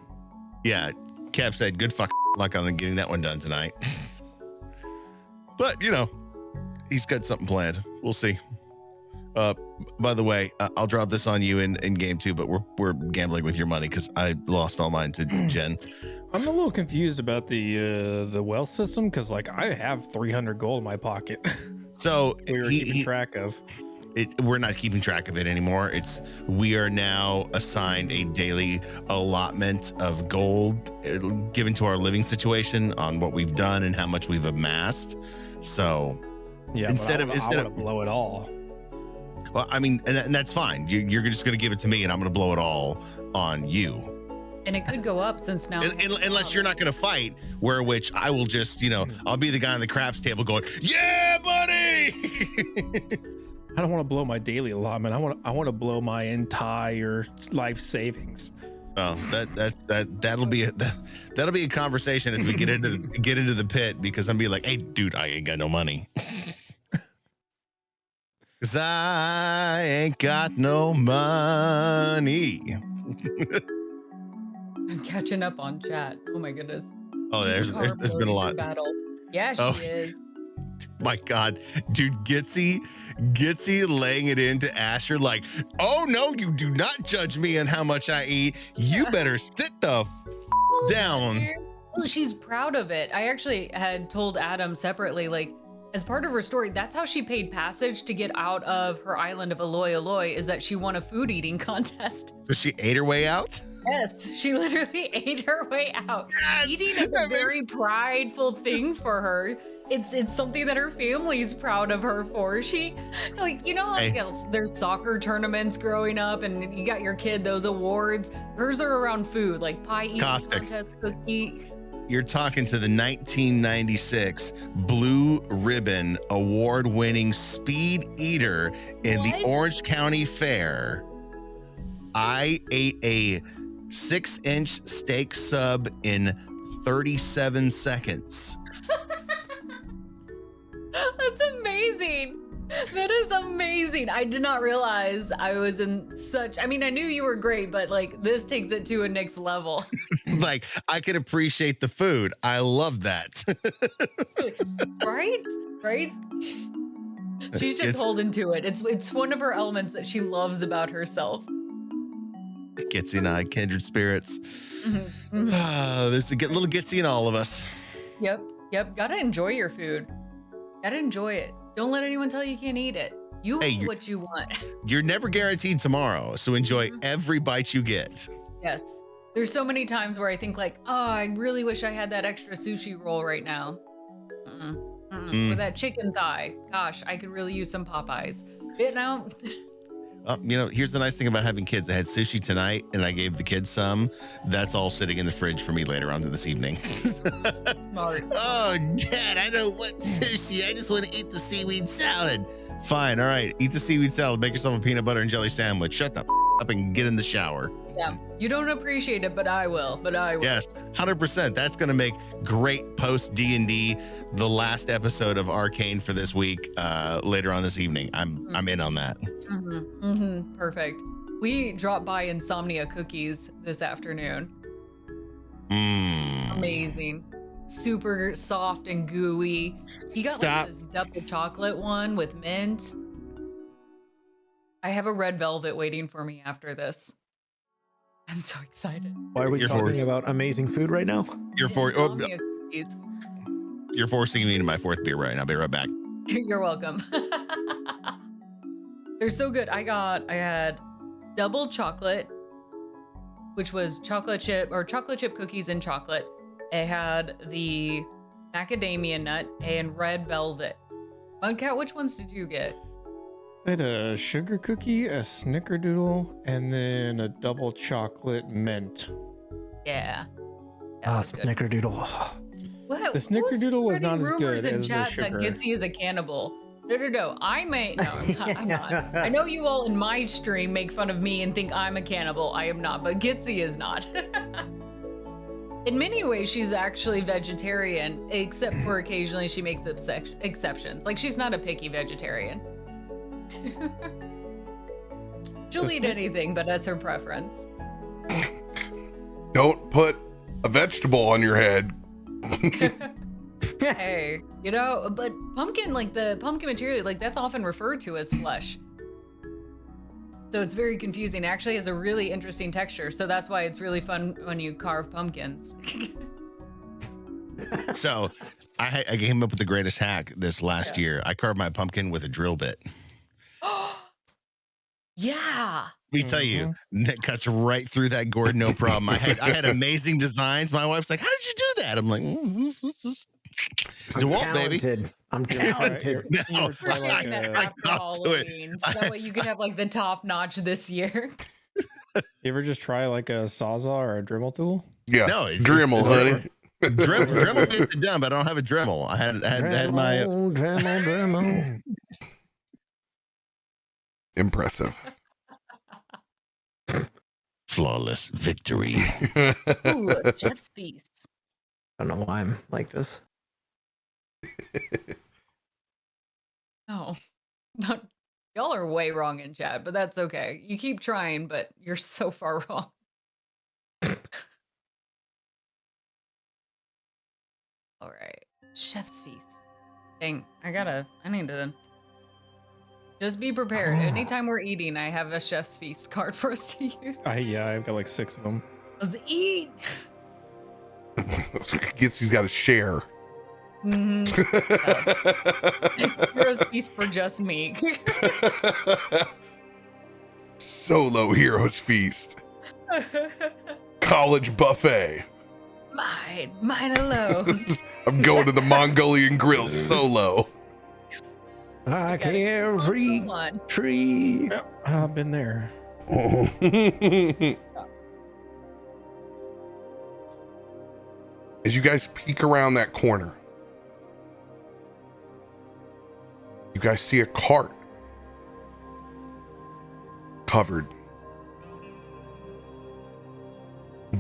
Yeah, Cap said good luck on getting that one done tonight. But you know, he's got something planned. We'll see. By the way, I'll drop this on you in game 2, but we're gambling with your money because I lost all mine to Jen. I'm a little confused about the wealth system because like I have 300 gold in my pocket. So we were keeping track of. We're not keeping track of it anymore. We are now assigned a daily allotment of gold given to our living situation on what we've done and how much we've amassed. So yeah, instead of blow it all. Well, I mean, and that's fine. You're just going to give it to me, and I'm going to blow it all on you. And it could go up since now. Unless you're not going to fight, which I will just, I'll be the guy on the craps table going, "Yeah, buddy." I don't want to blow my daily allotment. I want to blow my entire life savings. Oh, that'll be a conversation as we get into the pit, because I'm be like, "Hey, dude, I ain't got no money." 'Cause I ain't got no money. I'm catching up on chat. Oh my goodness. Oh, there's been a lot. Battle. Yeah, she is. My God, dude, Gitzi laying it into Asher like, "Oh no, you do not judge me on how much I eat. You better sit the down." Well, she's proud of it. I actually had told Adam separately, like, as part of her story, that's how she paid passage to get out of her island of Aloy, is that she won a food eating contest. So she ate her way out? Yes, she literally ate her way out. Yes, eating is a very prideful thing for her. It's something that her family's proud of her for. She, like, there's soccer tournaments growing up, and you got your kid those awards. Hers are around food, like pie eating contest, cookie. You're talking to the 1996 Blue Ribbon award-winning speed eater in the Orange County Fair. I ate a 6-inch steak sub in 37 seconds. That's amazing. That is amazing. I did not realize I was in such, I knew you were great, but like this takes it to a next level. Like, I could appreciate the food. I love that. Right? She's just holding to it. It's one of her elements that she loves about herself. Gitzi and I, kindred spirits. There's a little Gitzi in all of us. Yep. Gotta enjoy your food. Gotta enjoy it. Don't let anyone tell you can't eat it. You eat what you want. You're never guaranteed tomorrow, so enjoy every bite you get. Yes. There's so many times where I think like, oh, I really wish I had that extra sushi roll right now. Or that chicken thigh. Gosh, I could really use some Popeyes. You know? Here's the nice thing about having kids. I had sushi tonight and I gave the kids some. That's all sitting in the fridge for me later on this evening. Smart. Oh, Dad, I don't want sushi. I just want to eat the seaweed salad. Fine. All right. Eat the seaweed salad. Make yourself a peanut butter and jelly sandwich. Shut the up and get in the shower. Yeah. You don't appreciate it, but I will. Yes, 100%. That's going to make great post D&D, the last episode of Arcane for this week, later on this evening. I'm in on that. Perfect. We dropped by Insomnia Cookies this afternoon. Amazing. Super soft and gooey. You got like this double chocolate one with mint. I have a red velvet waiting for me after this. I'm so excited. Why are we talking about amazing food right now? You're forcing me into my fourth beer right now. I'll be right back. You're welcome. They're so good. I had double chocolate, which was chocolate chip cookies and chocolate. I had the macadamia nut and red velvet. Mudcat, which ones did you get? I had a sugar cookie, a snickerdoodle, and then a double chocolate mint. Yeah. Snickerdoodle. What? The snickerdoodle was not as good in as the chat sugar. that Gitzi is a cannibal. No. I'm not. I know you all in my stream make fun of me and think I'm a cannibal. I am not, but Gitzi is not. In many ways, she's actually vegetarian, except for occasionally she makes exceptions. Like, she's not a picky vegetarian. She'll eat anything, but that's her preference. Don't put a vegetable on your head. Hey, but pumpkin, like the pumpkin material, like that's often referred to as flesh. So it's very confusing. It actually has a really interesting texture. So that's why it's really fun when you carve pumpkins. So I came up with the greatest hack this last year. I carved my pumpkin with a drill bit. Yeah. Let me tell you, that cuts right through that gourd, no problem. I had amazing designs. My wife's like, "How did you do that?" I'm like, "This is DeWalt, baby." I'm talented. No, Saying that after Halloween, so that way you can have like the top notch this year. You ever just try like a Sawzall or a Dremel tool? Yeah, no, it's Dremel, honey. Dremel gets it done, but I don't have a Dremel. I had my Dremel. Impressive. flawless victory. Ooh, Chef's Feast. I don't know why I'm like this. No, not y'all are way wrong in chat, but that's okay. You keep trying, but you're so far wrong. All right, Chef's Feast. Dang, I need to just be prepared. Anytime we're eating, I have a Chef's Feast card for us to use. Yeah, I've got like 6 of them. Let's eat. Gitzi's got to share. Hero's Feast for just me. Solo Heroes Feast. College buffet. Mine alone. I'm going to the Mongolian grill solo. Like every tree. I've been there. As you guys peek around that corner, you guys see a cart covered.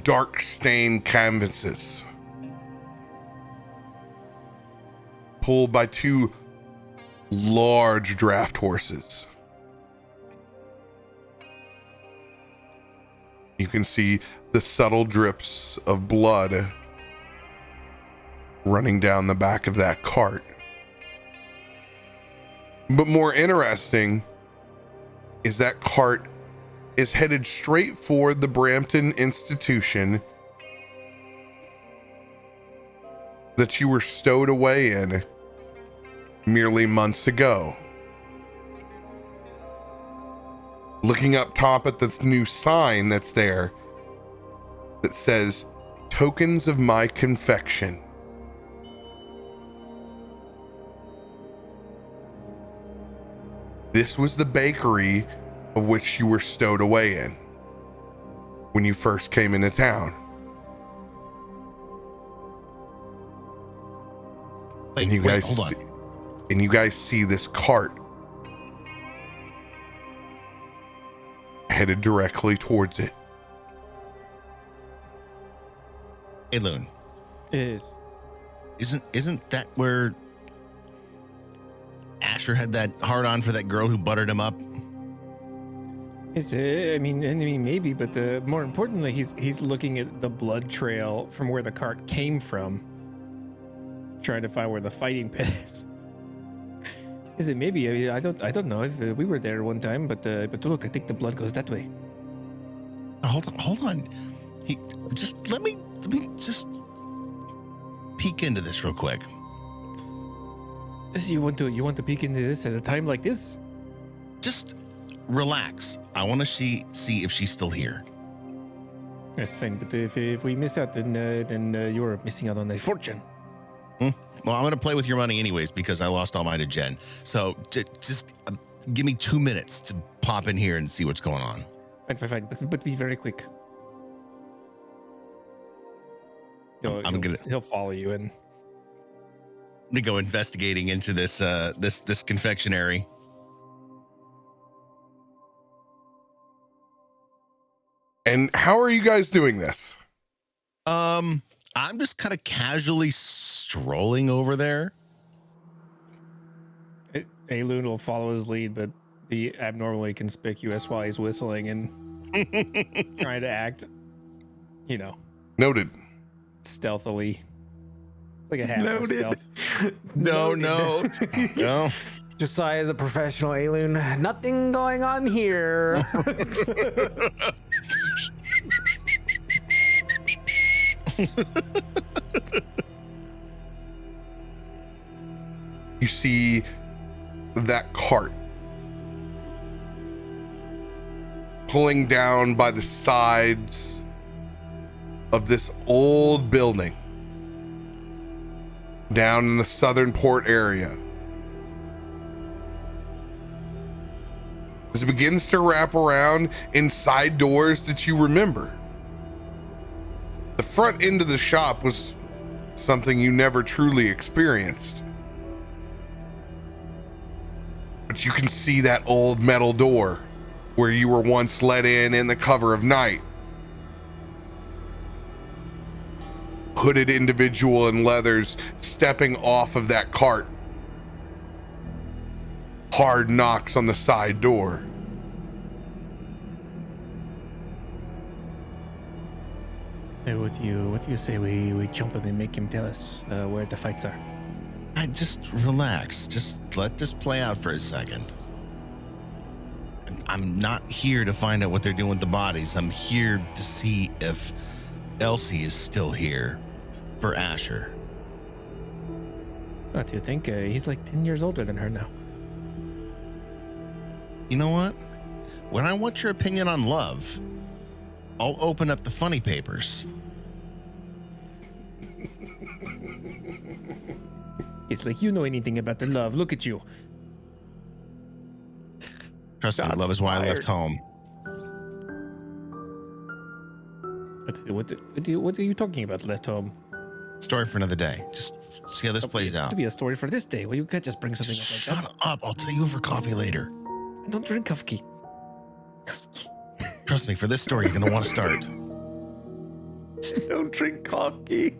Dark stained canvases. Pulled by 2 large draft horses. You can see the subtle drips of blood running down the back of that cart. But more interesting is that cart is headed straight for the Brampton institution that you were stowed away in merely months ago. Looking up top at this new sign that's there, that says, "Tokens of my confection." This was the bakery of which you were stowed away in when you first came into town. And you guys hold on. and you guys see this cart headed directly towards it. Aelun, Is isn't that where Asher had that hard on for that girl who buttered him up? Is it? I mean, maybe, but more importantly, he's looking at the blood trail from where the cart came from, trying to find where the fighting pit is. Is it maybe? I mean, I don't know if we were there one time, but look, I think the blood goes that way. Hold on. Let me just peek into this real quick. You want to peek into this at a time like this? Just relax. I want to see if she's still here. That's fine, but if we miss out, then you're missing out on a fortune. Well, I'm going to play with your money anyways because I lost all mine to Jen. So just give me 2 minutes to pop in here and see what's going on. Fine, but be very quick. He'll follow you in. Let me go investigating into this this confectionery. And how are you guys doing this? I'm just kind of casually strolling over there. Aelun will follow his lead, but be abnormally conspicuous while he's whistling and trying to act, Noted. stealthily. It's like a half of stealth. No. Josiah is a professional, Aelun. Nothing going on here. You see that cart pulling down by the sides of this old building down in the southern port area. As it begins to wrap around inside doors that you remember. The front end of the shop was something you never truly experienced. But you can see that old metal door where you were once let in the cover of night. Hooded individual in leathers stepping off of that cart. Hard knocks on the side door. Hey, what do you say we jump him and make him tell us where the fights are? I just relax. Just let this play out for a second. I'm not here to find out what they're doing with the bodies. I'm here to see if Elsie is still here for Asher. What do you think? He's like 10 years older than her now. You know what? When I want your opinion on love, I'll open up the funny papers. It's like you know anything about the love. Look at you. Trust me, love is why I left home. What are you talking about, left home? Story for another day. Just see how this plays out. It'll be a story for this day. Well, you can't just bring something Just up like shut up. I'll take you over coffee later. that. I don't drink coffee. Trust me, for this story, you're going to want to start. Don't drink coffee.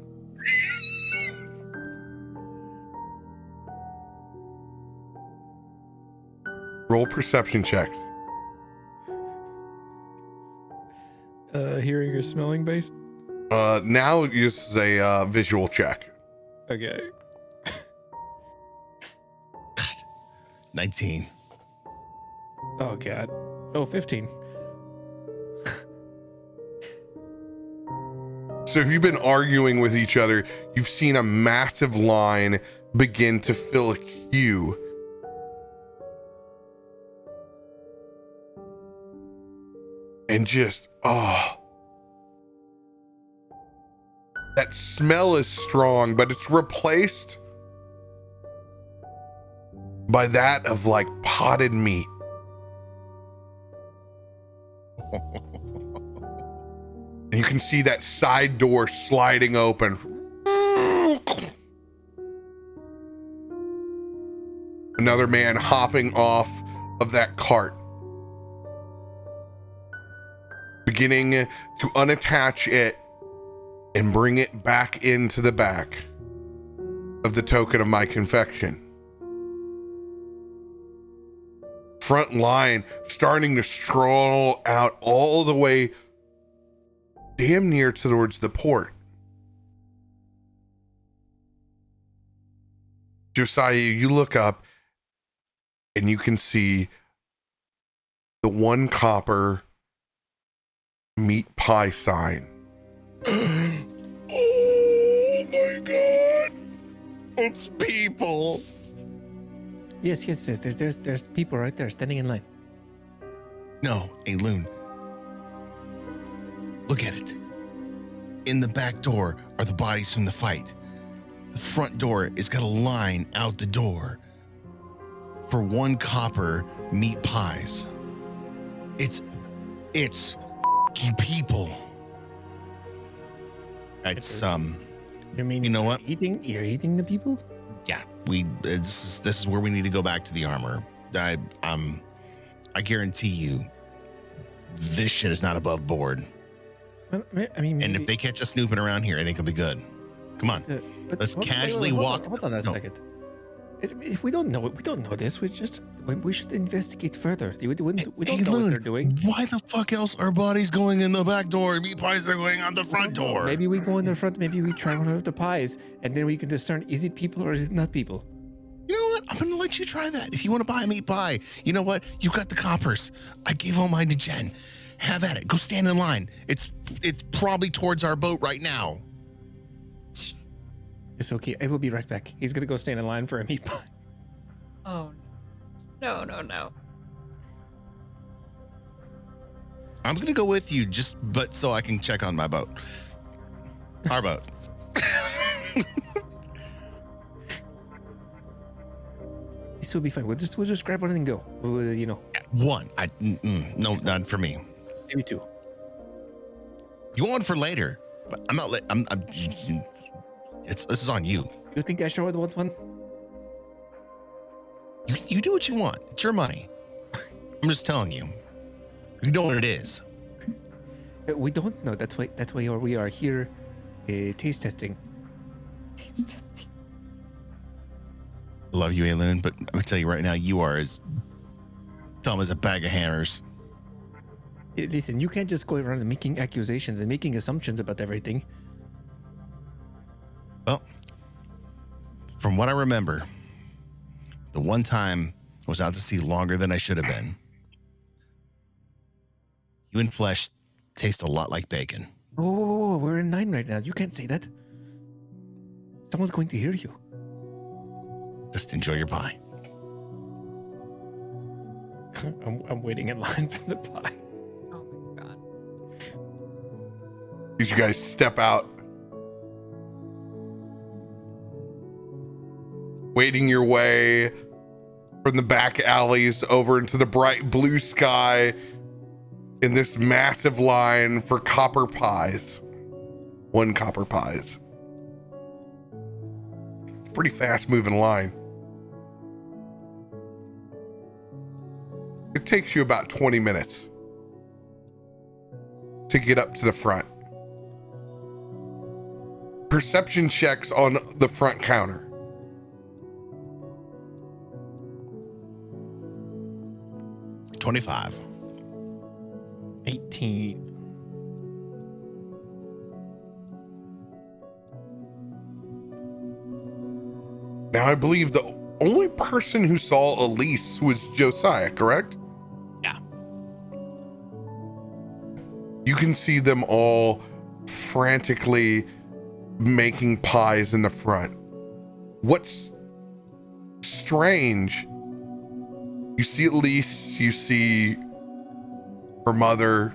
Roll perception checks. Hearing or smelling based? Now use a visual check. Okay. 19. Oh, God. Oh, 15. So if you've been arguing with each other, you've seen a massive line begin to fill a queue. And just, that smell is strong, but it's replaced by that of like potted meat. And you can see that side door sliding open. Another man hopping off of that cart, beginning to unattach it and bring it back into the back of the token of my confection. Front line starting to stroll out all the way damn near towards the port. Josiah, you look up and you can see the 1 copper meat pie sign. Oh my god! It's people! Yes, there's people right there standing in line. No, Aelun. Look at it. In the back door are the bodies from the fight. The front door has got a line out the door for 1 copper meat pies. It's people. It's You mean you know what? You're eating the people? Yeah, this is where we need to go back to the armor. I guarantee you, this shit is not above board. Well, I mean, And if they catch us snooping around here, I think it'll be good. Come on, let's casually walk. Hold on a second. If we don't know this. We should investigate further. We don't know what they're doing. Why the fuck else are bodies going in the back door and meat pies are going on the front door? Maybe we go in the front. Maybe we try one of the pies, and then we can discern: is it people or is it not people? You know what? I'm gonna let you try that. If you want to buy a meat pie, you know what? You got the coppers. I gave all mine to Jen. Have at it. Go stand in line. It's probably towards our boat right now. It's okay. I will be right back. He's gonna go stand in line for a meat pie. Oh, no. No. I'm gonna go with you, but so I can check on my boat. Our boat. This will be fine. We'll just grab one and go. One. No, not for me. Maybe 2. You want one for later, but I'm not. This is on you. You think I should want one? You do what you want. It's your money. I'm just telling you. You know what it is. We don't know. That's why we are here, taste testing. I love you, Aelun, but I'm gonna tell you right now, you are as dumb as a bag of hammers. Listen, you can't just go around making accusations and making assumptions about everything. Well, from what I remember, the one time I was out to sea longer than I should have been. Human flesh tastes a lot like bacon. Oh, we're in 9 right now. You can't say that. Someone's going to hear you. Just enjoy your pie. I'm waiting in line for the pie. Oh my god. As you guys step out, wading your way from the back alleys over into the bright blue sky in this massive line for copper pies. 1 copper pies. It's a pretty fast moving line. It takes you about 20 minutes to get up to the front. Perception checks on the front counter. 25. 18. Now, I believe the only person who saw Elise was Josiah, correct? Yeah. You can see them all frantically making pies in the front. What's strange, you see Elise, you see her mother,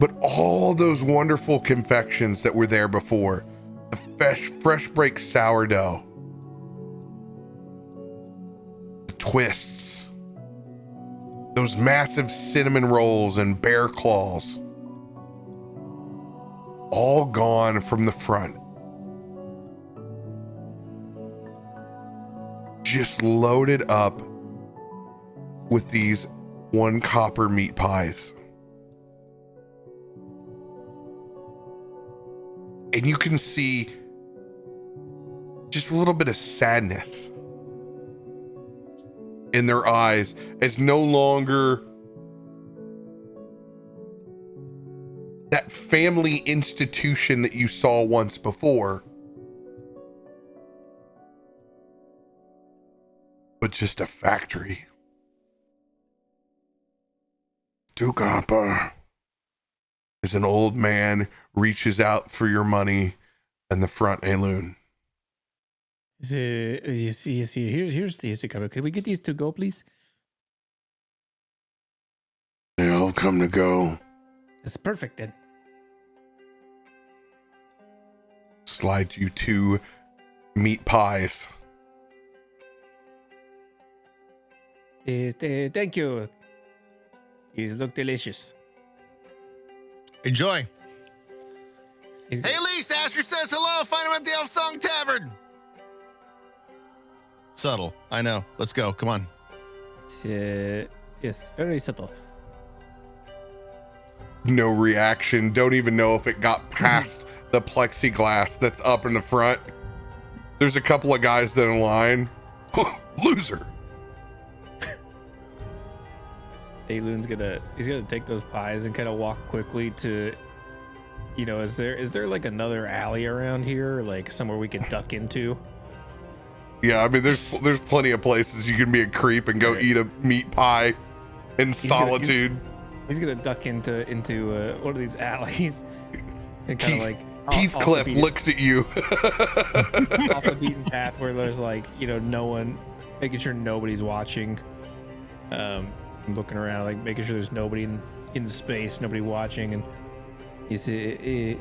but all those wonderful confections that were there before, the fresh break sourdough, the twists, those massive cinnamon rolls and bear claws, all gone from the front. Just loaded up with these 1 copper meat pies. And you can see just a little bit of sadness in their eyes as no longer that family institution that you saw once before, but just a factory. 2 copper. As an old man reaches out for your money in the front, Aelun. You see, here's the cover. Can we get these to go, please? They all come to go. It's perfect then. Slide you 2 meat pies. Thank you. These look delicious. Enjoy. He's Hey, Elise, Asher says hello. Find him at the Elf Song Tavern. Subtle. I know. Let's go. Come on. Yes, very subtle. No reaction. Don't even know if it got past the plexiglass that's up in the front. There's a couple of guys that are in line. Loser. Aelun's he's gonna take those pies and kind of walk quickly to, is there like another alley around here, like somewhere we can duck into? Yeah, I mean, there's plenty of places you can be a creep and go eat a meat pie in solitude. He's gonna duck into one of these alleys and kind of like Heathcliff looks at you. off the beaten path where there's like no one, making sure nobody's watching. Looking around, like making sure there's nobody in the space, nobody watching, and he said,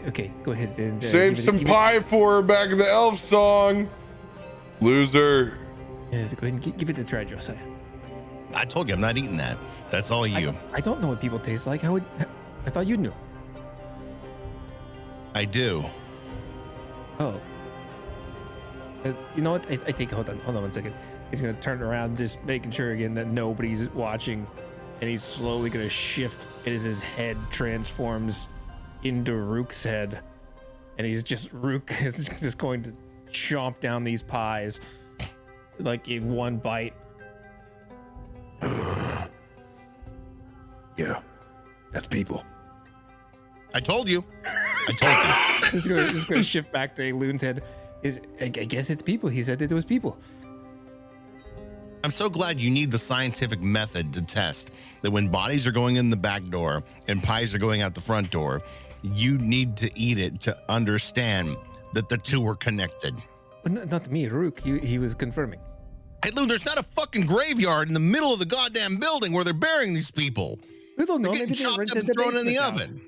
"Okay, go ahead and save some pie for her back in the elf song." Loser. Yes, go ahead and give it a try, Josiah. I told you I'm not eating that. That's all you. I don't know what people taste like. I thought you knew. I do. Oh. You know what? I think. Hold on 1 second. He's gonna turn around, just making sure again that nobody's watching, and he's slowly gonna shift as his head transforms into Rook's head, and Rook is just going to chomp down these pies like in one bite. Yeah, that's people. I told you. I told you. He's gonna shift back to Aelun's head. I guess it's people. He said that it was people. I'm so glad you need the scientific method to test that when bodies are going in the back door and pies are going out the front door, you need to eat it to understand that the two are connected. But not me, Rook. He was confirming. Hey, Lou, there's not a fucking graveyard in the middle of the goddamn building where they're burying these people. We don't know. They're getting chopped up and thrown in the oven.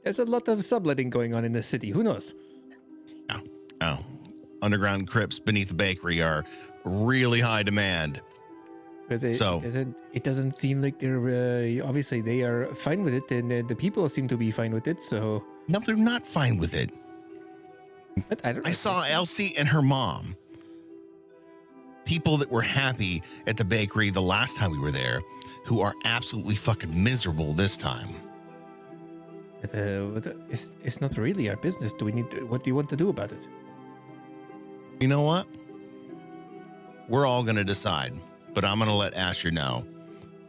There's a lot of subletting going on in the city. Who knows? Oh. Underground crypts beneath the bakery are really high demand. But it doesn't seem like they're obviously they are fine with it, and the people seem to be fine with it. So no, they're not fine with it. But I saw Elsie and her mom. People that were happy at the bakery the last time we were there, who are absolutely fucking miserable this time. It's not really our business. What do you want to do about it? You know what? We're all going to decide, but I'm going to let Asher know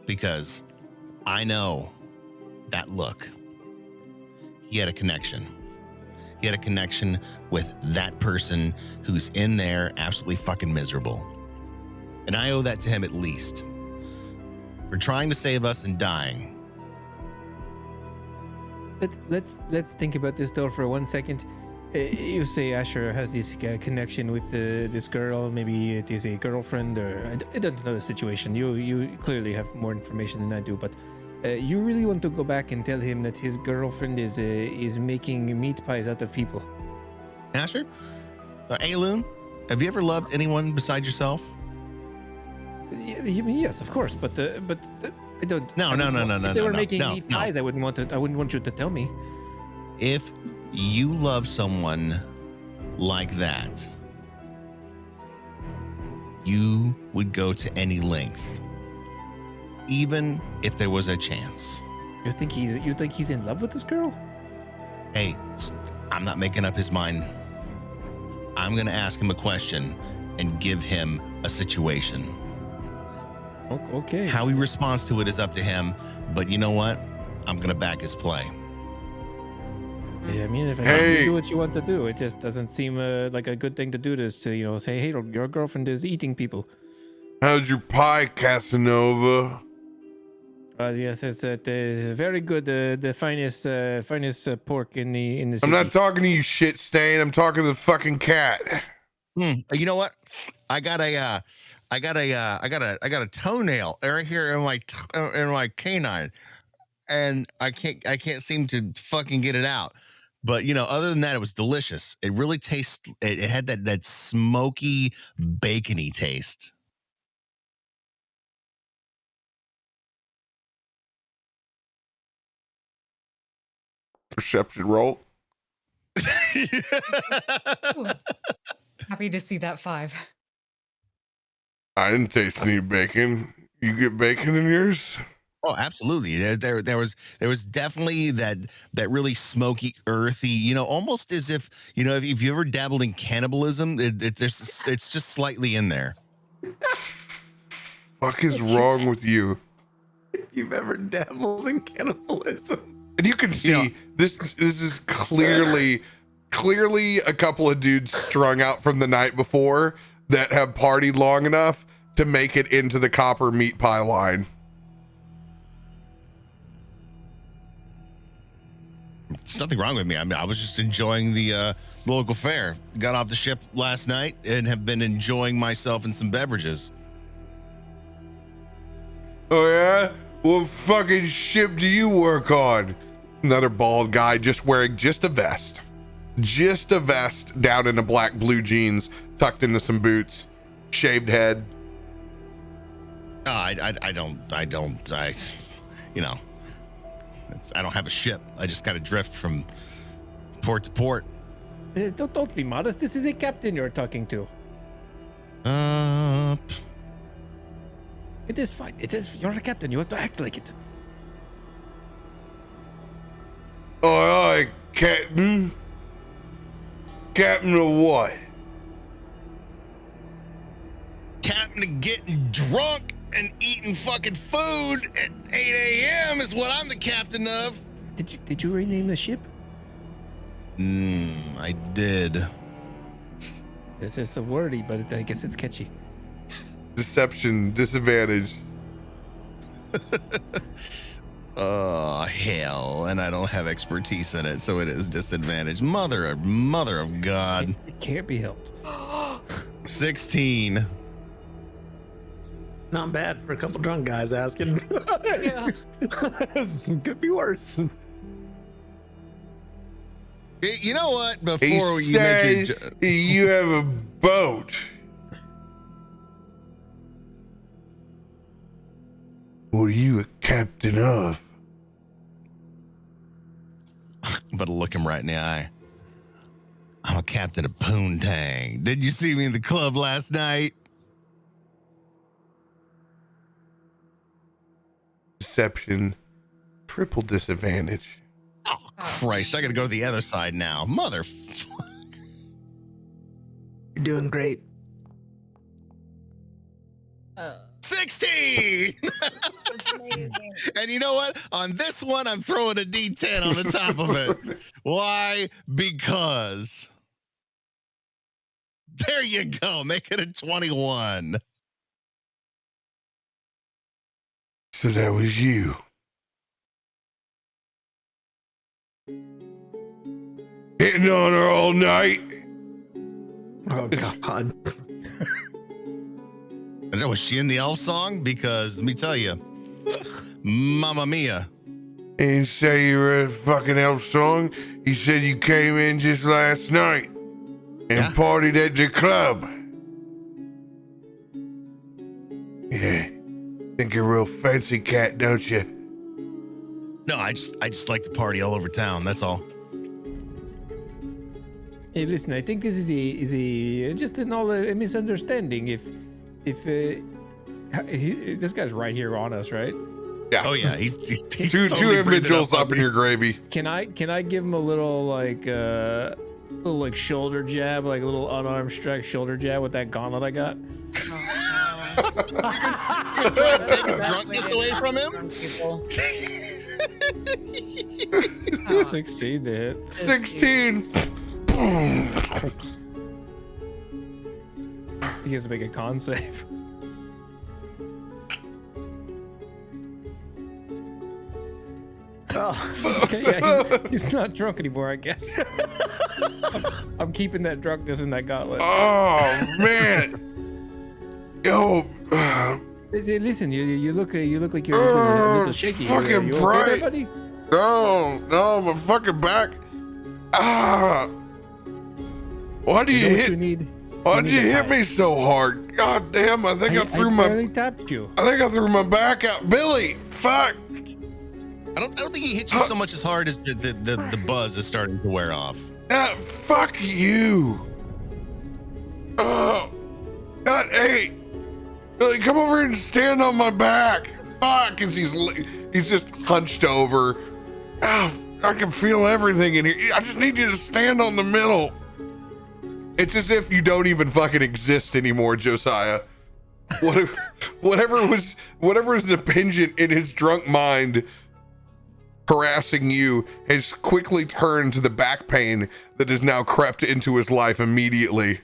because I know that look. He had a connection. He had a connection with that person who's in there absolutely fucking miserable. And I owe that to him at least. For trying to save us and dying. Let's think about this though for 1 second. You say Asher has this connection with this girl. Maybe it is a girlfriend, or I don't know the situation. You clearly have more information than I do. But You really want to go back and tell him that his girlfriend is making meat pies out of people? Asher, Aelun, have you ever loved anyone besides yourself? Yes, of course, but I don't. No. If they were making no, meat no. pies, I wouldn't want you to tell me. If you love someone like that, you would go to any length, even if there was a chance. You think he's in love with this girl? Hey, I'm not making up his mind. I'm going to ask him a question and give him a situation. Okay. How he responds to it is up to him, but you know what? I'm going to back his play. Yeah, I mean, if Hey. you do what you want to do, it just doesn't seem like a good thing to do. To say, hey, your girlfriend is eating people. How's your pie, Casanova? Yes, it's very good. The finest pork in the I'm city. not talking to you, shit stain. I'm talking to the fucking cat. You know what? I got a toenail right here in my canine, and I can't seem to fucking get it out. But other than that, it was delicious. It really tastes. It had that smoky, bacony taste. Perception roll. Ooh. Happy to see that 5. I didn't taste any bacon. You get bacon in yours? Oh, absolutely. There was definitely that really smoky, earthy. Almost as if if you ever dabbled in cannibalism, it's just slightly in there. Fuck is wrong with you? If you've ever dabbled in cannibalism. And you can see this is clearly a couple of dudes strung out from the night before that have partied long enough to make it into the copper meat pie line. There's nothing wrong with me. I mean, I was just enjoying the local fare. Got off the ship last night and have been enjoying myself in some beverages. Oh yeah? What fucking ship do you work on? Another bald guy just wearing just a vest down into black blue jeans, tucked into some boots, shaved head. Oh, I don't have a ship. I just got to drift from port to port. Don't be modest. This is a captain you're talking to. It is fine. You're a captain. You have to act like it. Oh, Captain? Captain of what? Captain of getting drunk and eating fucking food at 8 a.m. is what I'm the captain of. Did you rename the ship? I did. This is a wordy, but I guess it's catchy. Deception, disadvantage. Oh, hell. And I don't have expertise in it, so it is disadvantage. Mother of God. It can't be helped. 16. Not bad for a couple drunk guys asking. Yeah. Could be worse. You know what? He Before you make your... said you have a boat. What are you a captain of? But look him right in the eye. I'm a captain of Poontang. Did you see me in the club last night? Deception, triple disadvantage. Oh, Christ. I got to go to the other side now. Motherfucker. You're doing great. 16! Amazing. And you know what? On this one, I'm throwing a D10 on the top of it. Why? Because. There you go. Make it a 21. So that was you. Hitting on her all night. Oh God. Was she in the elf song? Because let me tell you, Mamma mia. He didn't say you were a fucking elf song. He said you came in just last night and partied at the club. Yeah. Think you're a real fancy cat, don't you? No, I just like to party all over town. That's all. Hey, listen. I think this is just a misunderstanding. If this guy's right here on us, right? Yeah. Oh yeah, he's two totally individuals breathing up in your gravy. Can I give him a little like shoulder jab, like a little unarmed strike shoulder jab with that gauntlet I got? Try to take his drunkenness away from him. 16 to hit. 16. He has to make a con save. Oh, okay, yeah, he's not drunk anymore, I guess. I'm keeping that drunkenness in that gauntlet. Oh man. Yo. Listen, you look like you're a little shaky. Fucking you bright. okay there, buddy? No, my fucking back. Why do you hit? Why'd you hit me so hard? God damn! I think I threw my. barely tapped you. I think I threw my back out, Billy. Fuck. I don't think he hit you so much as hard as the buzz is starting to wear off. Fuck you. Oh, God, hey, Billy, come over and stand on my back. Fuck, cause he's just hunched over. Oh, I can feel everything in here. I just need you to stand on the middle. It's as if you don't even fucking exist anymore, Josiah. Whatever is impingent in his drunk mind harassing you has quickly turned to the back pain that has now crept into his life immediately.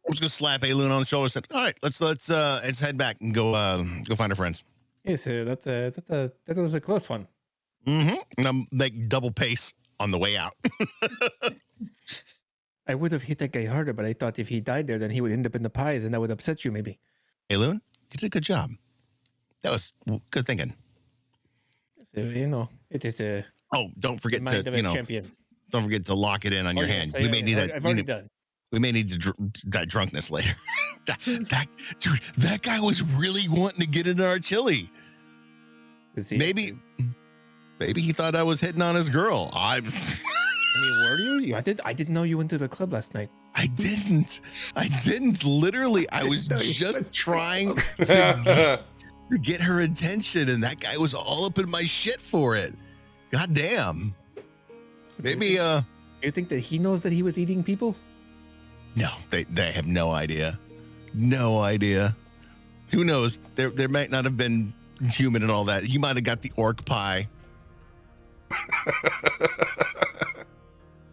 I'm just gonna slap Aelun on the shoulder and say, all right, let's head back and go find our friends. Yes, that was a close one. Mm-hmm. And I'm like double pace on the way out. I would have hit that guy harder, but I thought if he died there, then he would end up in the pies, and that would upset you, maybe. Aelun, you did a good job. That was good thinking. So, it is a. Oh, don't forget to champion. Don't forget to lock it in on your hand. We may need that. I've already done. We may need that drunkenness later. that guy was really wanting to get into our chili. Maybe he thought I was hitting on his girl. I mean, were you? I didn't know you went to the club last night. I didn't. Literally, I was just trying to get her attention, and that guy was all up in my shit for it. God damn. Maybe you think that he knows that he was eating people? No, they have no idea. No idea. Who knows? There might not have been human and all that. He might have got the orc pie.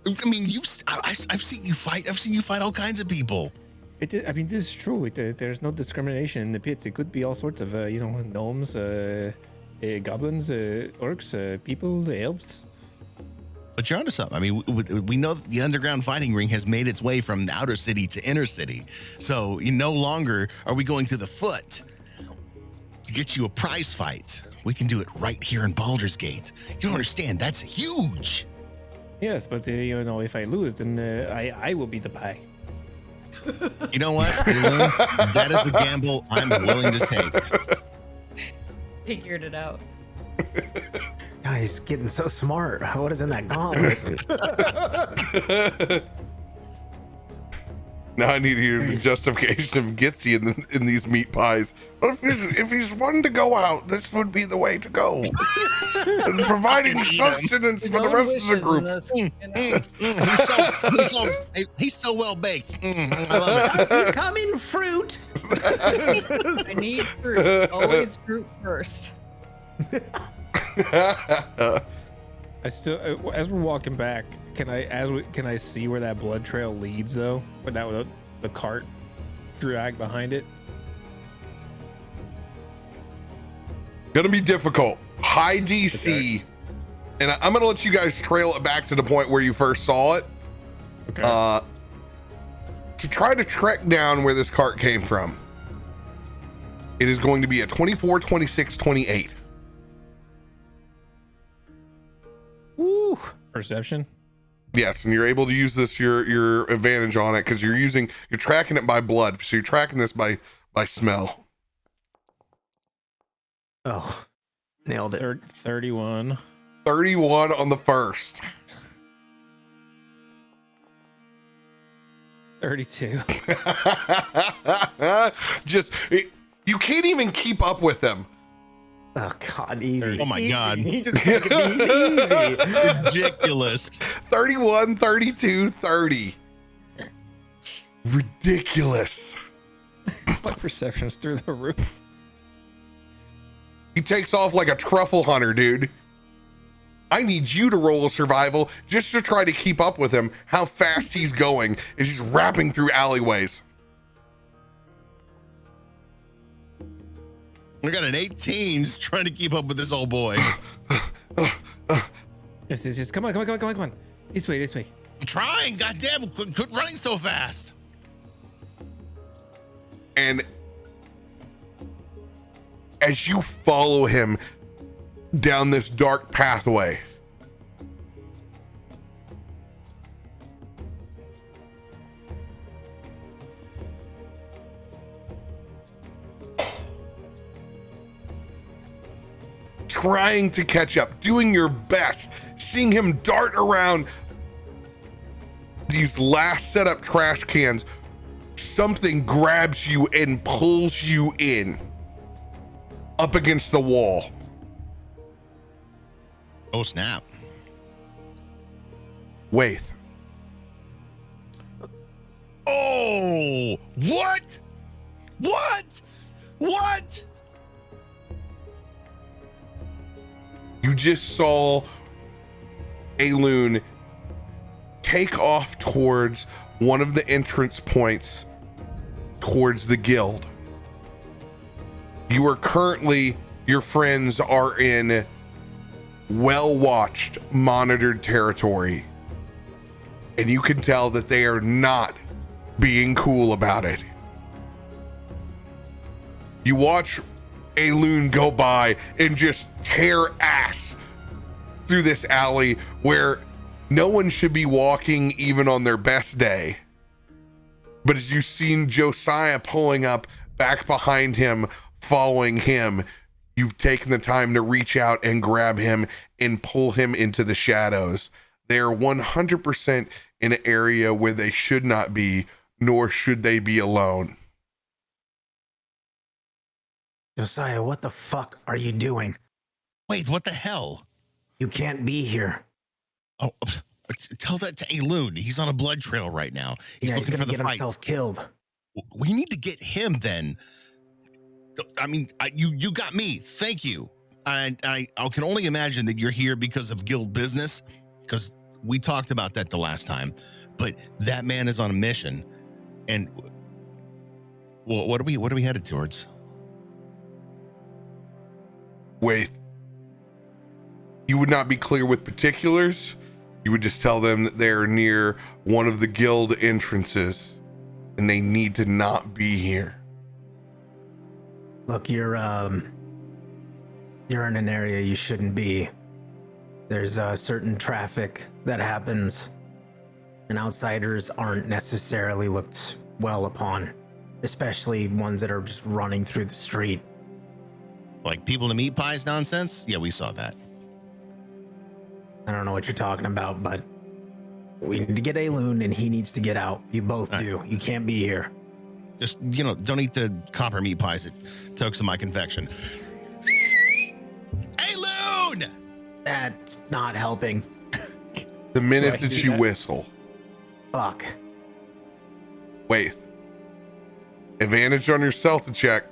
I mean, I've seen you fight. I've seen you fight all kinds of people. This is true. There's no discrimination in the pits. It could be all sorts of, gnomes, goblins, orcs, people, elves. But you're onto something. I mean, we know that the underground fighting ring has made its way from the outer city to inner city. So no longer are we going to the foot to get you a prize fight. We can do it right here in Baldur's Gate. You don't understand. That's huge. Yes, but if I lose, then I will be the pie. You know what? That is a gamble I'm willing to take. Figured it out. God, he's getting so smart. What is in that gauntlet? Now I need to hear the justification of Gitzi in these meat pies. But if he's wanting to go out, this would be the way to go. And providing sustenance for the rest of the group. He's so well baked. I love it. Does he come in fruit? I need fruit. Always fruit first. I still, as we're walking back, can I see where that blood trail leads though? Where the cart drag behind it? Gonna be difficult. High DC, and I'm gonna let you guys trail it back to the point where you first saw it. Okay. To try to track down where this cart came from, it is going to be a 24, 26, 28. Perception. Yes, and you're able to use this your advantage on it because you're tracking it by blood, so you're tracking this by smell. Oh, nailed it. 31. 31 on the first. 32. You can't even keep up with them. Oh God, easy. Oh my Easy. God. He just make it easy. Ridiculous. 31, 32, 30. Ridiculous. My perception's through the roof. He takes off like a truffle hunter, dude. I need you to roll a survival just to try to keep up with him, how fast he's going as he's rapping through alleyways. We got an 18 just trying to keep up with this old boy. Yes. Come on. This way. I'm trying. Goddamn, quit running so fast. And as you follow him down this dark pathway, trying to catch up, doing your best, seeing him dart around these last set up trash cans, something grabs you and pulls you in up against the wall. Oh, snap. Waith. Oh, what? You just saw Aelun take off towards one of the entrance points towards the guild. You are currently, your friends are in well-watched, monitored territory. And you can tell that they are not being cool about it. You watch Aelun go by and just tear ass through this alley where no one should be walking even on their best day. But as you've seen Josiah pulling up back behind him, following him, you've taken the time to reach out and grab him and pull him into the shadows. They are 100% in an area where they should not be, nor should they be alone. Josiah, what the fuck are you doing? Wait, what the hell? You can't be here. Oh, tell that to Aelun. He's on a blood trail right now. He's He's looking gonna for the get fight. himself killed. We need to get him then. I mean, you got me. Thank you. I can only imagine that you're here because of guild business, because we talked about that the last time. But that man is on a mission, and well, what are we headed towards? Waith, you would not be clear with particulars. You would just tell them that they're near one of the guild entrances and they need to not be here. Look, you're in an area you shouldn't be. There's certain traffic that happens, and outsiders aren't necessarily looked well upon, especially ones that are just running through the street. Like people to meat pies nonsense? Yeah, we saw that. I don't know what you're talking about, but we need to get Aelun and he needs to get out. You both do. You can't be here. Just, don't eat the copper meat pies at Tokes of My Confection. Aelun! That's not helping. The minute that you whistle, Fuck. Waith, advantage on your stealth check.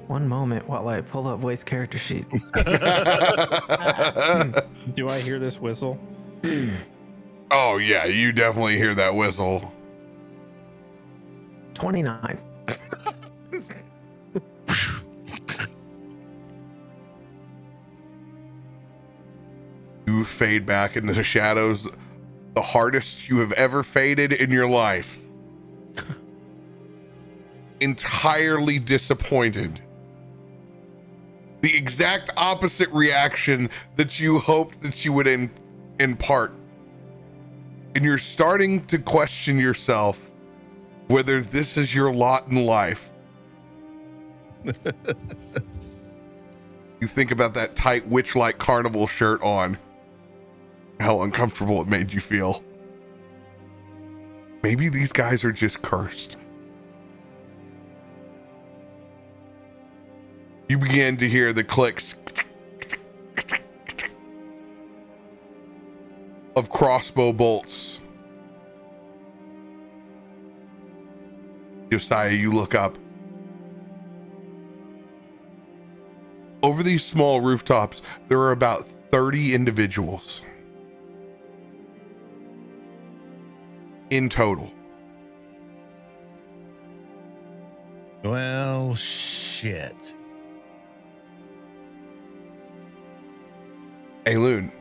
One moment while I pull up Waith's character sheet. Do I hear this whistle? Oh yeah, you definitely hear that whistle. 29. You fade back into the shadows, the hardest you have ever faded in your life. entirely disappointed. The exact opposite reaction that you hoped that you would impart. And you're starting to question yourself whether this is your lot in life. You think about that tight witch-like carnival shirt on, how uncomfortable it made you feel. Maybe these guys are just cursed. You began to hear the clicks of crossbow bolts. Josiah, you look up. Over these small rooftops, there are about 30 individuals in total. Well, shit. Aelun,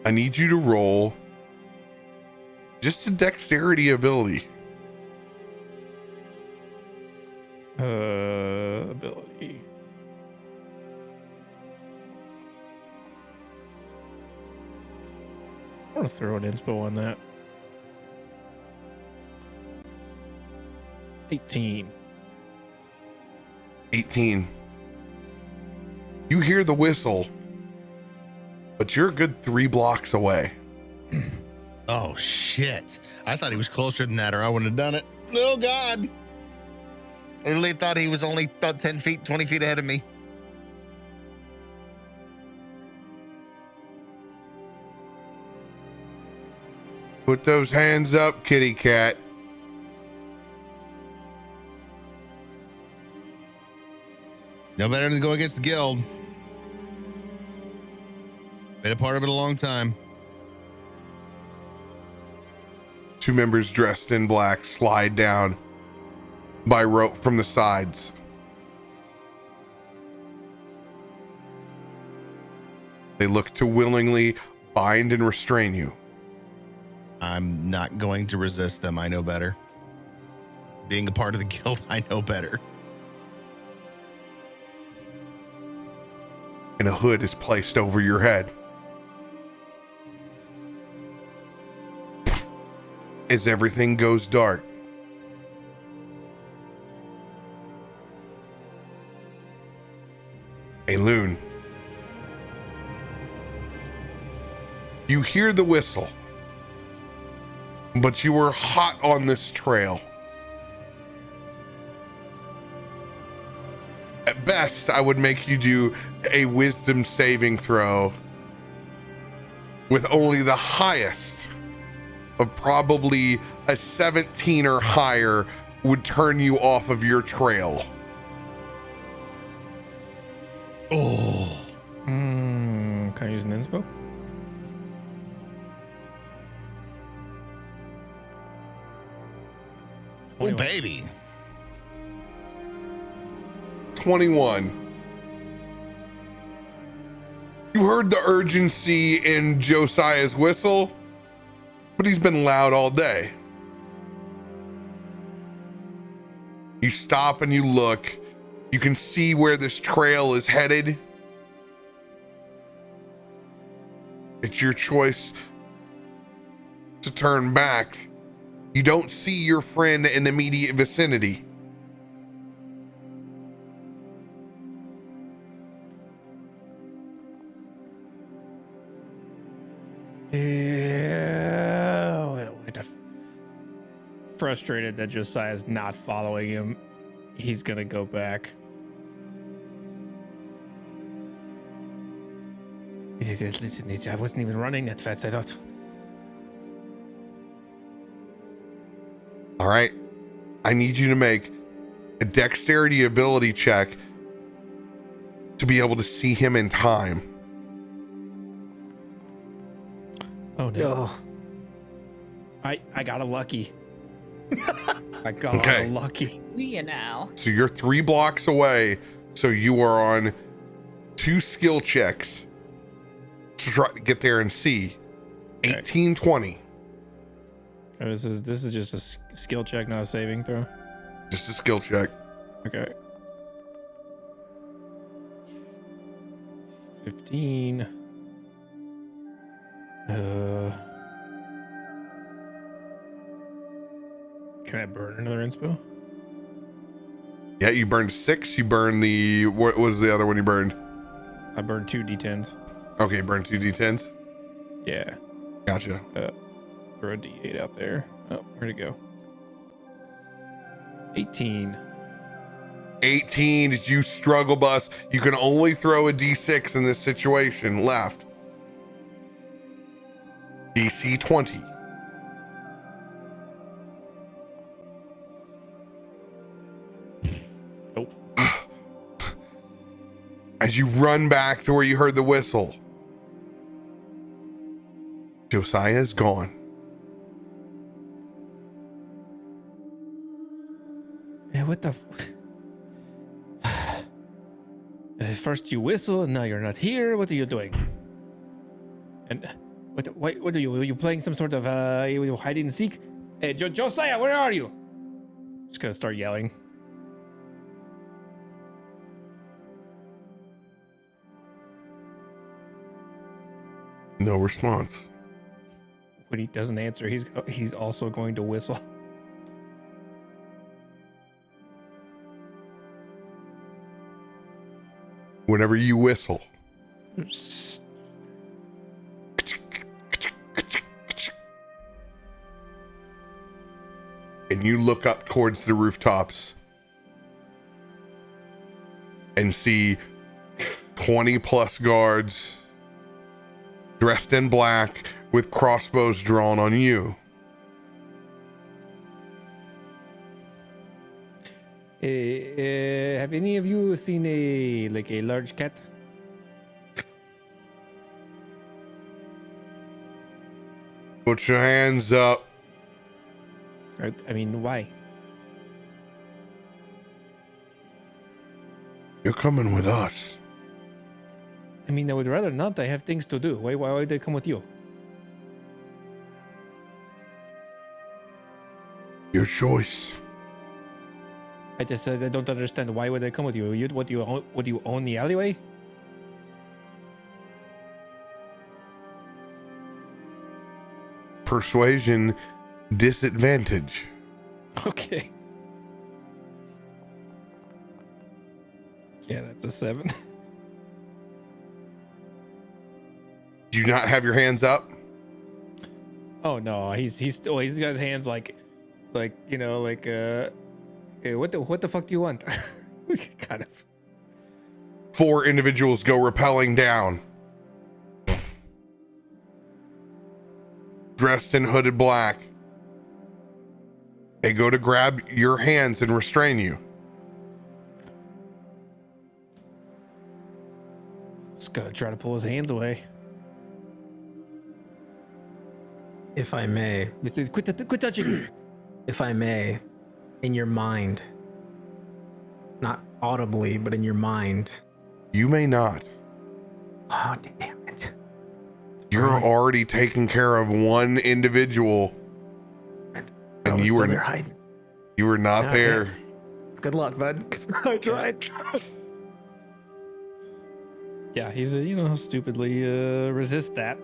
I need you to roll just a dexterity ability. Ability. I want to throw an inspo on that. 18. 18. You hear the whistle, but you're a good 3 blocks away. Oh, shit. I thought he was closer than that, or I wouldn't have done it. Oh, God. I really thought he was only about 10 feet, 20 feet ahead of me. Put those hands up, kitty cat. No better than to go against the guild. Been a part of it a long time. 2 members dressed in black slide down by rope from the sides. They look to willingly bind and restrain you. I'm not going to resist them. I know better. Being a part of the guild, I know better. And a hood is placed over your head. As everything goes dark, Aelun, you hear the whistle, but you were hot on this trail. At best, I would make you do a wisdom saving throw with only the highest of probably a 17 or higher would turn you off of your trail. Oh. Can I use an inspo? Oh, baby. 21. You heard the urgency in Josiah's whistle, but he's been loud all day. You stop and you look. You can see where this trail is headed. It's your choice to turn back. You don't see your friend in the immediate vicinity. Yeah. Frustrated that Josiah's not following him, he's gonna go back. He says, "Listen, I wasn't even running that fast. I thought." All right. I need you to make a dexterity ability check to be able to see him in time. Oh no! Oh, I got a lucky. I got Okay. a lucky. We now. So you're 3 blocks away. So you are on 2 skill checks to try to get there and see. 18, 20. This is just a skill check, not a saving throw. Just a skill check. Okay. 15. Can I burn another inspo? Yeah, you burned 6. You burned the, what was the other one you burned? I burned 2 d10s. Okay, burn 2 d10s. Yeah. Gotcha. Throw a d8 out there. Oh, where'd it go? 18. 18, you struggle bus. You can only throw a d6 in this situation. Left. DC 20. Nope. As you run back to where you heard the whistle, Josiah is gone. Man, what the? First you whistle, and now you're not here. What are you doing? And what are you? Are you playing some sort of hide and seek? Hey, Josiah, where are you? Just gonna start yelling. No response. When he doesn't answer, he's also going to whistle. Whenever you whistle, and you look up towards the rooftops and see 20 plus guards dressed in black with crossbows drawn on you. Have any of you seen a large cat? Put your hands up. I mean, why? You're coming with us. I mean, I would rather not. I have things to do. Why would they come with you? Your choice. I just said I don't understand. Why would they come with you? What do you own the alleyway? Persuasion disadvantage. Okay. Yeah, that's a 7. Do you not have your hands up? Oh no, he's got his hands like hey, what the fuck do you want? Kind of. 4 individuals go rappelling down, dressed in hooded black. They go to grab your hands and restrain you. Just gonna try to pull his hands away. If I may, He says, quit touching me. if I may, in your mind, not audibly, but in your mind. You may not. Oh, damn it. You're Right. already taking care of one individual, I and was you still were there hiding. you were not Yeah, there. Good luck, bud. I tried. Yeah, he's stupidly resist that.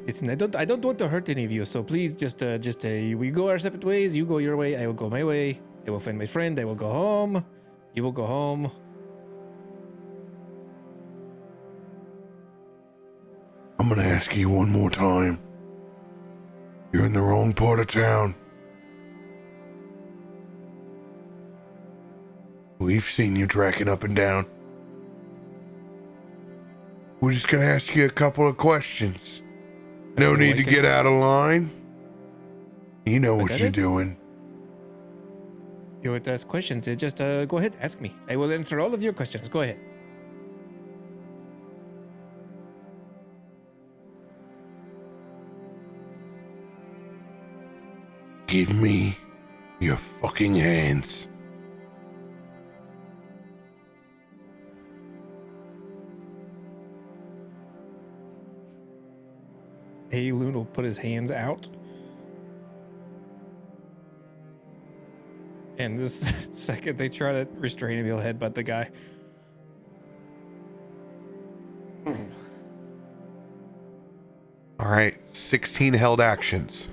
Listen, I don't want to hurt any of you, so please just we go our separate ways. You go your way, I will go my way. I will find my friend. I will go home. You will go home. I'm gonna ask you one more time. You're in the wrong part of town. We've seen you tracking up and down. We're just gonna ask you a couple of questions. No need to get out of line. You know what that you're it? doing. You want to ask questions? Just go ahead, ask me. I will answer all of your questions. Go ahead. Give me your fucking hands. Aelun will put his hands out. And this second they try to restrain him, he'll headbutt the guy. All right, 16 held actions.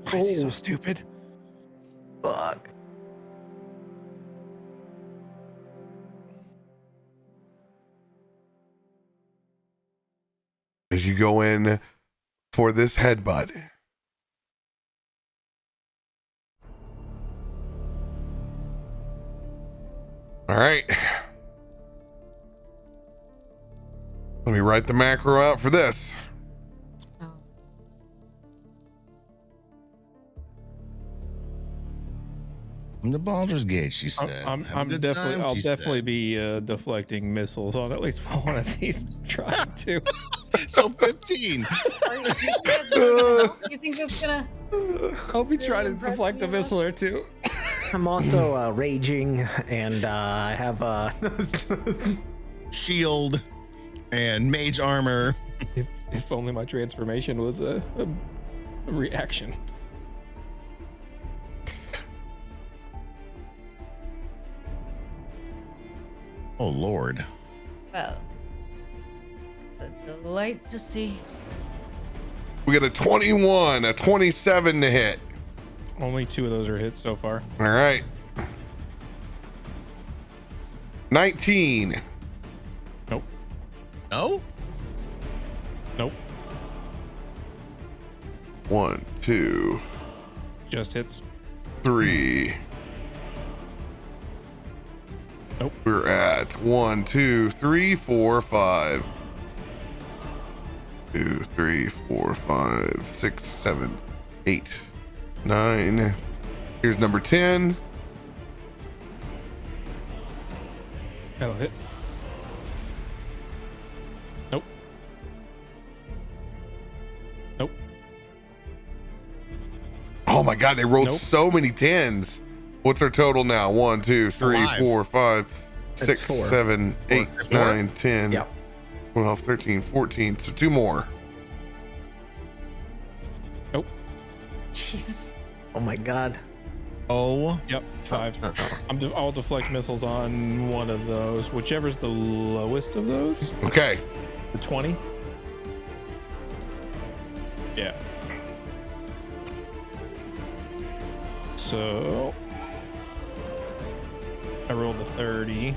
Why is he so stupid? Fuck. As you go in for this headbutt. All right. Let me write the macro out for this. Oh. From the Baldur's Gate, she said. I'll definitely be deflecting missiles on at least one of these. Trying to. So 15. You think that's gonna? I'll be trying to deflect a missile or two. I'm also raging, and I have Shield and mage armor. If only my transformation was a reaction. Oh, Lord. Well, it's a delight to see. We got a 21, a 27 to hit. Only 2 of those are hits so far. All right. 19. Nope. No? Nope. 1, 2, Just hits. 3. Nope. We're at 1, 2, 3, 4, 5. 2, 3, 4, 5, 6, 7, 8, 9. Here's number 10. That'll hit. Nope. Nope. Oh my God, they rolled Nope. so many 10s. What's our total now? 1, 2, 3, 5. 4, 5, It's 6, 4. 7, 8, 4. 9, 10, Yep. 12, 13, 14. So 2 more. Nope. Jesus. Oh my God. Oh. Yep. 5. I'll deflect missiles on one of those, whichever's the lowest of those. Okay. The 20. Yeah. So I rolled a 30.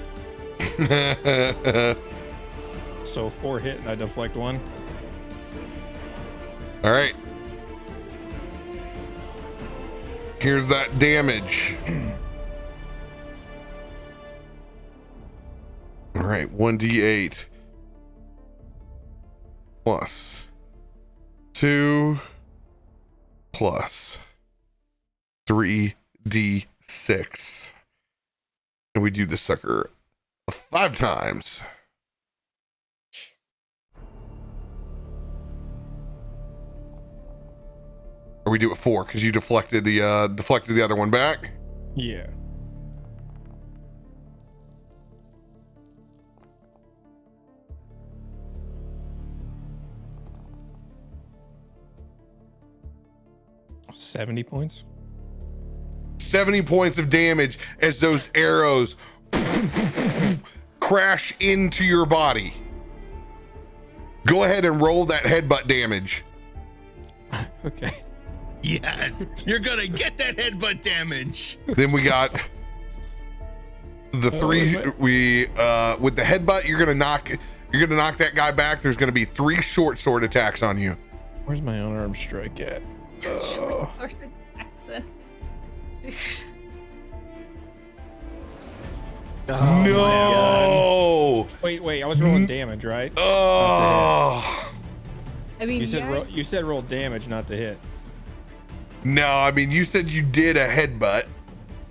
So 4 hit and I deflect 1. All right. Here's that damage. All right, 1d8 plus 2 plus 3d6. And we do the sucker 5 times. Or we do it 4 because you deflected the other one back. Yeah. $70 points. 70 points of damage as those arrows crash into your body. Go ahead and roll that headbutt damage. Okay. Yes. You're going to get that headbutt damage. Then we got the 3 we with the headbutt you're going to knock that guy back. There's going to be 3 short sword attacks on you. Where's my unarmed strike at? Oh, No. Wait, I was rolling damage, right? Oh. I mean, You said roll damage, not to hit. No, I mean you said you did a headbutt.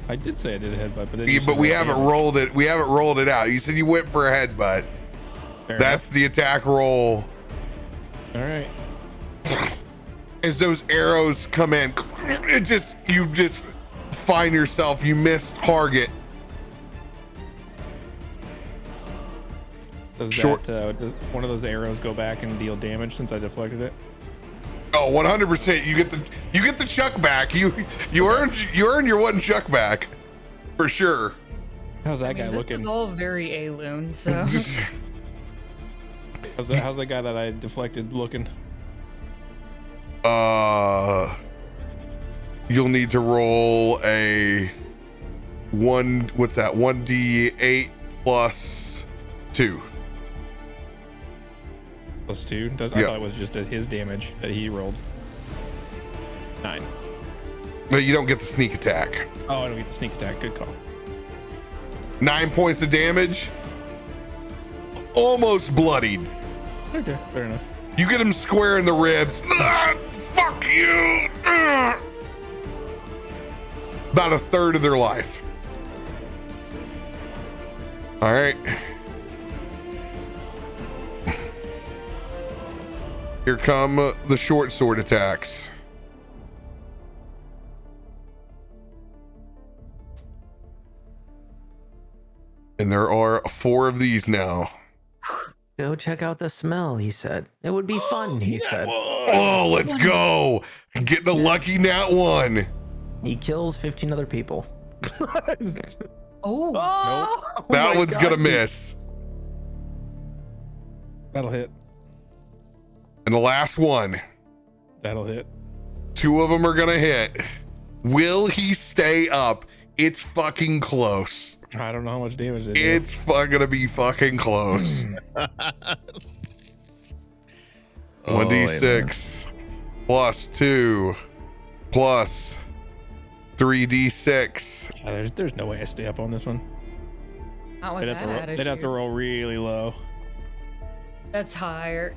I did say I did a headbutt, but then Yeah, you but said we roll haven't damage. rolled it. We haven't rolled it out. You said you went for a headbutt. Fair That's the attack roll. enough. All right. As those arrows come in, you just find yourself, you miss target. Does Short- does one of those arrows go back and deal damage since I deflected it? Oh, 100%. You get the chuck back. You earn your one chuck back for sure. How's that guy this looking? is all very Aelun, so. How's that guy that I deflected looking? You'll need to roll a 1d8 plus 2. Plus 2? I thought it was just his damage that he rolled. 9. But you don't get the sneak attack. Oh, I don't get the sneak attack. Good call. 9 points of damage. Almost bloodied. Okay, fair enough. You get him square in the ribs. Fuck you. About a third of their life. All right. Here come the short sword attacks. And there are 4 of these now. Go check out the smell, he said. It would be fun, he said. Oh, let's go. Getting a lucky nat 1. He kills 15 other people. Oh. Nope. That one's gonna miss. That'll hit. And the last one. That'll hit. 2 of them are gonna hit. Will he stay up? It's fucking close. I don't know how much damage they do. It's gonna be fucking close. 1d6 plus 2 plus 3d6. There's no way I stay up on this one. Not with that attitude. They'd have to roll really low. That's higher.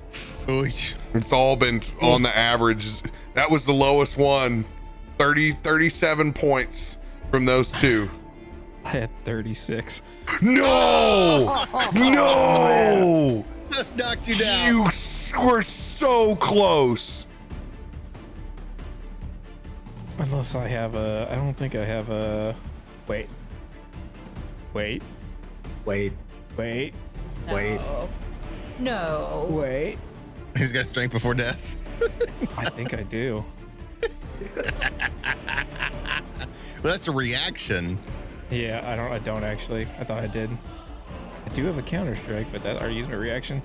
It's all been on the average. That was the lowest one. 37 points from those 2. I had 36. No! No! Just knocked you down. You were so close. Unless I have a... I don't think I have a... Wait. Wait. Wait. Wait. No. Wait. He's got strength before death. I think I do. Well, that's a reaction. Yeah, I don't actually. I thought I did. I do have a counter strike, but are you using a reaction?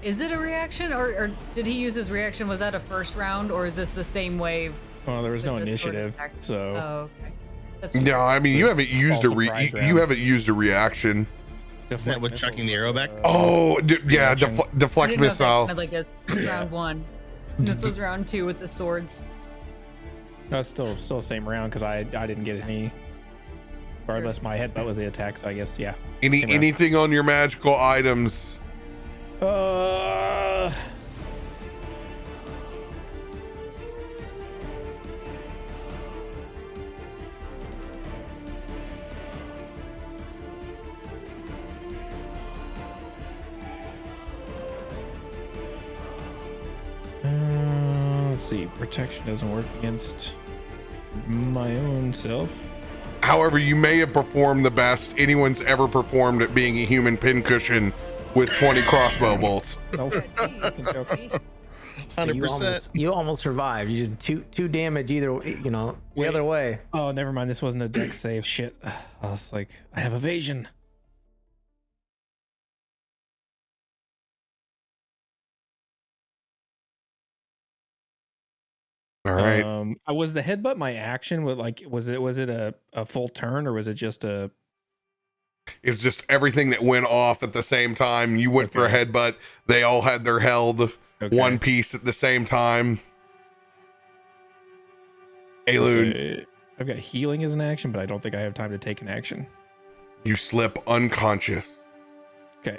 Is it a reaction, or did he use his reaction? Was that a first round, or is this the same wave? Well, there was no with the sword initiative, attack? so Oh, okay. That's No, I mean you haven't used All surprise you round. haven't used a reaction. Is that with chucking the arrow back? Oh, yeah, Reaction. I deflect didn't know if that missile. counted, like as round 1. This was round 2 with the swords. no, it's still same round because I didn't get any. Or unless my headbutt was the attack, so I guess yeah. Same round. Anything on your magical items? Let's see. Protection doesn't work against my own self. However, you may have performed the best anyone's ever performed at being a human pincushion with 20 crossbow bolts. Nope. Geez. 100%. You almost survived. You did two damage either, the other way. Oh, never mind. This wasn't a dex save. Shit. I was like, I have evasion. All right. Was the headbutt my action? With was it a full turn or was it just a? It was just everything that went off at the same time. You went for a headbutt. They all had their held one piece at the same time. Aelun, I've got healing as an action, but I don't think I have time to take an action. you slip unconscious. Okay.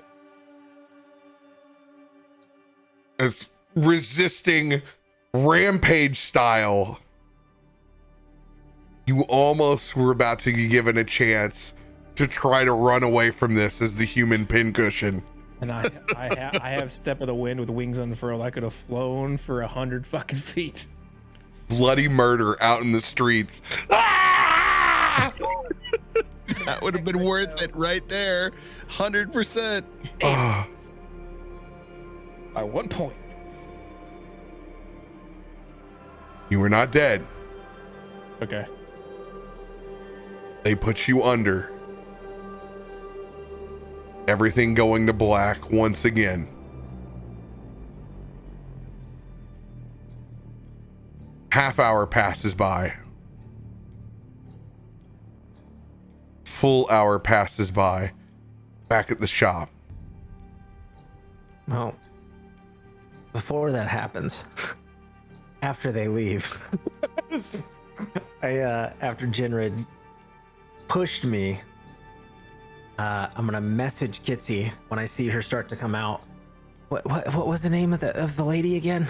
It's resisting rampage style. You almost were about to be given a chance to try to run away from this as the human pincushion. And I have step of the wind with wings unfurled. I could have flown for 100 fucking feet. Bloody murder out in the streets. Ah! That would have been worth it right there. 100%. Ah, By 1 point. you were not dead. Okay. They put you under. Everything going to black once again. Half hour passes by. Full hour passes by. Back at the shop. Well, before that happens, after they leave, after Jinrid pushed me, I'm gonna message Gitzi when I see her start to come out. What was the name of the lady again?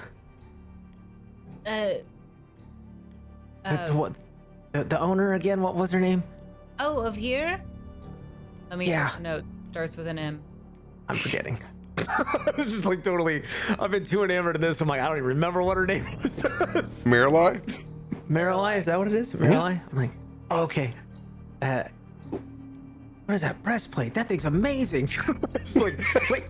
The owner again? What was her name? Oh, of here? Let me Yeah. take a note. Starts with an M. I'm forgetting. It's just like totally. I've been too enamored in this. I'm like, I don't even remember what her name was. Marilai? Marilai, is that what it is? Marilai? I'm like, oh, okay. What is that breastplate? That thing's amazing. It's like, wait.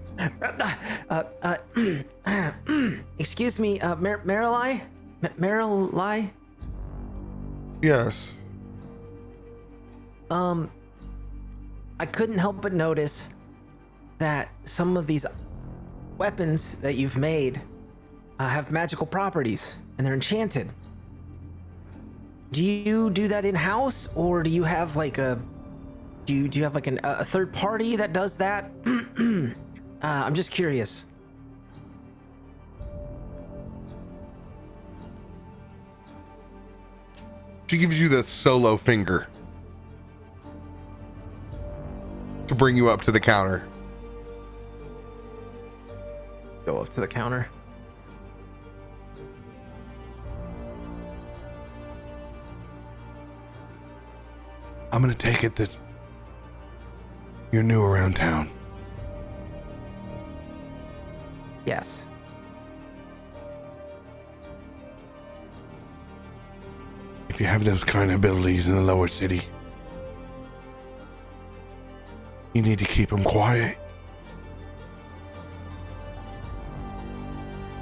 Excuse me, Marilai? Marilai? Yes. I couldn't help but notice that some of these weapons that you've made have magical properties and they're enchanted. Do you do that in house, or do you have like a do you have like a third party that does that? I'm just curious. She gives you the solo finger to bring you up to the counter. Go up to the counter. I'm gonna take it that you're new around town. Yes. If you have those kind of abilities in the lower city, you need to keep them quiet.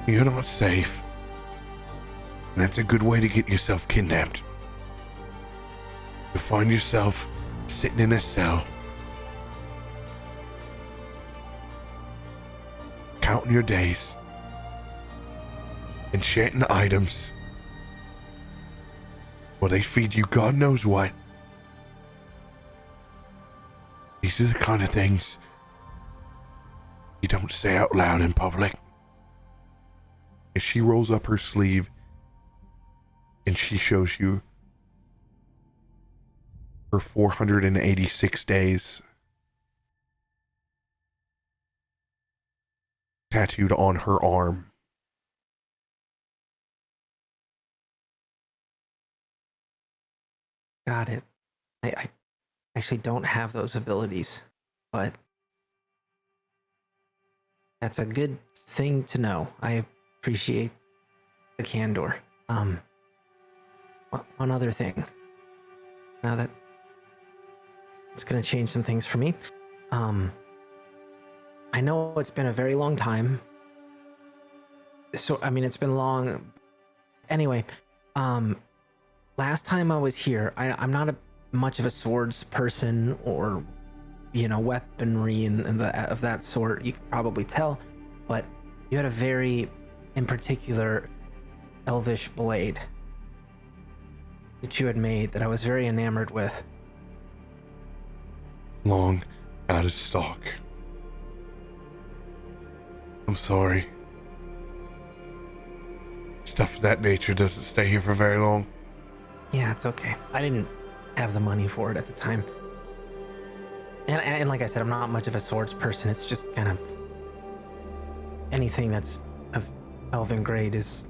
You're not safe. And that's a good way to get yourself kidnapped. You'll find yourself sitting in a cell, counting your days, enchanting items, while they feed you God knows what. These are the kind of things you don't say out loud in public. As she rolls up her sleeve and she shows you her 486 days tattooed on her arm. Got it. I actually don't have those abilities, but that's a good thing to know. I appreciate the candor. One other thing. Now that it's going to change some things for me. I know it's been a very long time. So, I mean, it's been long. Anyway, last time I was here, I'm not much of a swords person or, weaponry and of that sort. You can probably tell, but you had a very, in particular, Elvish Blade that you had made that I was very enamored with. Long out of stock. I'm sorry. Stuff of that nature doesn't stay here for very long. Yeah, it's okay. I didn't have the money for it at the time. And like I said, I'm not much of a swords person. It's just kind of anything that's of elven grade is,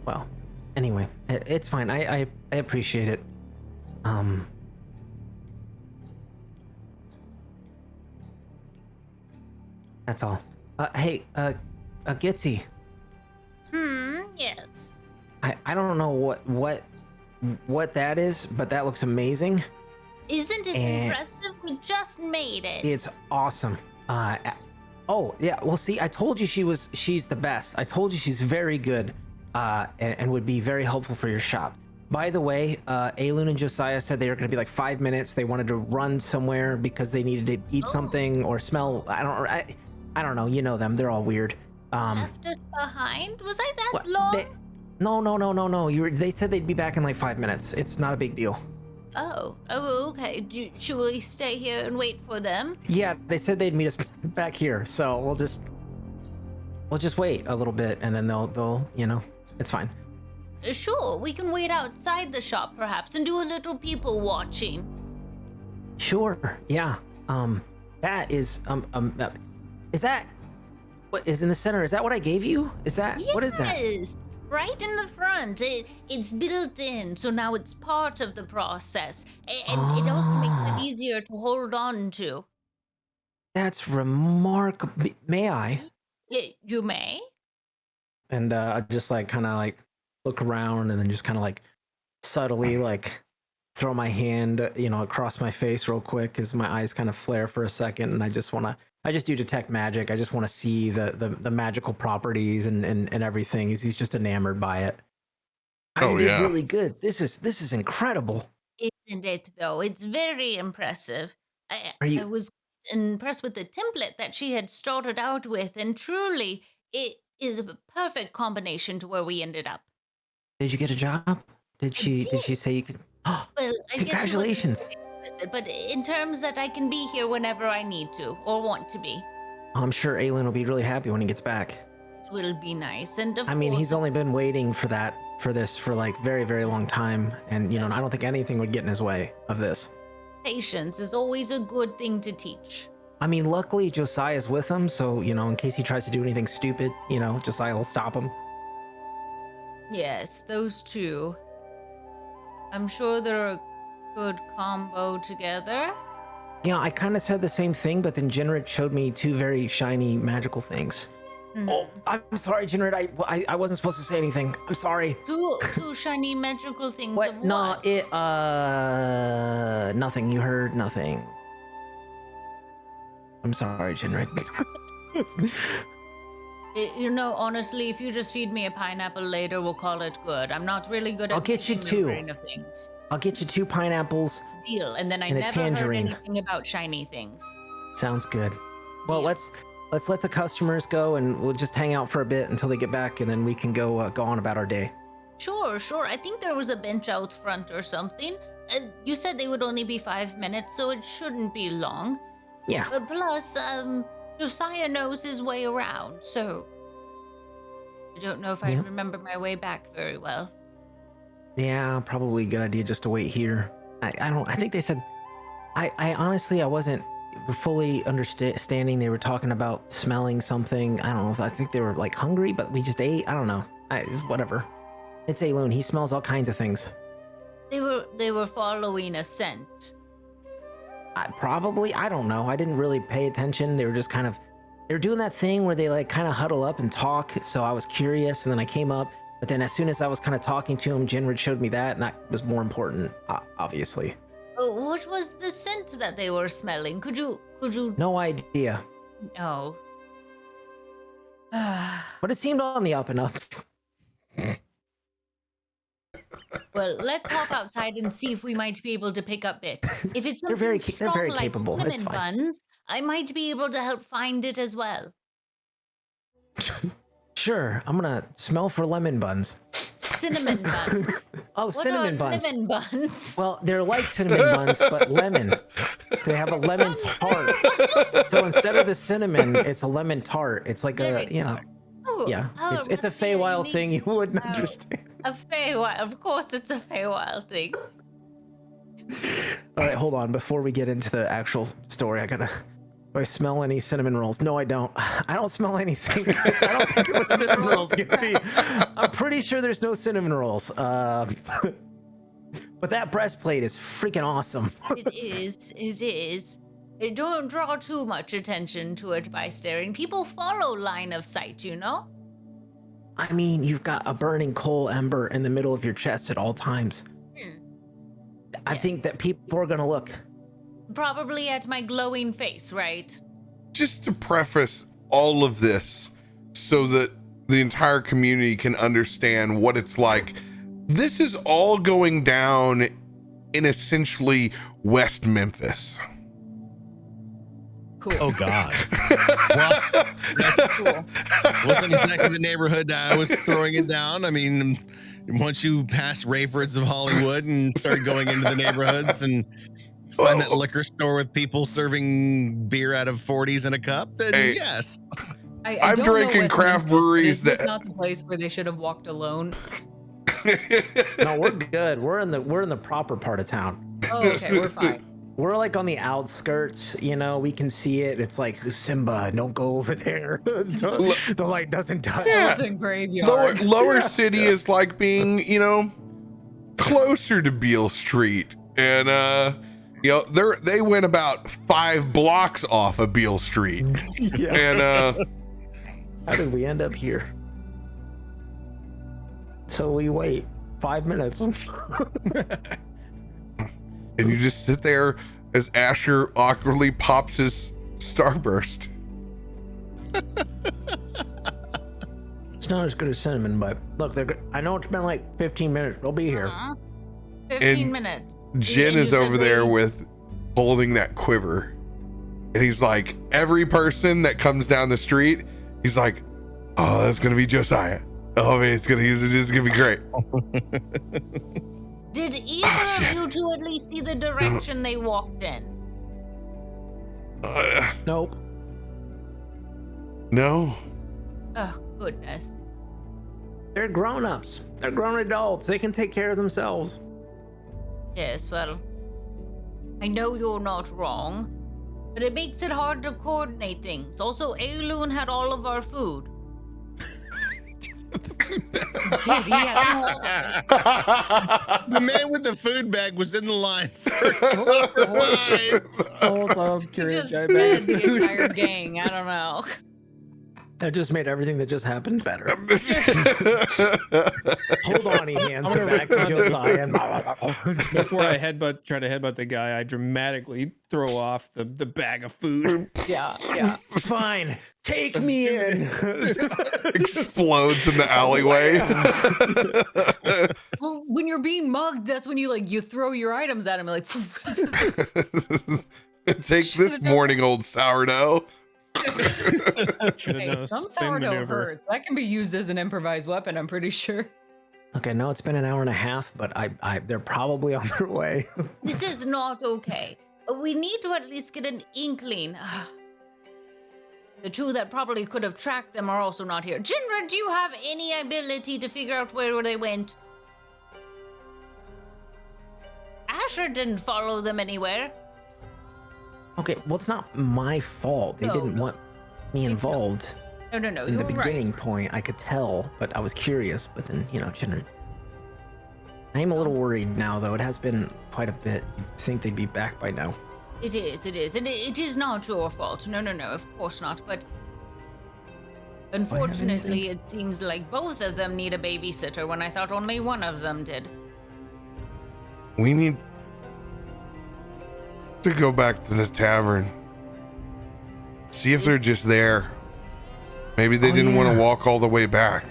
well, anyway, it's fine. I appreciate it. That's all. Hey, Gitzi. Yes. I don't know what that is, but that looks amazing. Isn't it And- impressive? We just made it. It's awesome. Oh yeah. Well, see, I told you she's the best. I told you she's very good, and would be very helpful for your shop. By the way, Aelun and Josiah said they were going to be like 5 minutes. They wanted to run somewhere because they needed to eat something or smell. I don't know. You know them. They're all weird. Left us behind? Was I that What- long? No. They said they'd be back in like 5 minutes. It's not a big deal. Oh, okay. Should we stay here and wait for them? Yeah, they said they'd meet us back here. So we'll just wait a little bit, and then they'll it's fine. Sure, we can wait outside the shop perhaps and do a little people watching. Sure. Yeah. That is is that what is in the center? Is that what I gave you? Is that what is that? Yes, right in the front. It's built in, so now it's part of the process, and it also makes it easier to hold on to. That's remarkable. May I? You may. And I just like kind of like look around and then just kind of like subtly like throw my hand across my face real quick as my eyes kind of flare for a second, and I just do detect magic. I just want to see the magical properties and everything. He's just enamored by it. Oh, I did yeah. really good. This is incredible. Isn't it though? It's very impressive. I was impressed with the template that she had started out with, and truly it is a perfect combination to where we ended up. Did you get a job? Did she say you could? Well, I Congratulations. guess she wasn't explicit, but in terms that I can be here whenever I need to or want to be, I'm sure Aelun will be really happy when he gets back. it will be nice. And of I mean, course, he's only been waiting for this for like very, very long time, and I don't think anything would get in his way of this. patience is always a good thing to teach. I mean, luckily Josiah's with him, so in case he tries to do anything stupid, Josiah will stop him. Yes, those two. I'm sure they're a good combo together. Yeah, I kind of said the same thing, but then Jinrid showed me two very shiny magical things. Oh, I'm sorry, Jinrid. I wasn't supposed to say anything. I'm sorry. Two shiny magical things. What? Of No, what? Nothing. You heard nothing. I'm sorry, Jinrid. Honestly, if you just feed me a pineapple later, we'll call it good. I'm not really good at I'll get you picking the two. brain of things. I'll get you 2 pineapples. Deal. And then I And a never heard tangerine. anything about shiny things. Sounds good. Well, Deal. let's let the customers go, and we'll just hang out for a bit until they get back, and then we can go on about our day. Sure. I think there was a bench out front or something. You said they would only be 5 minutes, so it shouldn't be long. Yeah. Plus, Josiah knows his way around, so I don't know if I Yeah. remember my way back very well. Yeah, probably a good idea just to wait here. I think they said, I honestly, I wasn't fully understanding. They were talking about smelling something. I don't know if I think they were like hungry, but we just ate. I don't know. Whatever. It's Aelun. He smells all kinds of things. They were following a scent. Probably. I don't know. I didn't really pay attention. They were just they were doing that thing where they like kind of huddle up and talk. So I was curious, and then I came up. But then as soon as I was kind of talking to him, Jinrid showed me that, and that was more important, obviously. What was the scent that they were smelling? Could you? No idea. No. But it seemed on the up and up. Well, let's hop outside and see if we might be able to pick up bits. If it's They're something very strong like capable. It's cinnamon fine. buns, I might be able to help find it as well. Sure, I'm gonna smell for lemon buns. Cinnamon buns. Oh, What cinnamon are buns. lemon buns? Well, they're like cinnamon buns, but lemon. They have a lemon tart. So instead of the cinnamon, it's a lemon tart. It's like Very tart. Oh, yeah. oh, It's a must be Feywild unique- thing you wouldn't Oh. understand. A Feywild. Of course, it's a Feywild thing. All right, hold on. Before we get into the actual story, do I smell any cinnamon rolls? No, I don't. I don't smell anything. I don't think it was cinnamon rolls, Gitzi. I'm pretty sure there's no cinnamon rolls. But that breastplate is freaking awesome. It is. Don't draw too much attention to it by staring. People follow line of sight, you know? I mean, you've got a burning coal ember in the middle of your chest at all times. I think that people are gonna look. Probably at my glowing face, right? Just to preface all of this so that the entire community can understand what it's like, this is all going down in essentially West Memphis. Cool. Oh God. Well, that Cool. wasn't exactly the neighborhood that I was throwing it down. I mean, once you pass Rayford's of Hollywood and start going into the neighborhoods and find that liquor store with people serving beer out of 40s in a cup, then Hey. yes. I'm don't know drinking West craft Memphis, but breweries is this that- not the place where they should have walked alone? No, we're good. We're in the proper part of town. Oh, okay, we're fine. We're like on the outskirts, you know, we can see it. It's like, Simba, don't go over there. So the light doesn't touch. Yeah. Elephant graveyard. Lower city is like being, you know, closer to Beale Street. And you know, they went about 5 blocks off of Beale Street. Yeah. And How did we end up here? So we wait 5 minutes. and you just sit there as Asher awkwardly pops his starburst. It's not as good as cinnamon, but look, I know it's been like 15 minutes. They'll be here. 15 And- minutes. Jin You is said over there they- with holding that quiver. And he's like, every person that comes down the street, he's like, oh, that's gonna be Josiah. Oh man, it's gonna be great. Did either of you two at least see the direction they walked in? Nope. No. Oh, goodness. They're grown-ups. They're grown adults. They can take care of themselves. Yes, well, I know you're not wrong, but it makes it hard to coordinate things. Also, Aelun had all of our food. Did he have The man with the food bag was in the line for clockwise. Whole time I'm He curious. just I fed bet. the entire gang. I don't know. That just made everything that just happened better. Hold on, he hands it back to Josiah. Before I try to headbutt the guy, I dramatically throw off the bag of food. Yeah. Fine, take me in. Explodes in the alleyway. Well, when you're being mugged, that's when you throw your items at him. Like, Take this morning, old sourdough. Should have done a some spin sourdough maneuver. hurts. That can be used as an improvised weapon. I'm pretty sure. Okay, no, it's been an hour and a half, but they're probably on their way. This is not okay. We need to at least get an inkling. The two that probably could have tracked them are also not here. Jinrid, do you have any ability to figure out where they went? Asher didn't follow them anywhere. Okay, well, it's not my fault. They No, didn't no. want me It's involved. No, In you're the beginning right. point, I could tell, but I was curious. But then, Jinrid. I am a little worried now, though. It has been quite a bit. You'd think they'd be back by now. It is. And it is not your fault. No, of course not. But unfortunately, it seems like both of them need a babysitter when I thought only one of them did. We need to go back to the tavern. See if they're just there. Maybe they didn't want to walk all the way back.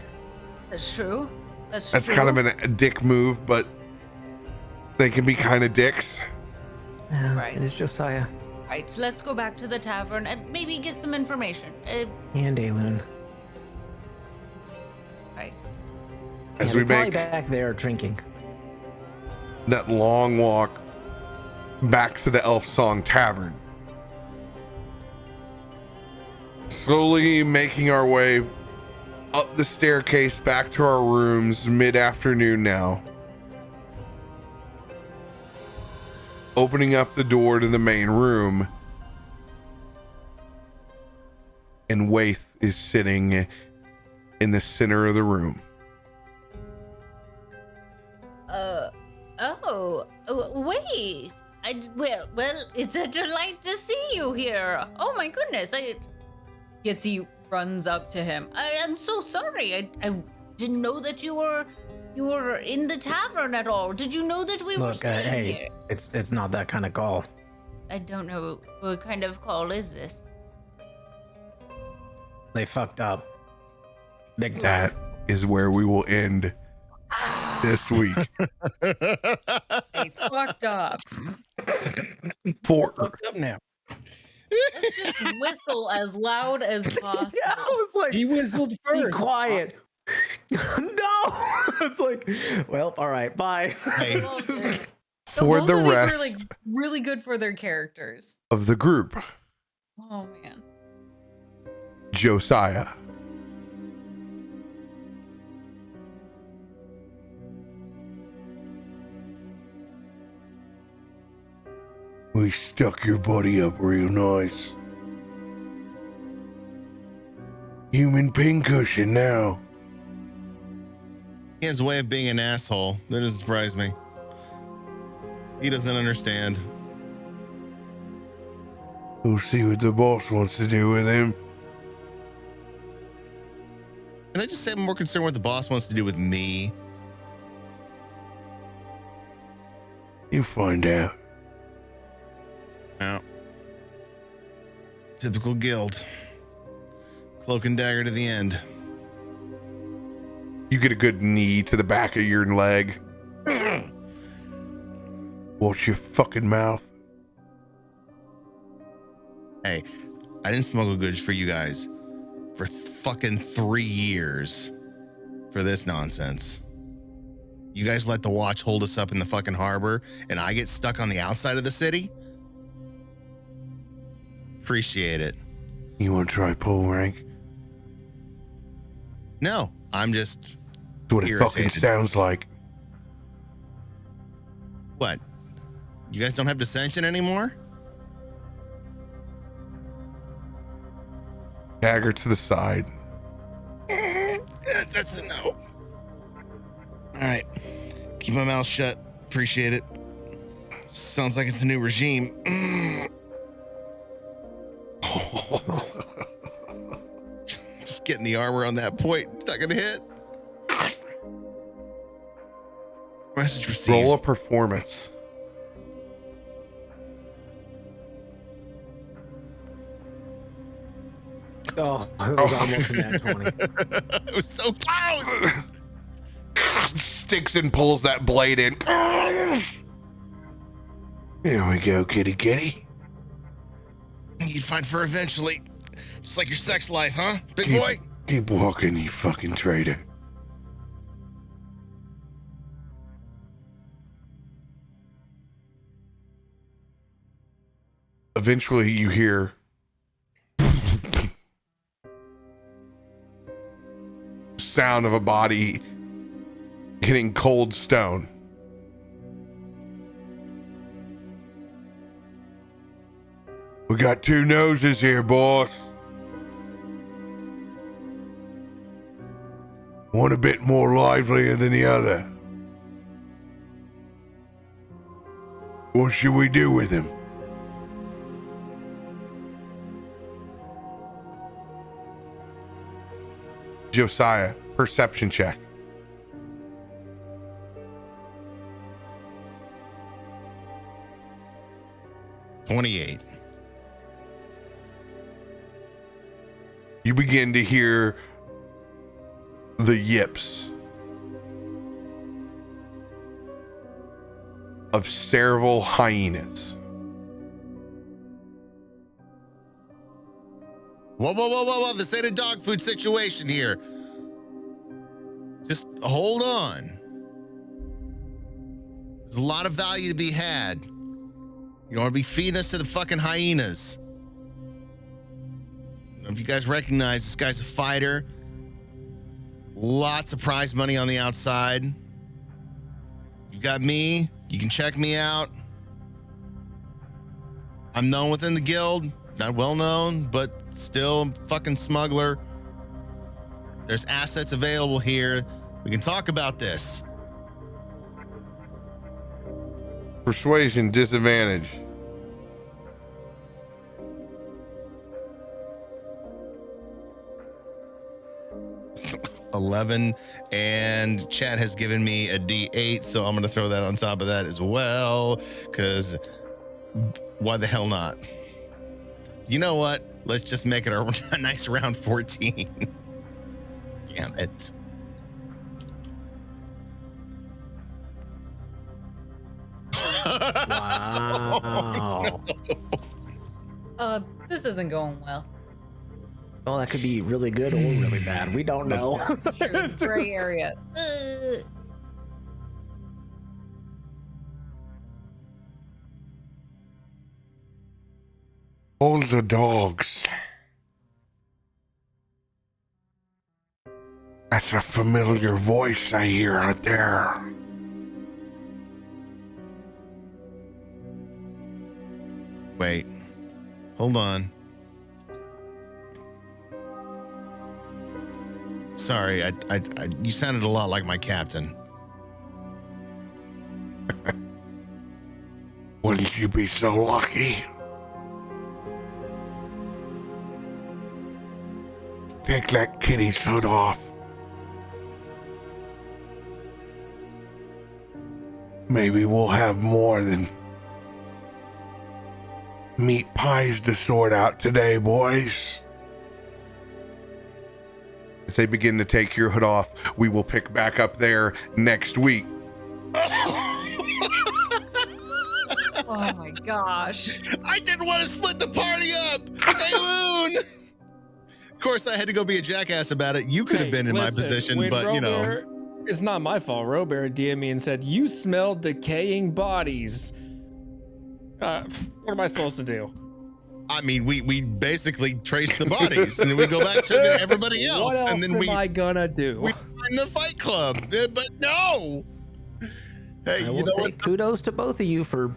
That's true. That's kind of a dick move, but they can be kind of dicks. Yeah, Right. It is Josiah Right, let's go back to the tavern and maybe get some information. and Aelun. Right. As Yeah, we they're probably make back there drinking. that long walk back to the Elf Song Tavern. Slowly making our way up the staircase back to our rooms, mid-afternoon now. Opening up the door to the main room, and Waith is sitting in the center of the room. Wait. Well, it's a delight to see you here. Oh my goodness, Gitzi runs up to him. I'm so sorry. I didn't know that you were you were in the tavern at all. Did you know that we were Look, staying hey, here? it's not that kind of call. I don't know. What kind of call is this? They fucked up. Big time. That is where we will end this week. They fucked up. For Fucked up now. Let's just whistle as loud as possible. Yeah, I was like, He whistled be first. quiet. No, I was like, well, all right, bye. Hey. Well, for both the of these rest were like really good for their characters. of the group, Oh man. Josiah, we stuck your buddy up real nice. Human pincushion now. He has a way of being an asshole. That doesn't surprise me. He doesn't understand. We'll see what the boss wants to do with him. Can I just say I'm more concerned what the boss wants to do with me? You find out. Yeah. Typical guild. Cloak and dagger to the end. You get a good knee to the back of your leg. Watch your fucking mouth. Hey, I didn't smuggle goods for you guys for fucking 3 years for this nonsense. You guys let the watch hold us up in the fucking harbor and I get stuck on the outside of the city? Appreciate it. You want to try pole rank? No, I'm just... That's what it fucking irritated. sounds like. What? You guys don't have dissension anymore? Dagger to the side. That's a no. All right. Keep my mouth shut. Appreciate it. Sounds like it's a new regime. Just getting the armor on that point. Not gonna hit. Message received. Roll a performance. Oh, it was almost in that 20. It was so close. Sticks and pulls that blade in. Here we go, kitty kitty. You'd find fur eventually. Just like your sex life, huh? Big boy? Keep walking, you fucking traitor. Eventually you hear sound of a body hitting cold stone. We got two noses here, boss. One a bit more livelier than the other. What should we do with him? Josiah, perception check. $28. You begin to hear the yips of several hyenas. Whoa. This ain't a dog food situation here. Just hold on. There's a lot of value to be had. You don't want to be feeding us to the fucking hyenas. I don't know if you guys recognize this guy's a fighter. Lots of prize money on the outside. You've got me. You can check me out. I'm known within the guild. Not well known, but still fucking smuggler. There's assets available here. We can talk about this. Persuasion disadvantage. 11, and Chad has given me a D8, so I'm gonna throw that on top of that as well, because why the hell not? You know what? Let's just make it a nice round 14. Damn it. Wow. This isn't going well. Well, that could be really good or really bad. We don't know. Sure, it's gray area. All the dogs. That's a familiar voice I hear out there. Wait, hold on. Sorry, you sounded a lot like my captain. Wouldn't you be so lucky? Take that kitty's hood off. Maybe we'll have more than meat pies to sort out today, boys. As they begin to take your hood off, we will pick back up there next week. Oh my gosh. I didn't want to split the party up. Aelun. Of course, I had to go be a jackass about it. You could have been in my position, when but you know. RoBear- it's not my fault. RoBear DM'd me and said, "You smell decaying bodies." What am I supposed to do? I mean, we basically trace the bodies, and then we go back to everybody else, What else and then am I gonna do? we find the Fight Club. But no. Hey, I you will know say what? kudos to both of you for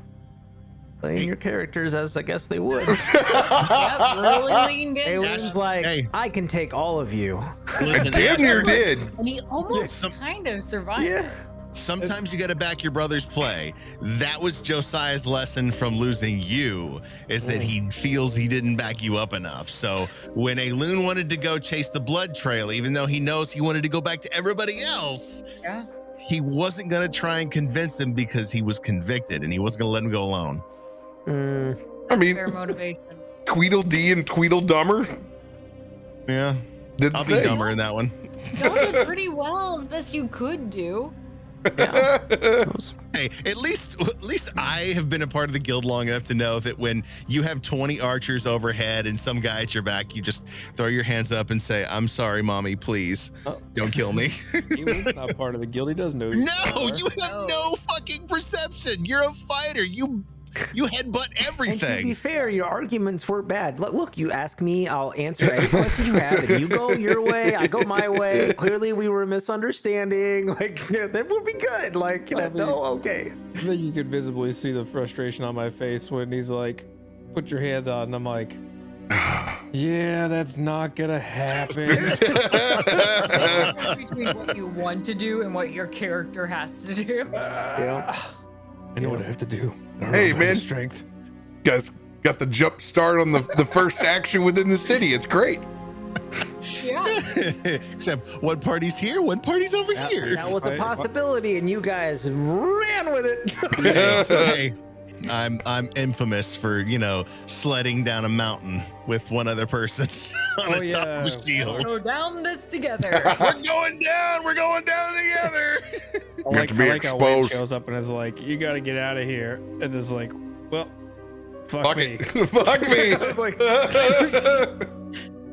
playing your characters as I guess they would. Yep, really leaned in. Aelun's like, Hey. I can take all of you. Listen, Damn near did. And he almost Some- kind of survived. Yeah. Sometimes you got to back your brother's play. That was Josiah's lesson from losing you, is that he feels he didn't back you up enough. So when Aelun wanted to go chase the blood trail, even though he knows he wanted to go back to everybody else, Yeah. he wasn't going to try and convince him because he was convicted and he wasn't going to let him go alone. I mean, Fair motivation. Tweedledee and Tweedledummer Yeah, did the I'll be thing. dumber in that one. Y'all did pretty well, as best you could do. Hey, at least I have been a part of the guild long enough to know that when you have 20 archers overhead and some guy at your back, you just throw your hands up and say, "I'm sorry, mommy, please don't kill me." He was not part of the guild. He does know. No, you have no fucking perception. You're a fighter. You headbutt And to be everything. fair, your arguments weren't bad. Look, you ask me, I'll answer any question you have, and you go your way, I go my way. Clearly, we were misunderstanding. Like, yeah, that would be good. Like, you know, no, okay. I think you could visibly see the frustration on my face when he's like, "Put your hands out," and I'm like, "Yeah, that's not gonna happen." Between what you want to do and what your character has to do. Yeah. I know what I have to do. I don't Hey, know if I have man. the strength. Guys got the jump start on the first action within the city. It's great. Yeah. Except one party's here, one party's over here. That was a possibility, and you guys ran with it. Hey, I'm infamous for, you know, sledding down a mountain with one other person on Oh, the top of the Let's shield. go down this together. We're going down together. I like to be how Wayne exposed. shows up and is like, "You got to get out of here," and is like, "Well, fuck Fuck me. it. Fuck me. I was like,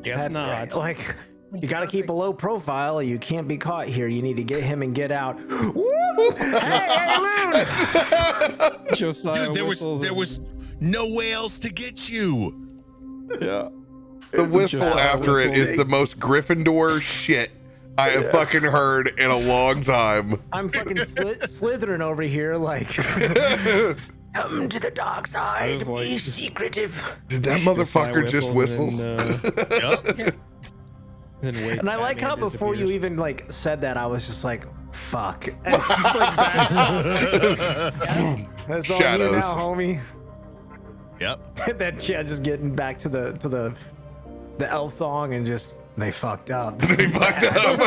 Guess that's not." right. Like, you got to keep a low profile. You can't be caught here. You need to get him and get out. Whoop! Hey, Aelun! Josiah Dude, whistles there and- was no way else to get you. yeah. The whistle Josiah after it is whistles. the most Gryffindor shit I have fucking heard in a long time. I'm fucking slithering over here, like, come to the dark side. was like- Be secretive. Did that Josiah motherfucker just whistles whistle? and, Yep. then wait, And I like how Batman before you disappears. even like said that, I was just like, fuck. And it's just like back. That's all you Shadows. now, homie. Yep. And then Chad just getting back to the elf song and just They fucked up. They fucked up.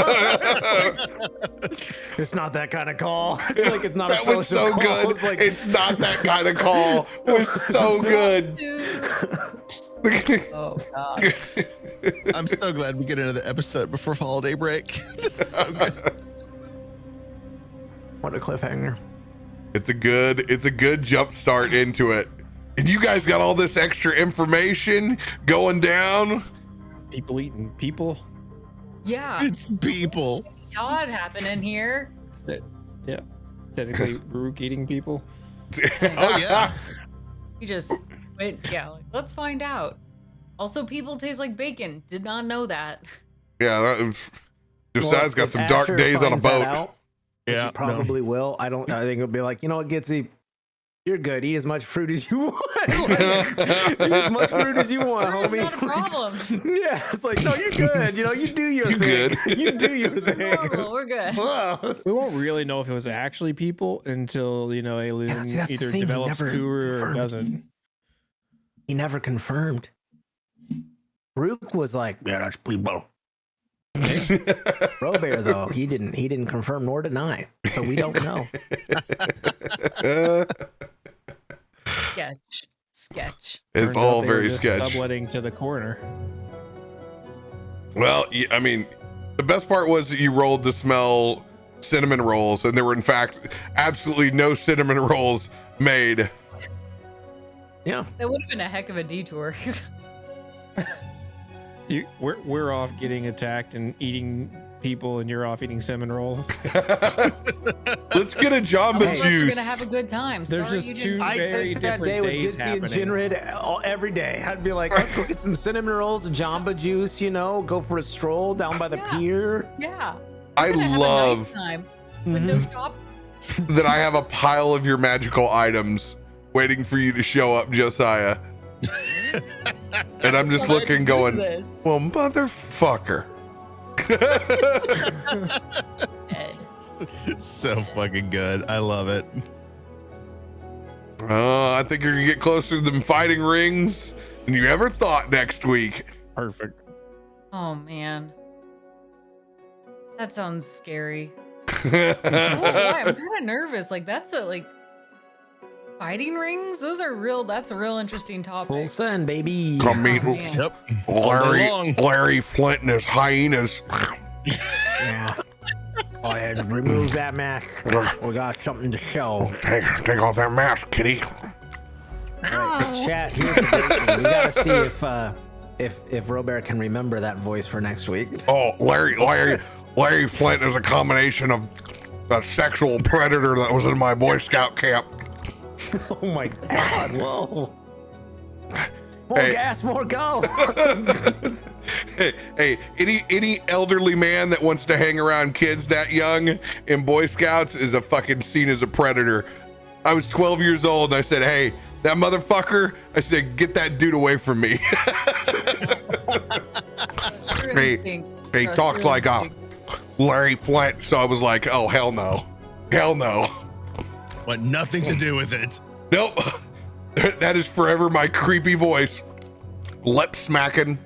It's not that kind of call. It's like it's not a That social was so call. good. It's like It's not that kind of call. It was so good. Oh god. I'm so glad we get another episode before holiday break. This is so good. what a cliffhanger. It's a good jump start into it. And you guys got all this extra information going down. People eating people. Yeah. It's people. Todd happening here. Yeah. Technically, Rook eating people. Oh yeah. You just went, yeah, like, let's find out. Also, people taste like bacon. Did not know that. Yeah, Josiah's got if some dark Asher days on a finds that boat. out, which Yeah, he probably will. I think he'll be like, you know what, Gitzi, you're good. Eat as much fruit as you want. Like, eat as much fruit as you want, It's homie. not a problem. Yeah, it's like, no, you're good. You know, you do your You thing. good. You do your thing. Normal, we're good. Wow. We won't really know if it was actually people until Aelun Yeah, see, that's the either thing, he develops never Kuru or confirmed. doesn't. He never confirmed. Rook was like, yeah, that's people. RoBear though, he didn't confirm nor deny, so we don't know. Sketch. It's Turns all out they were very just sketch. Subletting to the corner. Well, I mean, the best part was that you rolled to smell cinnamon rolls, and there were in fact absolutely no cinnamon rolls made. Yeah. That would have been a heck of a detour. We're off getting attacked and eating people, and you're off eating cinnamon rolls. Let's get a Some of Jamba us are juice. gonna have a good time. There's Sorry just you two didn't- I very take that different day with days Gitzi and happening. Jinrid every day. I'd be like, let's go get some cinnamon rolls, Jamba juice, you know, go for a stroll down by the Yeah. pier. Yeah. I We're gonna have a love nice time. Window shop. that I have a pile of your magical items waiting for you to show up, Josiah. And I'm just Well, looking, who's going, this? well, motherfucker. Ed. So fucking good. I love it. I think you're gonna get closer to them fighting rings than you ever thought next week. Perfect. Oh man. That sounds scary. Oh, That's why? I'm kind of nervous. Like that's fighting rings. Those are real. That's a real interesting topic. Full send, baby. Come meet Oh, man. Yep. All day long. Larry Flint and his hyenas. Yeah. Go ahead, remove that mask. We got something to show. Take off that mask, kitty. All right, chat. Here's the big thing. We gotta see if RoBear can remember that voice for next week. Oh, Larry Flint is a combination of a sexual predator that was in my Boy Scout camp. Oh my God! Whoa! More Hey. gas, more go. Hey, any elderly man that wants to hang around kids that young in Boy Scouts is a fucking seen as a predator. I was 12 years old and I said, hey, that motherfucker, I said, get that dude away from me. Trust your Hey, instinct. he Trust talks your like instinct. Larry Flint. So I was like, oh, hell no. Hell no. Want nothing to do with it. Nope. That is forever my creepy voice. Lip smacking.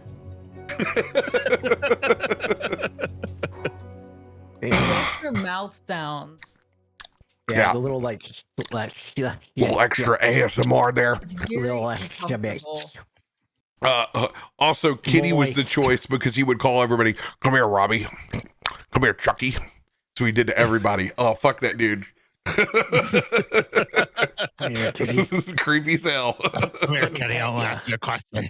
Extra mouth sounds. Yeah. The little like Little extra ASMR there. It's very little extra bit. uncomfortable. Also, Kitty was the Moist. choice because he would call everybody, come here, Robbie. Come here, Chucky. So he did to everybody. Oh, fuck that dude. This is creepy as hell. Come here, Kenny. I'll ask you a question.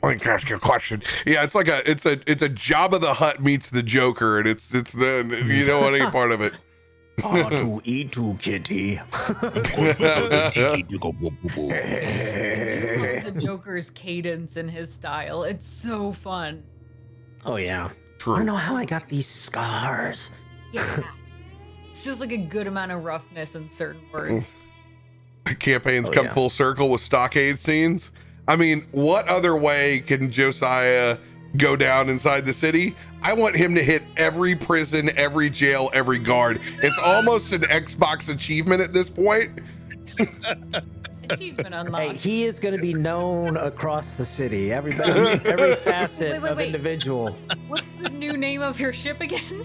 Let me ask you a question. Yeah, it's like it's a Jabba the Hutt meets the Joker, and it's the you don't want any part of it. R2E2 kitty. The Joker's cadence and his style. It's so fun. Oh yeah. I True. don't know how I got these scars. Yeah. It's just like a good amount of roughness in certain words. Campaigns Oh, come yeah. full circle with stockade scenes. I mean, what other way can Josiah go down inside the city? I want him to hit every prison, every jail, every guard. It's almost an Xbox achievement at this point. Achievement unlocked. Hey, he is going to be known across the city. Every facet Wait. of individual. What's the new name of your ship again?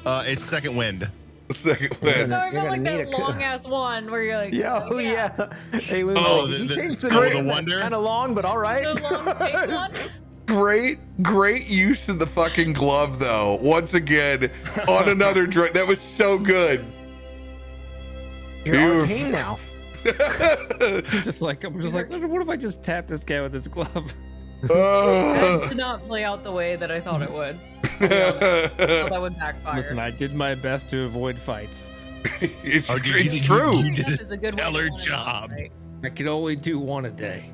It's Second Wind. Second You're win. No, I You're felt gonna like need that a co- long ass one where you're like, Yeah, oh yeah. Aelun's Oh, like, he the changed the Scroll of name. Wonder? Kind of long, but all right. the long big one. Great use of the fucking glove though. Once again, on another drink. That was so good. You're You're- arcane now. I'm just like, what if I just tap this guy with his glove? That did not play out the way that I thought it would. That would backfire. Listen, I did my best to avoid fights. it's Oh, dude, it's true. You did Enough is a good way to stellar want it, job. right? I can only do one a day.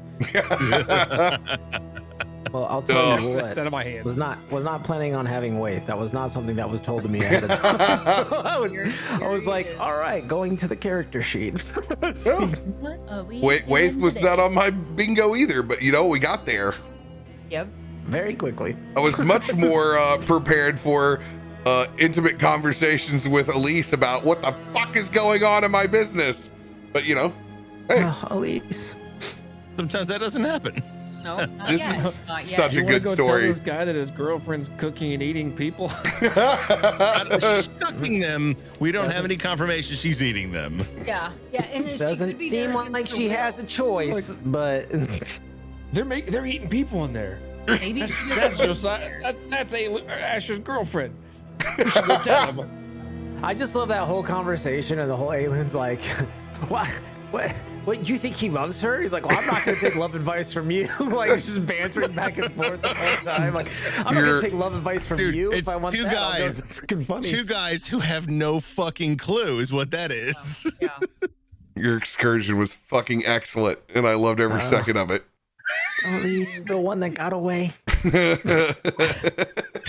Well, I'll tell you It's out what. of my hands. Was not planning on having Waith. That was not something that was told to me ahead of time. So I was like, Period. all right, going to the character sheet. Well, What are we Waith doing was today? not on my bingo either, but we got there. Yep. Very quickly. I was much more prepared for intimate conversations with Elise about what the fuck is going on in my business. But Hey. Oh, Elise. Sometimes that doesn't happen. No, not This yet. is Not yet. such a You wanna good go tell story. this guy that his girlfriend's cooking and eating people? She's cooking them. We don't have any confirmation she's eating them. Yeah. Yeah, and she Doesn't could be seem there like against she her has will. a choice, but They're eating people in there. Maybe That's, she that's doesn't Josiah. That's Asher's girlfriend. We should go tell him. I just love that whole conversation and the whole Aelun's like, what, you think he loves her? He's like, well, I'm not going to take love advice from you. Like, it's just bantering back and forth the whole time. Like, I'm not going You're- to take love advice from Dude, you. If it's I want two that, I'll go guys- to the freaking funnies. Two guys who have no fucking clue is what that is. Yeah. Your excursion was fucking excellent, and I loved every second of it. At least the one that got away.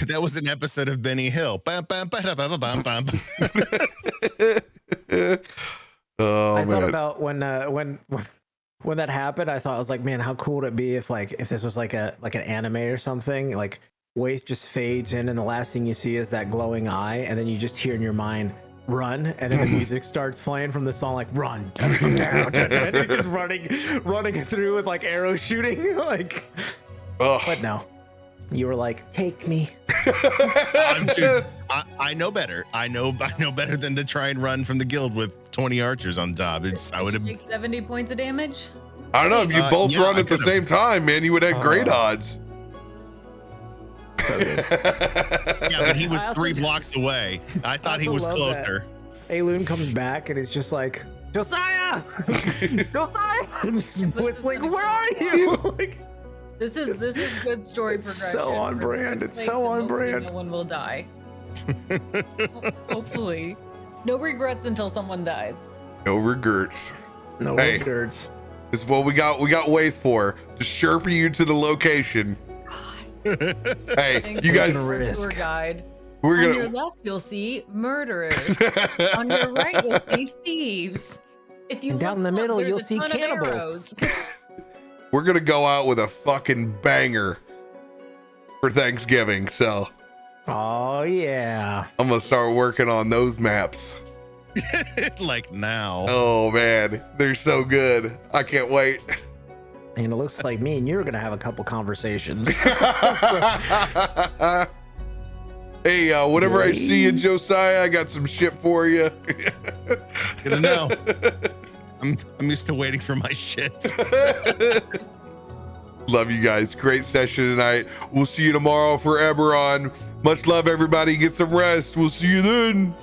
That was an episode of Benny Hill. Bam, bam, bam, bam, bam, bam. Oh I thought man. about when that happened. I thought I was like, man, how cool would it be if this was like an anime or something? Like Waith just fades in, and the last thing you see is that glowing eye, and then you just hear in your mind, "Run!" and then the music starts playing from the song, like "Run!" Dun, dun, dun, dun, dun, and just running through with like arrow shooting, like. Ugh. But no, you were like, "Take me." Dude, I know better. I know better than to try and run from the guild with 20 archers on top. I would have. Take 70 points of damage. I don't know if you both yeah, run I at the could've. same time, man. You would have great odds. So good. Yeah, but he was I also 3 just- blocks away. I thought he also was love that. closer. Aelun comes back and it's just like, Josiah, Josiah, and just whistling. Where are you? Like, This is good story progression. so on We're brand. in a It's place so that on hopefully brand. No one will die. Hopefully, no regrets until someone dies. No regrets. no Hey. words. This is what we got Waith for, to Sherpa you to the location. Hey, Thank you guys, Gonna for risk. tour guide. we're On your gonna left, you'll see murderers. On your right, you'll see thieves. If you And down look in the up, middle, there's you'll a see ton of cannibals. arrows. we're gonna go out with a fucking banger for Thanksgiving. So Oh yeah. I'm gonna start working on those maps. Like now. Oh man, they're so good. I can't wait. And it looks like me and you're gonna have a couple conversations. Hey, whenever I see you, Great. Josiah, I got some shit for you. Good to know. I'm used to waiting for my shit. Love you guys. Great session tonight. We'll see you tomorrow for Eberron. Much love, everybody. Get some rest. We'll see you then.